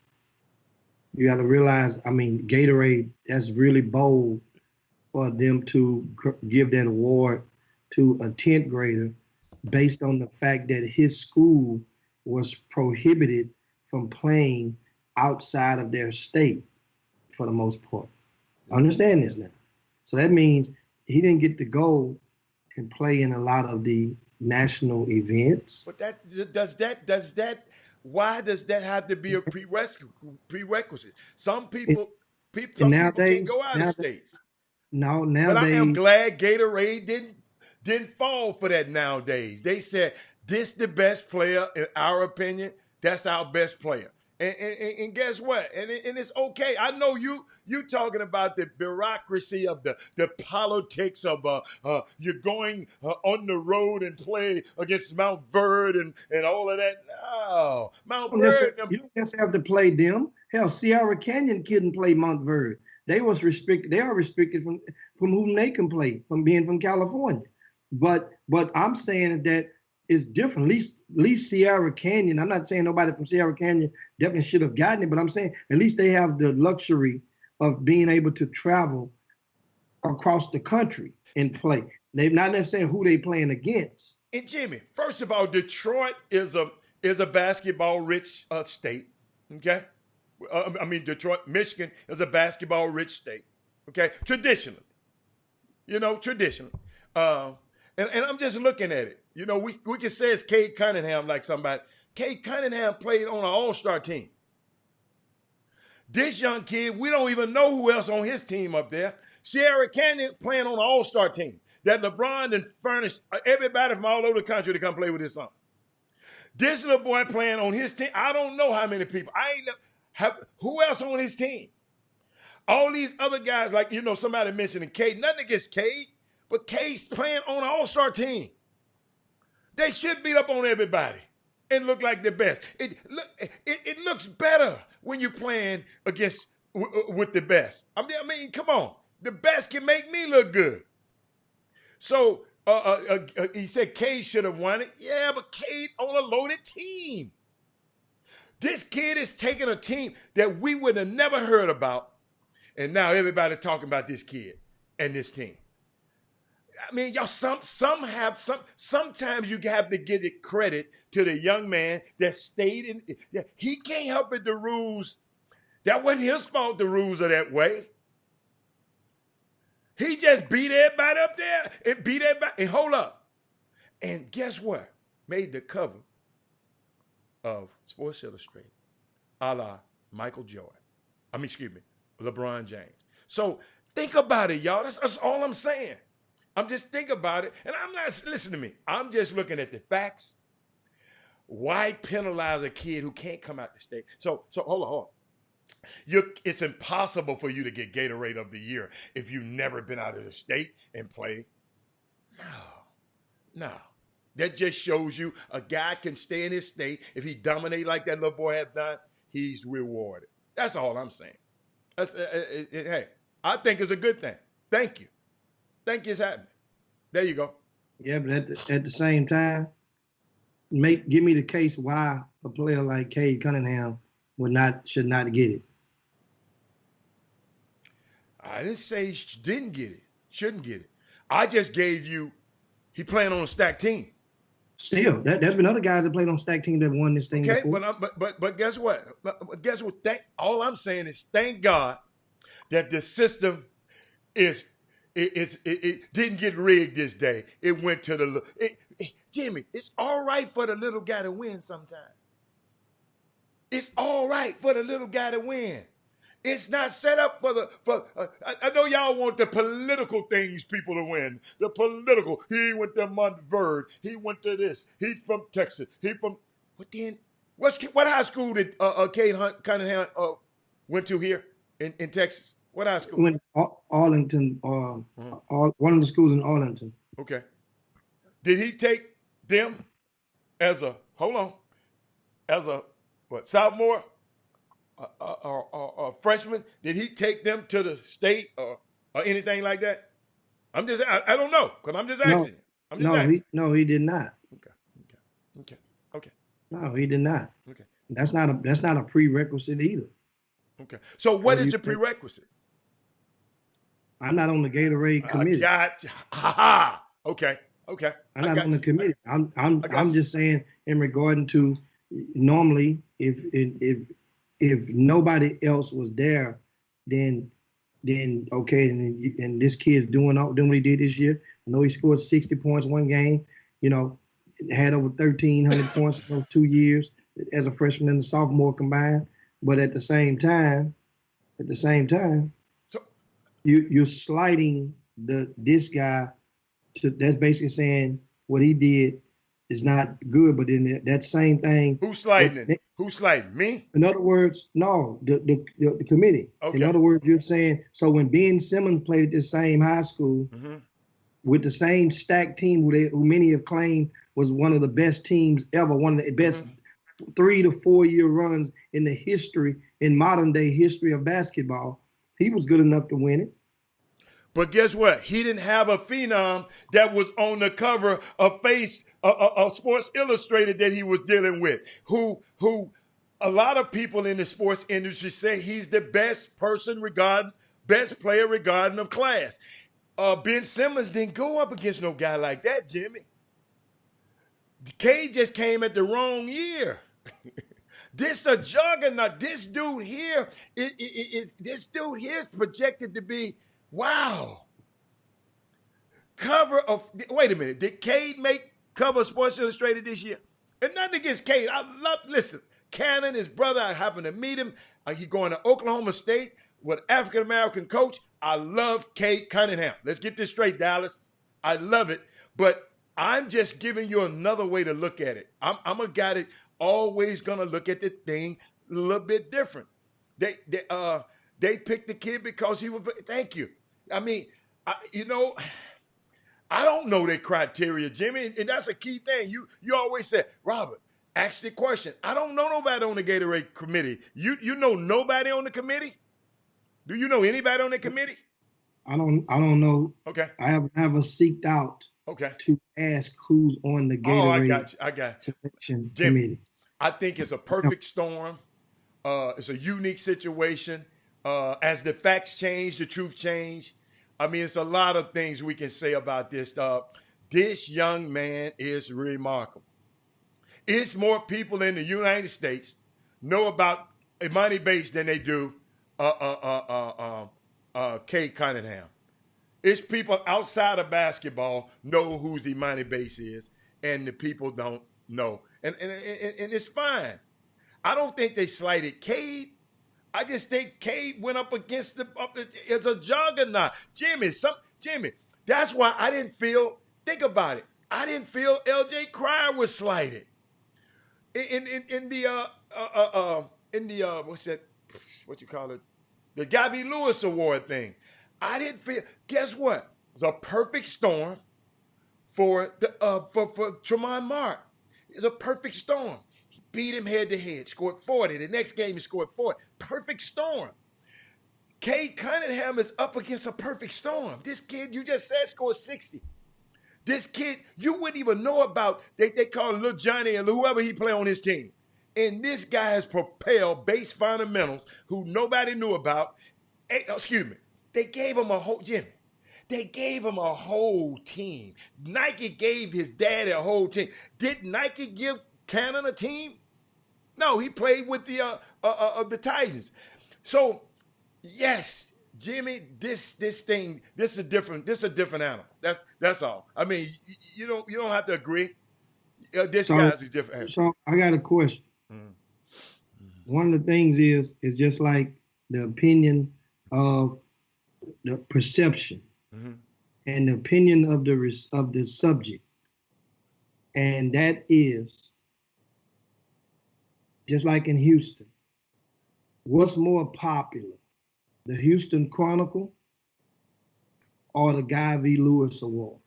you got to realize, I mean, Gatorade, that's really bold for them to give that award to a 10th grader based on the fact that his school was prohibited from playing outside of their state for the most part. Understand this now. So that means he didn't get to go and play in a lot of the national events. But why does that have to be a prerequisite? Some people And can't go out of state. But I am nowadays, glad Gatorade didn't fall for that nowadays. They said this the best player in our opinion. That's our best player. And guess what? And it's okay. I know you talking about the bureaucracy of the politics of you're going on the road and play against Mount Verde and all of that. No, Mount Verde. you don't necessarily have to play them. Hell, Sierra Canyon couldn't play Mount Verde. They was restricted. They are restricted from whom they can play, from being from California. But I'm saying that it's different. At least Sierra Canyon. I'm not saying nobody from Sierra Canyon definitely should have gotten it, but I'm saying at least they have the luxury of being able to travel across the country and play. They're not necessarily who they playing against. And Jimmy, first of all, Detroit is a basketball rich state. Okay, I mean Detroit, Michigan is a basketball rich state. Okay, traditionally, traditionally. And I'm just looking at it. You know, we can say it's Cade Cunningham like somebody. Cade Cunningham played on an all-star team. This young kid, we don't even know who else on his team up there. Sierra Canyon playing on an all-star team that LeBron and furnished everybody from all over the country to come play with his son. This little boy playing on his team, I don't know how many people. Who else on his team? All these other guys, like, somebody mentioning Cade. Nothing against Cade, but Cade's playing on an all-star team. They should beat up on everybody and look like the best. It looks better when you're playing against with the best. I mean, come on. The best can make me look good. So he said Cade should have won it. Yeah, but Cade on a loaded team. This kid is taking a team that we would have never heard about, and now everybody talking about this kid and this team. I mean, y'all, sometimes you have to give it credit to the young man that stayed in. He can't help it, the rules. That wasn't his fault, the rules are that way. He just beat everybody up there and beat everybody. And hold up. And guess what? Made the cover of Sports Illustrated, a la Michael Jordan. LeBron James. So think about it, y'all. That's all I'm saying. I'm just thinking about it, and I'm not, listen to me. I'm just looking at the facts. Why penalize a kid who can't come out the state? So hold on. It's impossible for you to get Gatorade of the Year if you've never been out of the state and played. No. That just shows you a guy can stay in his state. If he dominate like that little boy has done, he's rewarded. That's all I'm saying. Hey, I think it's a good thing. Thank you. Think it's happening. There you go. Yeah, but at the same time, give me the case why a player like Cade Cunningham should not get it. I didn't say he didn't get it, shouldn't get it. I just gave you he playing on a stacked team. Still, there's been other guys that played on stack team that won this thing Okay, before. but guess what? Guess what? All I'm saying is thank God that the system it didn't get rigged this day. It went to the Jimmy. It's all right for the little guy to win sometimes. It's all right for the little guy to win. It's not set up I know y'all want the political things people to win. The political. He went to Montverde. He went to this. He's from Texas. He from what high school did Cade Cunningham went to here in Texas? What high school? He went to Arlington, one of the schools in Arlington. Okay. Did he take them as a sophomore? Or freshman, did he take them to the state or anything like that? I don't know because I'm just asking. He did not. Okay. No, he did not. Okay. That's not a prerequisite either. Okay. So what is the prerequisite? I'm not on the Gatorade committee. Okay. I'm not on the committee. I'm just saying in regard to normally if nobody else was there, then okay, and this kid's doing what he did this year. I know he scored 60 points one game. Had over 1,300 points in those 2 years as a freshman and a sophomore combined. But at the same time, you're sliding this guy to. That's basically saying what he did is not good. But then that same thing. Who's sliding? Who's sliding? Me? In other words, no, the committee. Okay. In other words, you're saying so when Ben Simmons played at this same high school with the same stacked team who many have claimed was one of the best teams ever, one of the best 3 to 4 year runs in modern day history of basketball, he was good enough to win it. But guess what? He didn't have a phenom that was on the cover of Sports Illustrated that he was dealing with, who a lot of people in the sports industry say he's the best player regarding of class. Ben Simmons didn't go up against no guy like that, Jimmy. Cade just came at the wrong year. This a juggernaut. This dude here is projected to be, wow. Wait a minute. Did Cade make cover of Sports Illustrated this year? And nothing against Cade. Listen, Cannon, his brother, I happened to meet him. He's going to Oklahoma State with African-American coach. I love Cade Cunningham. Let's get this straight, Dallas. I love it. But I'm just giving you another way to look at it. I'm a guy that always going to look at the thing a little bit different. They picked the kid because he was, thank you. I mean, I don't know their criteria, Jimmy, and that's a key thing. You always said, Robert, ask the question. I don't know nobody on the Gatorade committee. You know nobody on the committee? Do you know anybody on the committee? I don't know. Okay. I have never seeked out to ask who's on the Gatorade I got you. selection Jimmy, committee. I think it's a perfect storm. It's a unique situation. As the facts change, the truth change. I mean, it's a lot of things we can say about this. This young man is remarkable. It's more people in the United States know about Imani Bates than they do Cade Cunningham. It's people outside of basketball know who Imani Bates is, and the people don't know. And it's fine. I don't think they slighted Cade. I just think Cade went up against as a juggernaut. Jimmy, that's why I didn't feel, think about it. I didn't feel LJ Cryer was slighted. In the what's that, what you call it? The Gabby Lewis Award thing. I didn't feel, guess what? The perfect storm for Tremont Mark. It's a perfect storm. He beat him head to head, scored 40. The next game he scored 40. Perfect storm. Cade Cunningham is up against a perfect storm. This kid, you just said, scored 60. This kid, you wouldn't even know about, they call him Little Johnny or whoever he play on his team. And this guy has propelled base fundamentals who nobody knew about. Excuse me. They gave him a whole, Jimmy, they gave him a whole team. Nike gave his daddy a whole team. Did Nike give Cannon a team? No, he played with the Titans. So, yes, Jimmy, this is a different animal. That's all. I mean, you don't have to agree. This guy's a different animal. So I got a question. One of the things is just like the opinion of the perception and the opinion of the subject, and that is just like in Houston. What's more popular, the Houston Chronicle or the Guy V. Lewis Award?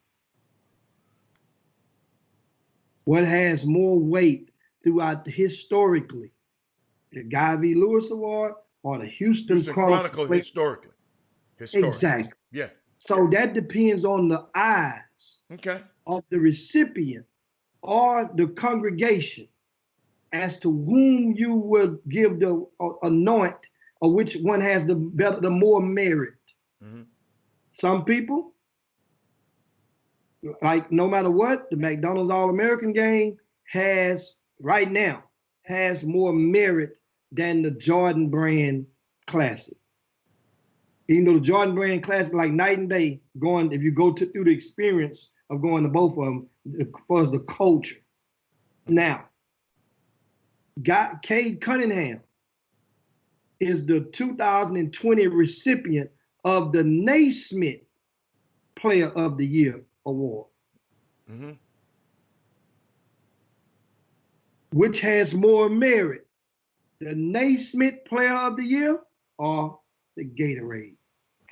What has more weight throughout historically, the Guy V. Lewis Award or the Houston Chronicle? Historically. Exactly. Yeah. So that depends on the eyes of the recipient or the congregation as to whom you will give the anoint, or which one has the more merit. Some people, like no matter what, the McDonald's All-American game right now has more merit than the Jordan Brand Classic. Even though the Jordan Brand Classic, like night and day, if you go through the experience of going to both of them, as far as the culture. Now, Cade Cunningham is the 2020 recipient of the Naismith Player of the Year Award. Which has more merit, the Naismith Player of the Year or the Gatorade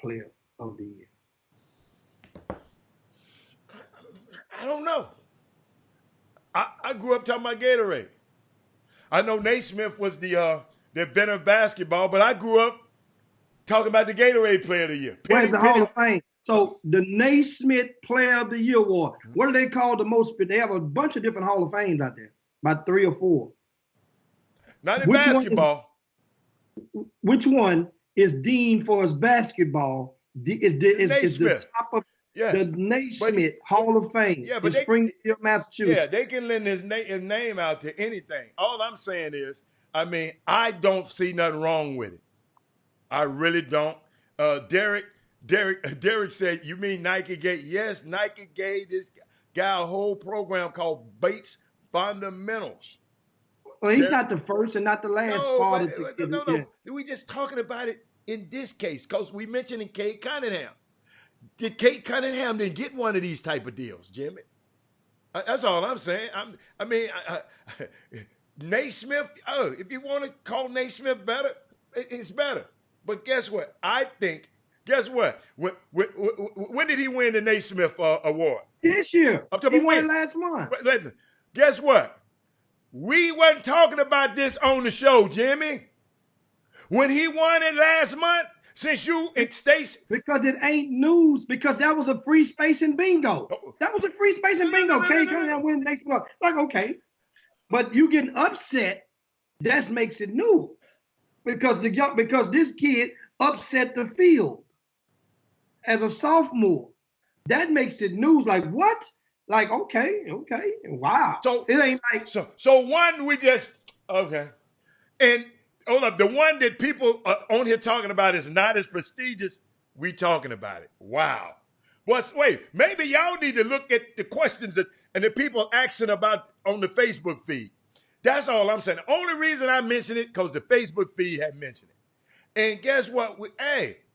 Player of the Year? I don't know. I grew up talking about Gatorade. I know Naismith was the inventor of basketball, but I grew up talking about the Gatorade Player of the Year. Where's the Hall of Fame? So the Naismith Player of the Year Award, what do they call the most? They have a bunch of different Hall of Fames out there, about 3 or 4. Not in basketball. Which one is deemed for his basketball? Is the top of the Naismith Hall of Fame in Springfield, Massachusetts? Yeah, they can lend his name out to anything. All I'm saying is, I don't see nothing wrong with it. I really don't. Derek said, you mean Nike gave? Yes, Nike gave this guy a whole program called Bates Fundamentals. Well, he's not the first and not the last father. No. We just talking about it in this case because we mentioned in Cade Cunningham. Did Cade Cunningham didn't get one of these type of deals, Jimmy? That's all I'm saying. Naismith, if you want to call Naismith better, it's better. But guess what? Guess what? When did he win the Naismith Award? This year. He won last month. Guess what? We wasn't talking about this on the show, Jimmy. When he won it last month, since you and Stacey. Because it ain't news, because that was a free space in bingo. That was a free space in bingo. Cade Cunningham win the next month. Like, okay. But you getting upset, that makes it news. Because this kid upset the field as a sophomore. That makes it news. Like, what? Like, okay, wow. So it ain't like so one we just and hold up, the one that people are on here talking about is not as prestigious. We talking about it. Wow. Wait, maybe y'all need to look at the questions and the people asking about on the Facebook feed. That's all I'm saying. The only reason I mention it because the Facebook feed had mentioned it. And guess what?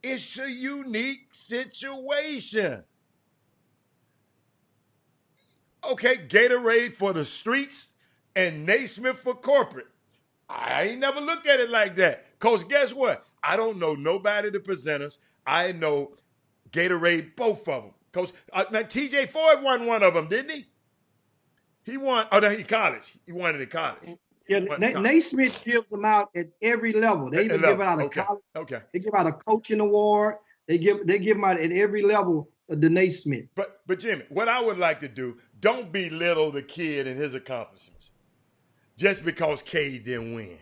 It's a unique situation. Okay, Gatorade for the streets and Naismith for corporate. I ain't never looked at it like that. Because guess what? I don't know nobody of the presenters. I know Gatorade, both of them. Because TJ Ford won one of them, didn't he? He won, college. He won it in college. Yeah, Naismith gives them out at every level. They even give it out of college. Okay. They give out a coaching award. They give them out at every level of the Naismith. But Jimmy, what I would like to do, don't belittle the kid and his accomplishments. just because Cade didn't win.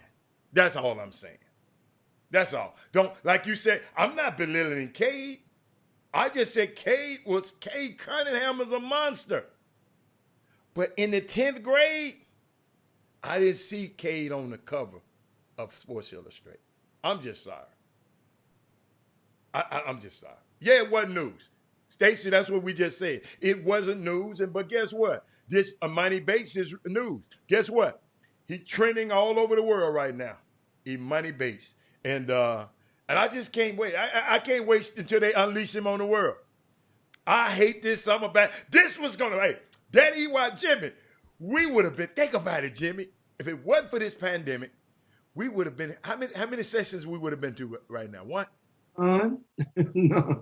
That's all I'm saying. That's all. Don't, like you said, I'm not belittling Cade. I just said Cade Cunningham is a monster. But in the 10th grade, I didn't see Cade on the cover of Sports Illustrated. I'm just sorry. I'm just sorry. Yeah, it wasn't news. Stacey, that's what we just said. It wasn't news, but guess what? This Imani Bates is news. Guess what? He's trending all over the world right now. Imani Bates. And I just can't wait. I can't wait until they unleash him on the world. I hate this summer back. This was going to, hey, that EY Jimmy, we would have been, think about it, Jimmy. If it wasn't for this pandemic, we would have been, how many sessions we would have been to right now? One? No.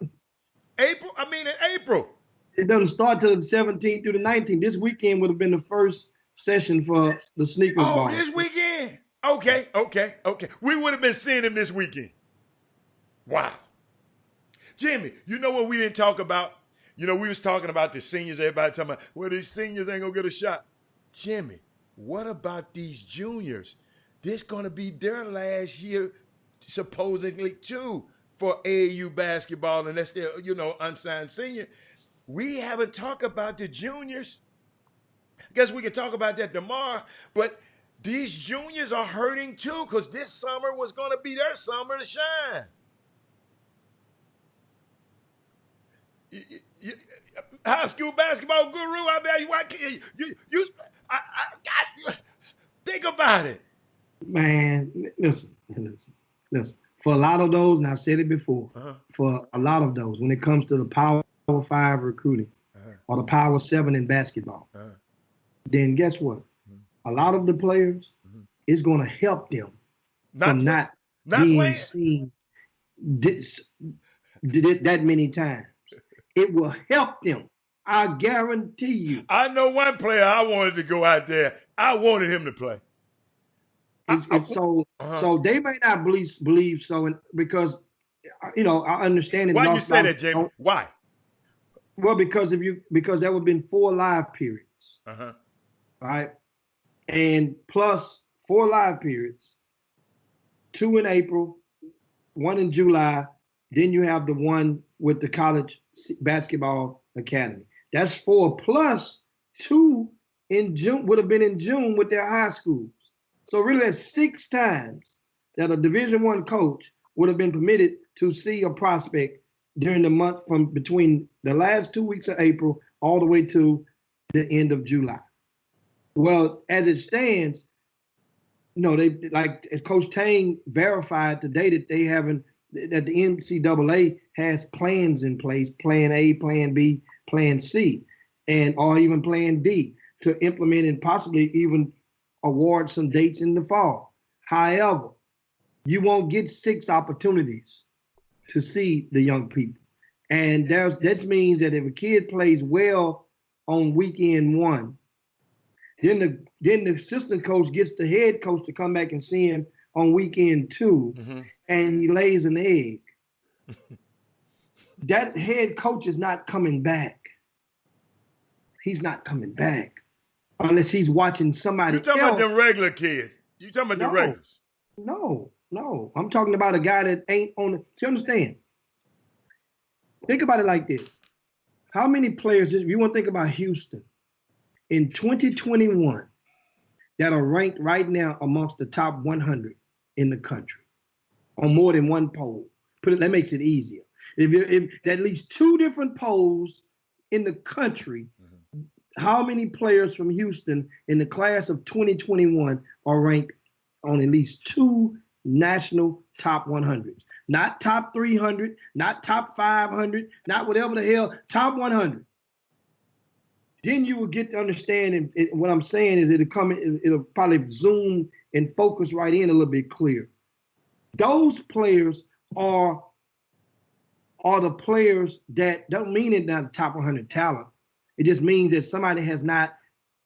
April? I mean, in April. It doesn't start till the 17th through the 19th. This weekend would have been the first session for the sneakers ball. Oh, this weekend? Okay. We would have been seeing him this weekend. Wow. Jimmy, you know what we didn't talk about? You know, we was talking about the seniors. Everybody talking about, well, these seniors ain't going to get a shot. Jimmy, what about these juniors? This going to be their last year, supposedly, too, for AAU basketball, and that's their, unsigned senior. We haven't talked about the juniors. I guess we can talk about that tomorrow, but these juniors are hurting, too, because this summer was going to be their summer to shine. High school basketball guru, I bet you think about it. Man, listen. For a lot of those, and I've said it before, for a lot of those, when it comes to the Power 5 recruiting or the Power 7 in basketball, then guess what? A lot of the players, it's going to help them from not being playing. Seen that many times. It will help them. I guarantee you. I know one player I wanted to go out there. I wanted him to play. So they may not believe so, because I understand it. Why you say that, Jamie? Why? Well, because there would have been 4 live periods, right? And plus 4 live periods, 2 in April, 1 in July. Then you have the one with the college basketball academy. That's 4 plus 2 in June, would have been in June with their high schools. So really that's 6 times that a Division I coach would have been permitted to see a prospect during the month from between the last 2 weeks of April all the way to the end of July. Well, as it stands, they, like Coach Tang verified today, that they haven't, that the NCAA has plans in place, Plan A, Plan B, Plan C, or even Plan D, to implement and possibly even award some dates in the fall. However, you won't get 6 opportunities to see the young people. And that means that if a kid plays well on weekend 1, then the assistant coach gets the head coach to come back and see him on weekend 2, and he lays an egg. That head coach is not coming back. He's not coming back unless he's watching somebody else. You're talking about them regular kids. You're talking about the regulars. No. I'm talking about a guy that ain't on the. See, understand? Think about it like this. How many players, if you want to think about Houston, in 2021, that are ranked right now amongst the top 100 in the country on more than one poll? That makes it easier. If at least 2 different polls in the country, how many players from Houston in the class of 2021 are ranked on at least 2 national top 100s? Not top 300, not top 500, not whatever the hell, top 100. Then you will get to understand, and what I'm saying is it'll probably zoom and focus right in a little bit clear. Those players are the players that don't mean it's not a top 100 talent. It just means that somebody has not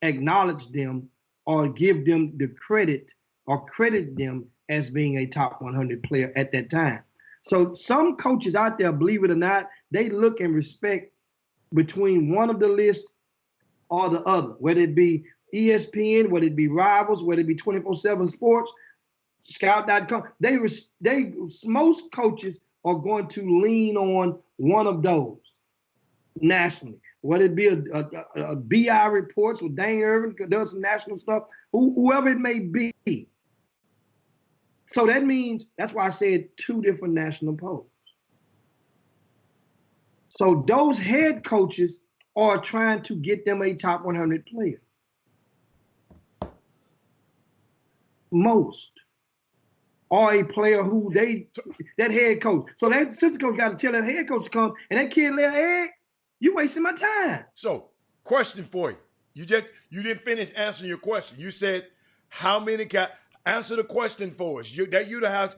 acknowledged them or give them the credit or credit them as being a top 100 player at that time. So some coaches out there, believe it or not, they look and respect between one of the lists or the other, whether it be, ESPN, whether it be Rivals, whether it be 24/7 Sports, Scout.com, most coaches are going to lean on one of those nationally. Whether it be a BI Reports with Dane Irvin, does some national stuff, whoever it may be. So that means, that's why I said 2 different national polls. So those head coaches are trying to get them a top 100 player. Most. Or a player who that head coach. So that assistant coach got to tell that head coach to come, and that kid lay an egg, you wasting my time. So, question for you. You didn't finish answering your question. You said how many answer the question for us. That you the house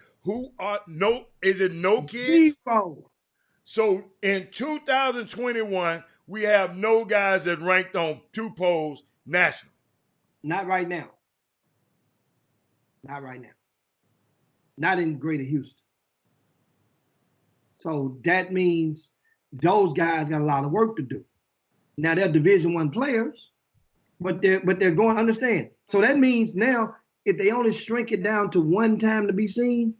is it no kids? 0. So in 2021, we have no guys that ranked on 2 polls nationally. Not right now. Not right now. Not in Greater Houston. So that means those guys got a lot of work to do. Now they're Division I players, but they're going to understand. So that means now if they only shrink it down to 1 time to be seen,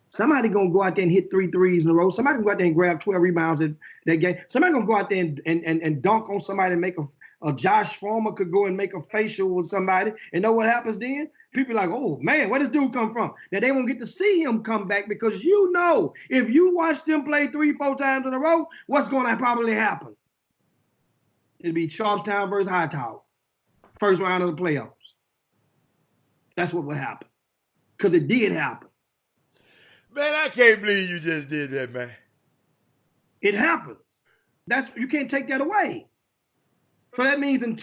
somebody gonna go out there and hit 3 threes in a row. Somebody can go out there and grab 12 rebounds in that game. Somebody gonna go out there and dunk on somebody and make a Josh Foreman could go and make a facial with somebody. And know what happens then? People are like, oh man, where does dude come from? Now they won't get to see him come back, because if you watch them play 3-4 times in a row, what's gonna probably happen? It'll be Charlestown versus Hightower. First round of the playoffs. That's what would happen. Because it did happen. Man, I can't believe you just did that, man. It happens. You can't take that away. So that means and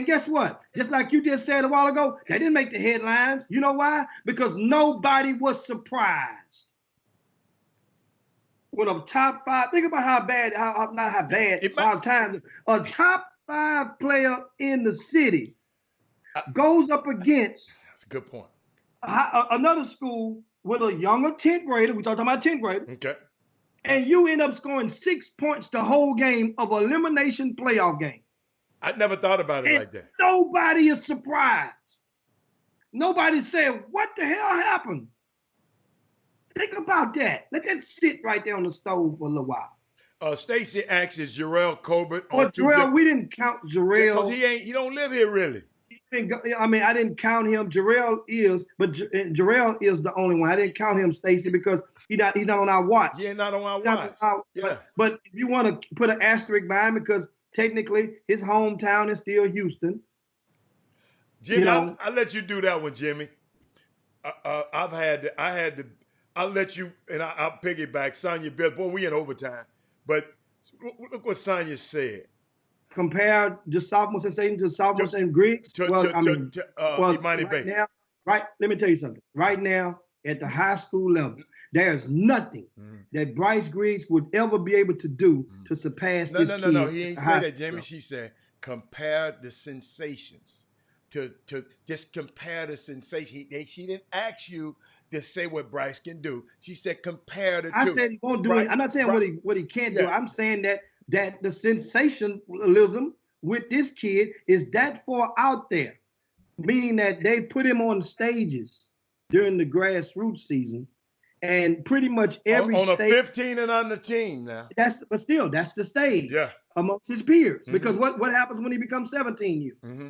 guess what? Just like you just said a while ago, they didn't make the headlines. You know why? Because nobody was surprised. With a top 5, think about a top 5 player in the city goes up against. That's a good point. Another school with a younger 10th grader, we talking about 10th grader. Okay. And you end up scoring 6 points the whole game of elimination playoff game. I never thought about it like that. Nobody is surprised. Nobody said, what the hell happened? Think about that. Let that sit right there on the stove for a little while. Stacy asks, is Jarrell Colbert on Well, Jarrell, we didn't count Jarrell. Because he don't live here really. I didn't count him. Jarrell is, but Jarrell is the only one. I didn't count him, Stacy, because he's not on our watch. Yeah, not on our watch. Yeah. But if you want to put an asterisk by him, because technically his hometown is still Houston. Jimmy, I'll let you do that one, Jimmy. I'll let you, and I'll piggyback. Sonya Bill, boy, we in overtime. But look what Sonya said. Compare just sophomore sensation to sophomore and Griggs. Imani Bay. Right, let me tell you something. Right now, at the high school level, there's nothing that Bryce Griggs would ever be able to do to surpass this kid. No. He ain't said that, Jimmy. She said, compare the sensations. To just compare the sensation. She didn't ask you to say what Bryce can do. She said compare the two. I said he won't do it. I'm not saying what he can't do. I'm saying that the sensationalism with this kid is that far out there, meaning that they put him on stages during the grassroots season, and pretty much every on stage, a 15 and under team now. That's the stage amongst his peers. Because what happens when he becomes 17U? Mm-hmm.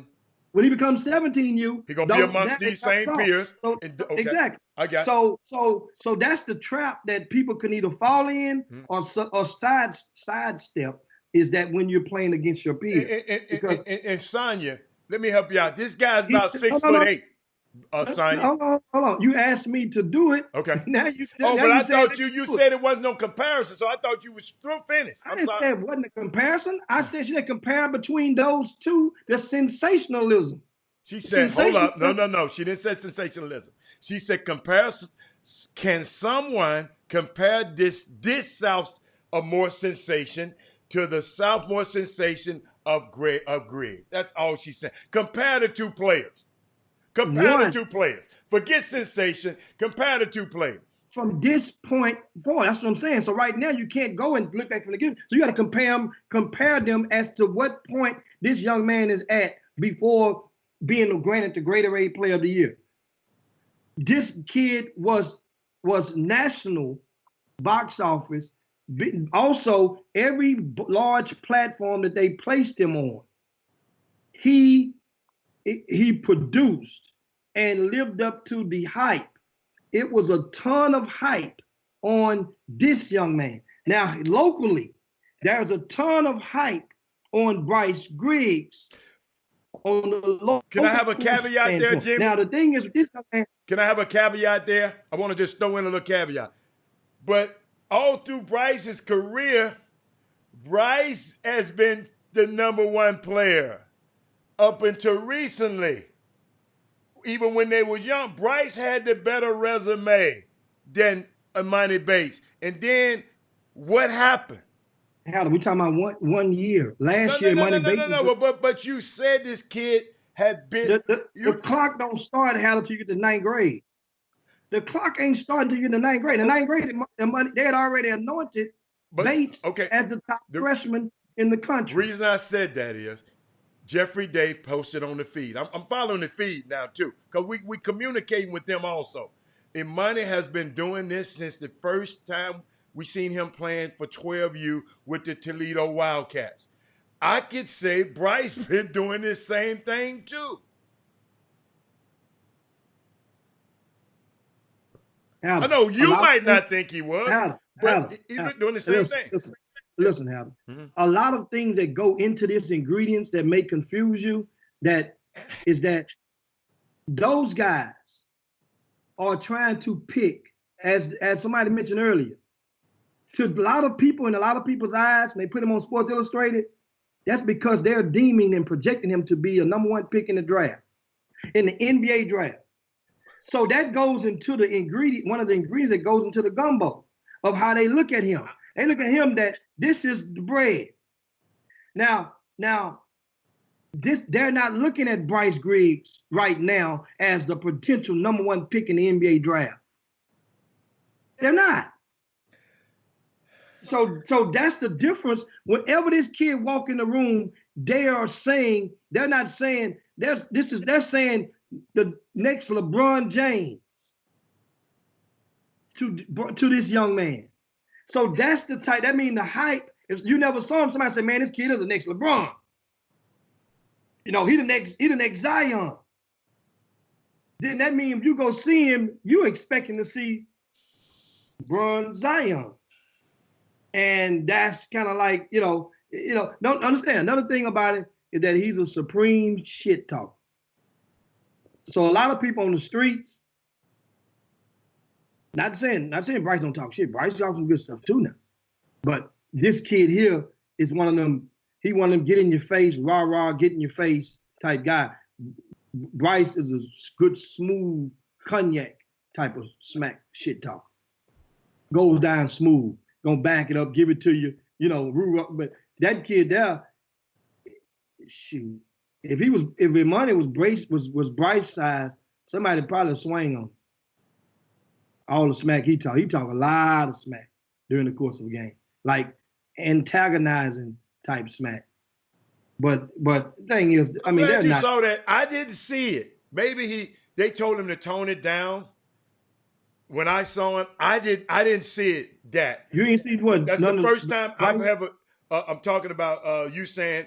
When he becomes 17U, he's gonna be amongst these same peers. Exactly. I got it. So that's the trap that people can either fall in or sidestep, is that when you're playing against your peers. And Sonya, let me help you out. This guy's about 6'8". Sonya. Hold on. You asked me to do it. Okay. Now I thought you said it wasn't no comparison, so I thought you was through finished. I didn't say it wasn't a comparison. I said she said compare between those two. The sensationalism. She said, hold up. No. She didn't say sensationalism. She said comparison. Can someone compare this sophomore sensation to the sophomore sensation of Greg? That's all she said. Compare the two players. Compare the two players. Forget sensation. Compare the two players. From this point forward, that's what I'm saying. So right now you can't go and look back from the game. So you got to compare them as to what point this young man is at before being granted the Gatorade Player of the Year. This kid was national box office. Also, every large platform that they placed him on, he produced and lived up to the hype. It was a ton of hype on this young man. Now, locally, there's a ton of hype on Bryce Griggs. On the local Can I have a caveat there, Jimmy? Now, the thing is, this young man. Can I have a caveat there? I want to just throw in a little caveat. But all through Bryce's career, Bryce has been the number one player up until recently. Even when they was young, Bryce had the better resume than Emoni Bates. And then what happened? Howard, we talking about one year. Last year, Emoni Bates. No. But you said this kid had been. The clock don't start, Howard, until you get to ninth grade. The clock ain't starting until you get to ninth grade. In ninth grade, they had already anointed Bates as the top freshman in the country. The reason I said that is Jeffrey Day posted on the feed. I'm following the feed now, too, because we communicating with them also. Emoni has been doing this since the first time we seen him playing for 12U with the Toledo Wildcats. I could say Bryce been doing this same thing, too. Howard, I know you might not think he was, but he's been doing the same thing. Listen, Howard. Mm-hmm. A lot of things that go into this ingredients that may confuse you, that those guys are trying to pick, as somebody mentioned earlier, to a lot of people, in a lot of people's eyes, when they put him on Sports Illustrated, that's because they're deeming and projecting him to be a number one pick in the draft, in the NBA draft. So that goes into the ingredient, one of the ingredients that goes into the gumbo of how they look at him. They look at him that this is the bread. Now, they're not looking at Bryce Griggs right now as the potential number one pick in the NBA draft. They're not. So that's the difference. Whenever this kid walk in the room, they're saying the next LeBron James to this young man. So that's the type. That means the hype. If you never saw him, somebody say, "Man, this kid is the next LeBron." You know, he the next Zion. Then that means if you go see him, you expecting to see LeBron Zion. And that's kind of like, don't understand. Another thing about it is that he's a supreme shit talker. So a lot of people on the streets, not saying Bryce don't talk shit. Bryce talks some good stuff too now. But this kid here is one of them. He one of them get in your face, rah, get in your face type guy. Bryce is a good, smooth cognac type of smack shit talk. Goes down smooth. Gonna back it up, give it to you, rule up. But that kid there, shoot, if Emoni was Bryce size, somebody probably swing on him. All the smack he talk a lot of smack during the course of a game, like antagonizing type smack. But the thing is, I mean, you saw that. I didn't see it. Maybe they told him to tone it down. When I saw him, I didn't see it. That you ain't see what? That's the first time I've ever. I'm talking about you saying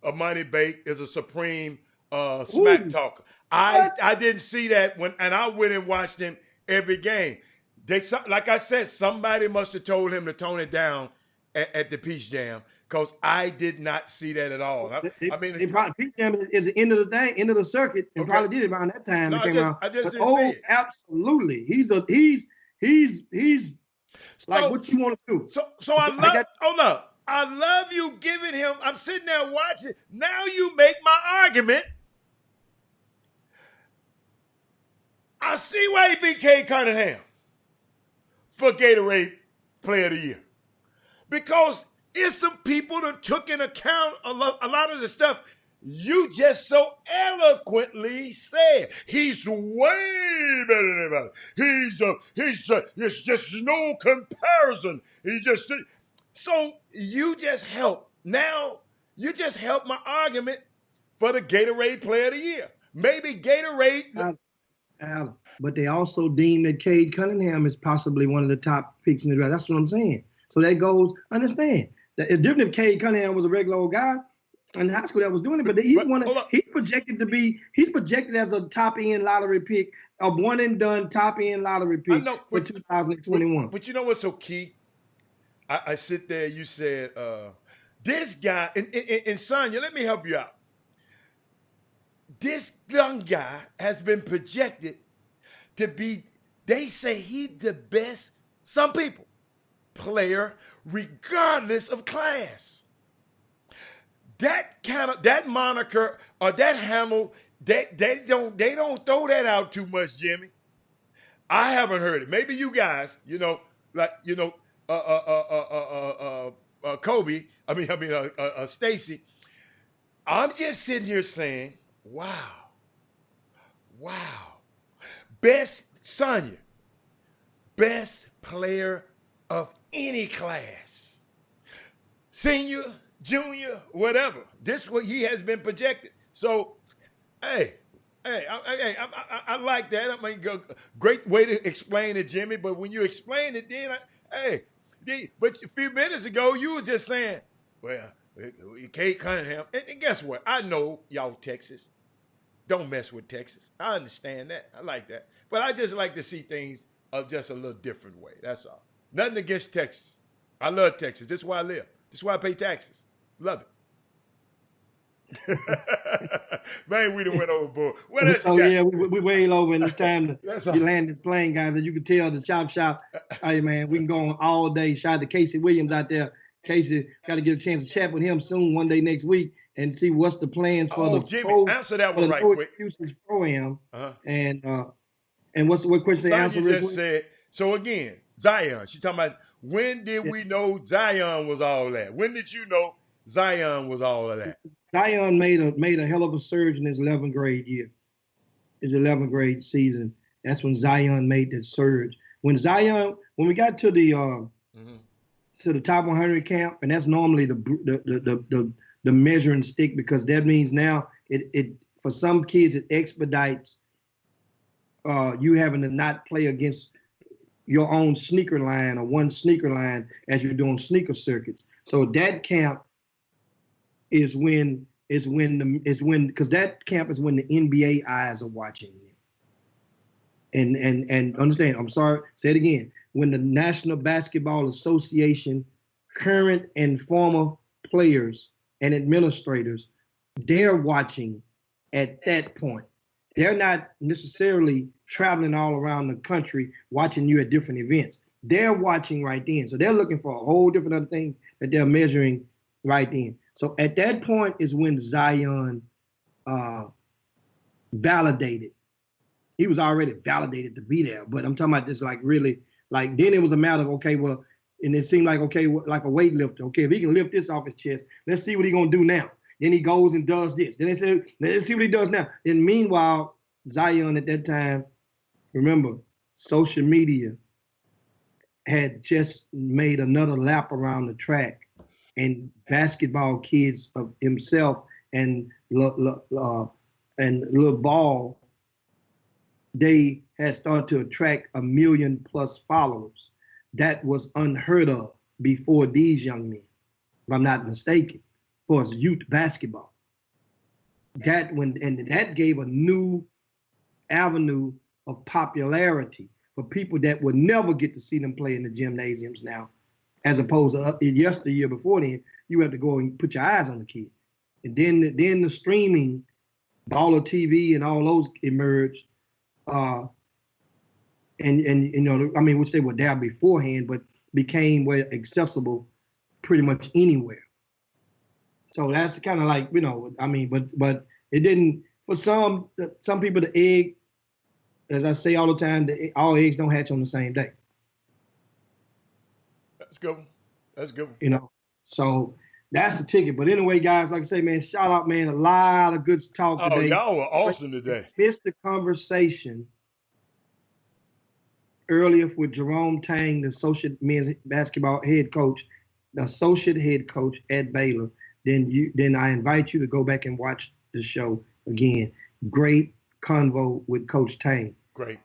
Emoni Bates is a supreme smack talker. I didn't see that and I went and watched him every game. Like I said, somebody must have told him to tone it down at the Peach Jam, because I did not see that at all. Peach Jam is the end of the circuit, and probably did it around that time. No, I just didn't see it. Absolutely, he's like what you want to do. So I love you giving him. I'm sitting there watching. Now you make my argument. I see why he beat Cade Cunningham for Gatorade Player of the Year. Because it's some people that took in account a lot of the stuff you just so eloquently said. He's way better than everybody. It's just no comparison. So you just helped. Now you just helped my argument for the Gatorade Player of the Year. maybe Gatorade. But they also deem that Cade Cunningham is possibly one of the top picks in the draft. That's what I'm saying. So that goes, understand. It's different if Cade Cunningham was a regular old guy in high school that was doing it, but he's projected as a top end lottery pick, a one and done top end lottery pick for 2021. But you know what's so key? I sit there, you said, this guy, and Sonya, let me help you out. This young guy has been projected to be, they say he's the best, some people, player, regardless of class. That moniker or that handle, they don't throw that out too much, Jimmy. I haven't heard it. Maybe you guys, Kobe, Stacy. I'm just sitting here saying, wow. Sonya, best player of any class. Senior, junior, whatever. This is what he has been projected. So, I like that. I mean, great way to explain it, Jimmy. But when you explain it, then, but a few minutes ago, you was just saying, well, Cade Cunningham. And guess what? I know y'all Texas. Don't mess with Texas. I understand that. I like that. But I just like to see things of just a little different way. That's all. Nothing against Texas. I love Texas. This is where I live. This is why I pay taxes. Love it. Man, we done went overboard. What else you got? Yeah, we way over, and it's time to land this plane, guys. As you can tell, the Chop Shop, hey, man, we can go on all day. Shout out to Casey Williams out there. Casey, got to get a chance to chat with him soon, one day next week, and see what's the plans for Jimmy, answer that one right quick. Pro-Am. And what question they answer? You just said, so again, Zion. She's talking about when did we know Zion was all that? When did you know Zion was all of that? Zion made a hell of a surge in his 11th grade year. His 11th grade season. That's when Zion made that surge. When we got to the top 100 camp, and that's normally the measuring stick, because that means now it for some kids it expedites you having to not play against your own sneaker line or one sneaker line as you're doing sneaker circuits. So that camp is when because that camp is when the NBA eyes are watching you. And understand, I'm sorry, say it again. When the National Basketball Association, current and former players and administrators, they're watching at that point. They're not necessarily traveling all around the country watching you at different events. They're watching right then. So they're looking for a whole different other thing that they're measuring right then. So at that point is when Zion validated. He was already validated to be there, but I'm talking about this like really, like then it was a matter of, okay, well, and it seemed like, okay, like a weightlifter. Okay, if he can lift this off his chest, let's see what he's going to do now. Then he goes and does this. Then they say, let's see what he does now. And meanwhile, Zion at that time, remember, social media had just made another lap around the track, and basketball kids of himself and Lil Ball, they had started to attract 1 million plus followers. That was unheard of before these young men, if I'm not mistaken, for youth basketball. That gave a new avenue of popularity for people that would never get to see them play in the gymnasiums now, as opposed to yesteryear before then, you had to go and put your eyes on the kid. And then the streaming, Baller TV and all those emerged. And you know, I mean, which they were there beforehand, but became accessible pretty much anywhere. So that's kind of like, you know, I mean, but it didn't, for some people, the egg, as I say all the time, all eggs don't hatch on the same day. That's good. That's good. You know, so that's the ticket. But anyway, guys, like I say, man, shout out, man, a lot of good talk today. Oh, y'all were awesome today. Missed the conversation earlier with Jerome Tang, the associate men's basketball head coach, the associate head coach at Baylor. Then I invite you to go back and watch the show again. great convo with Coach Tang. Great.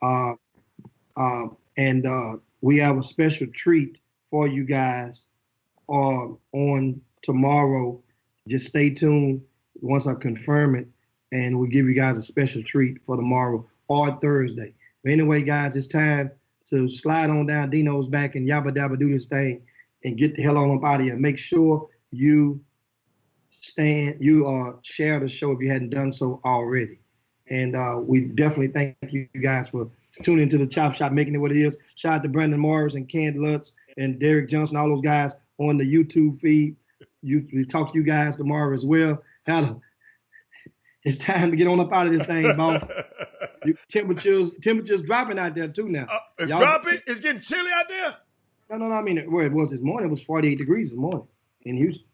And we have a special treat for you guys on tomorrow. Just stay tuned once I confirm it, and we'll give you guys a special treat for tomorrow or Thursday. But anyway, guys, it's time to slide on down Dino's back and yabba dabba do this thing and get the hell on up out of here. Make sure you share the show if you hadn't done so already. And we definitely thank you guys for tuning into the Chop Shop, making it what it is. Shout out to Brandon Morris and Ken Lutz and Derek Johnson, all those guys on the YouTube feed. We talk to you guys tomorrow as well. It's time to get on up out of this thing, boss. Temperatures dropping out there too now. It's dropping? It's getting chilly out there? No. I mean, where it was this morning, it was 48 degrees this morning in Houston.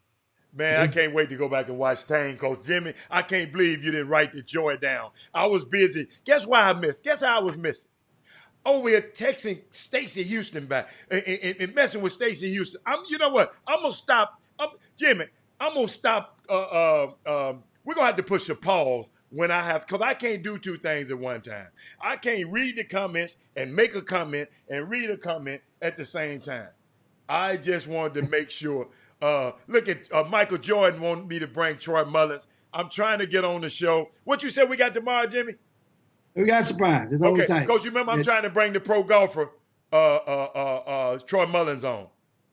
Man, I can't wait to go back and watch Tang, Coach Jimmy. I can't believe you didn't write the joy down. I was busy. Guess why I missed? Guess how I was missing? Over here texting Stacey Houston back and messing with Stacey Houston. You know what? I'm going to stop. Jimmy, I'm going to stop. We're going to have to push the pause when because I can't do two things at one time. I can't read the comments and make a comment and read a comment at the same time. I just wanted to make sure. Look at Michael Jordan wanted me to bring Troy Mullins. I'm trying to get on the show. What you said we got tomorrow, Jimmy? We got a surprise. It's okay, time. Coach, you remember I'm trying to bring the pro golfer, Troy Mullins on,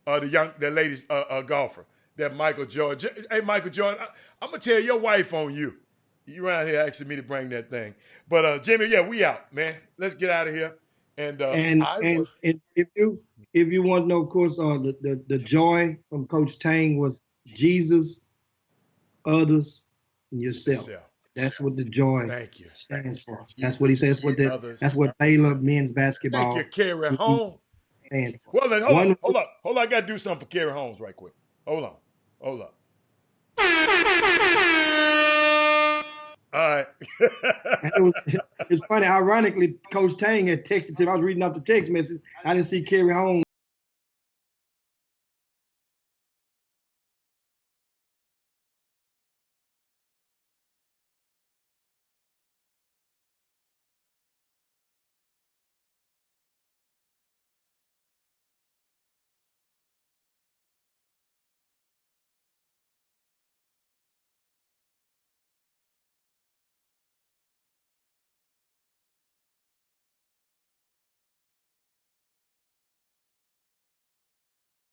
the ladies golfer, that Michael Jordan. Hey, Michael Jordan, I'm gonna tell your wife on you. You around here asking me to bring that thing, but Jimmy, yeah, we out, man. Let's get out of here. And if you want to know, of course, the joy from Coach Tang was Jesus, others, and yourself. That's what the joy stands for. That's what he says. That's what Baylor men's basketball. Thank you, Kerry Holmes. Well, then, hold up. I got to do something for Kerry Holmes right quick. Hold on. All right. It's funny. Ironically, Coach Tang had texted to him. I was reading off the text message. I didn't see Kerry Holmes.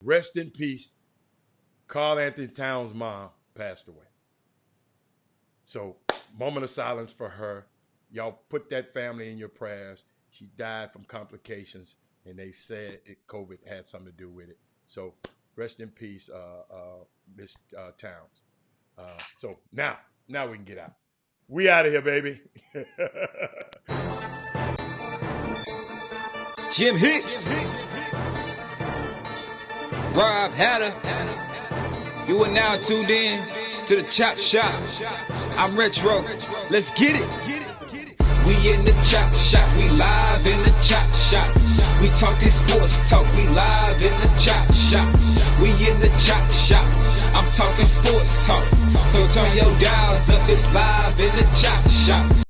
Rest in peace. Karl Anthony Towns' mom passed away. So, moment of silence for her. Y'all put that family in your prayers. She died from complications, and they said COVID had something to do with it. So, rest in peace, Miss Towns. So now we can get out. We out of here, baby. Jim Hicks. Rob Hatter. You are now tuned in to the Chop Shop. I'm Retro. Let's get it. We in the Chop Shop. We live in the Chop Shop. We talk this sports talk. We live in the Chop Shop. We in the Chop Shop. I'm talking sports talk. So turn your dials up. It's live in the Chop Shop.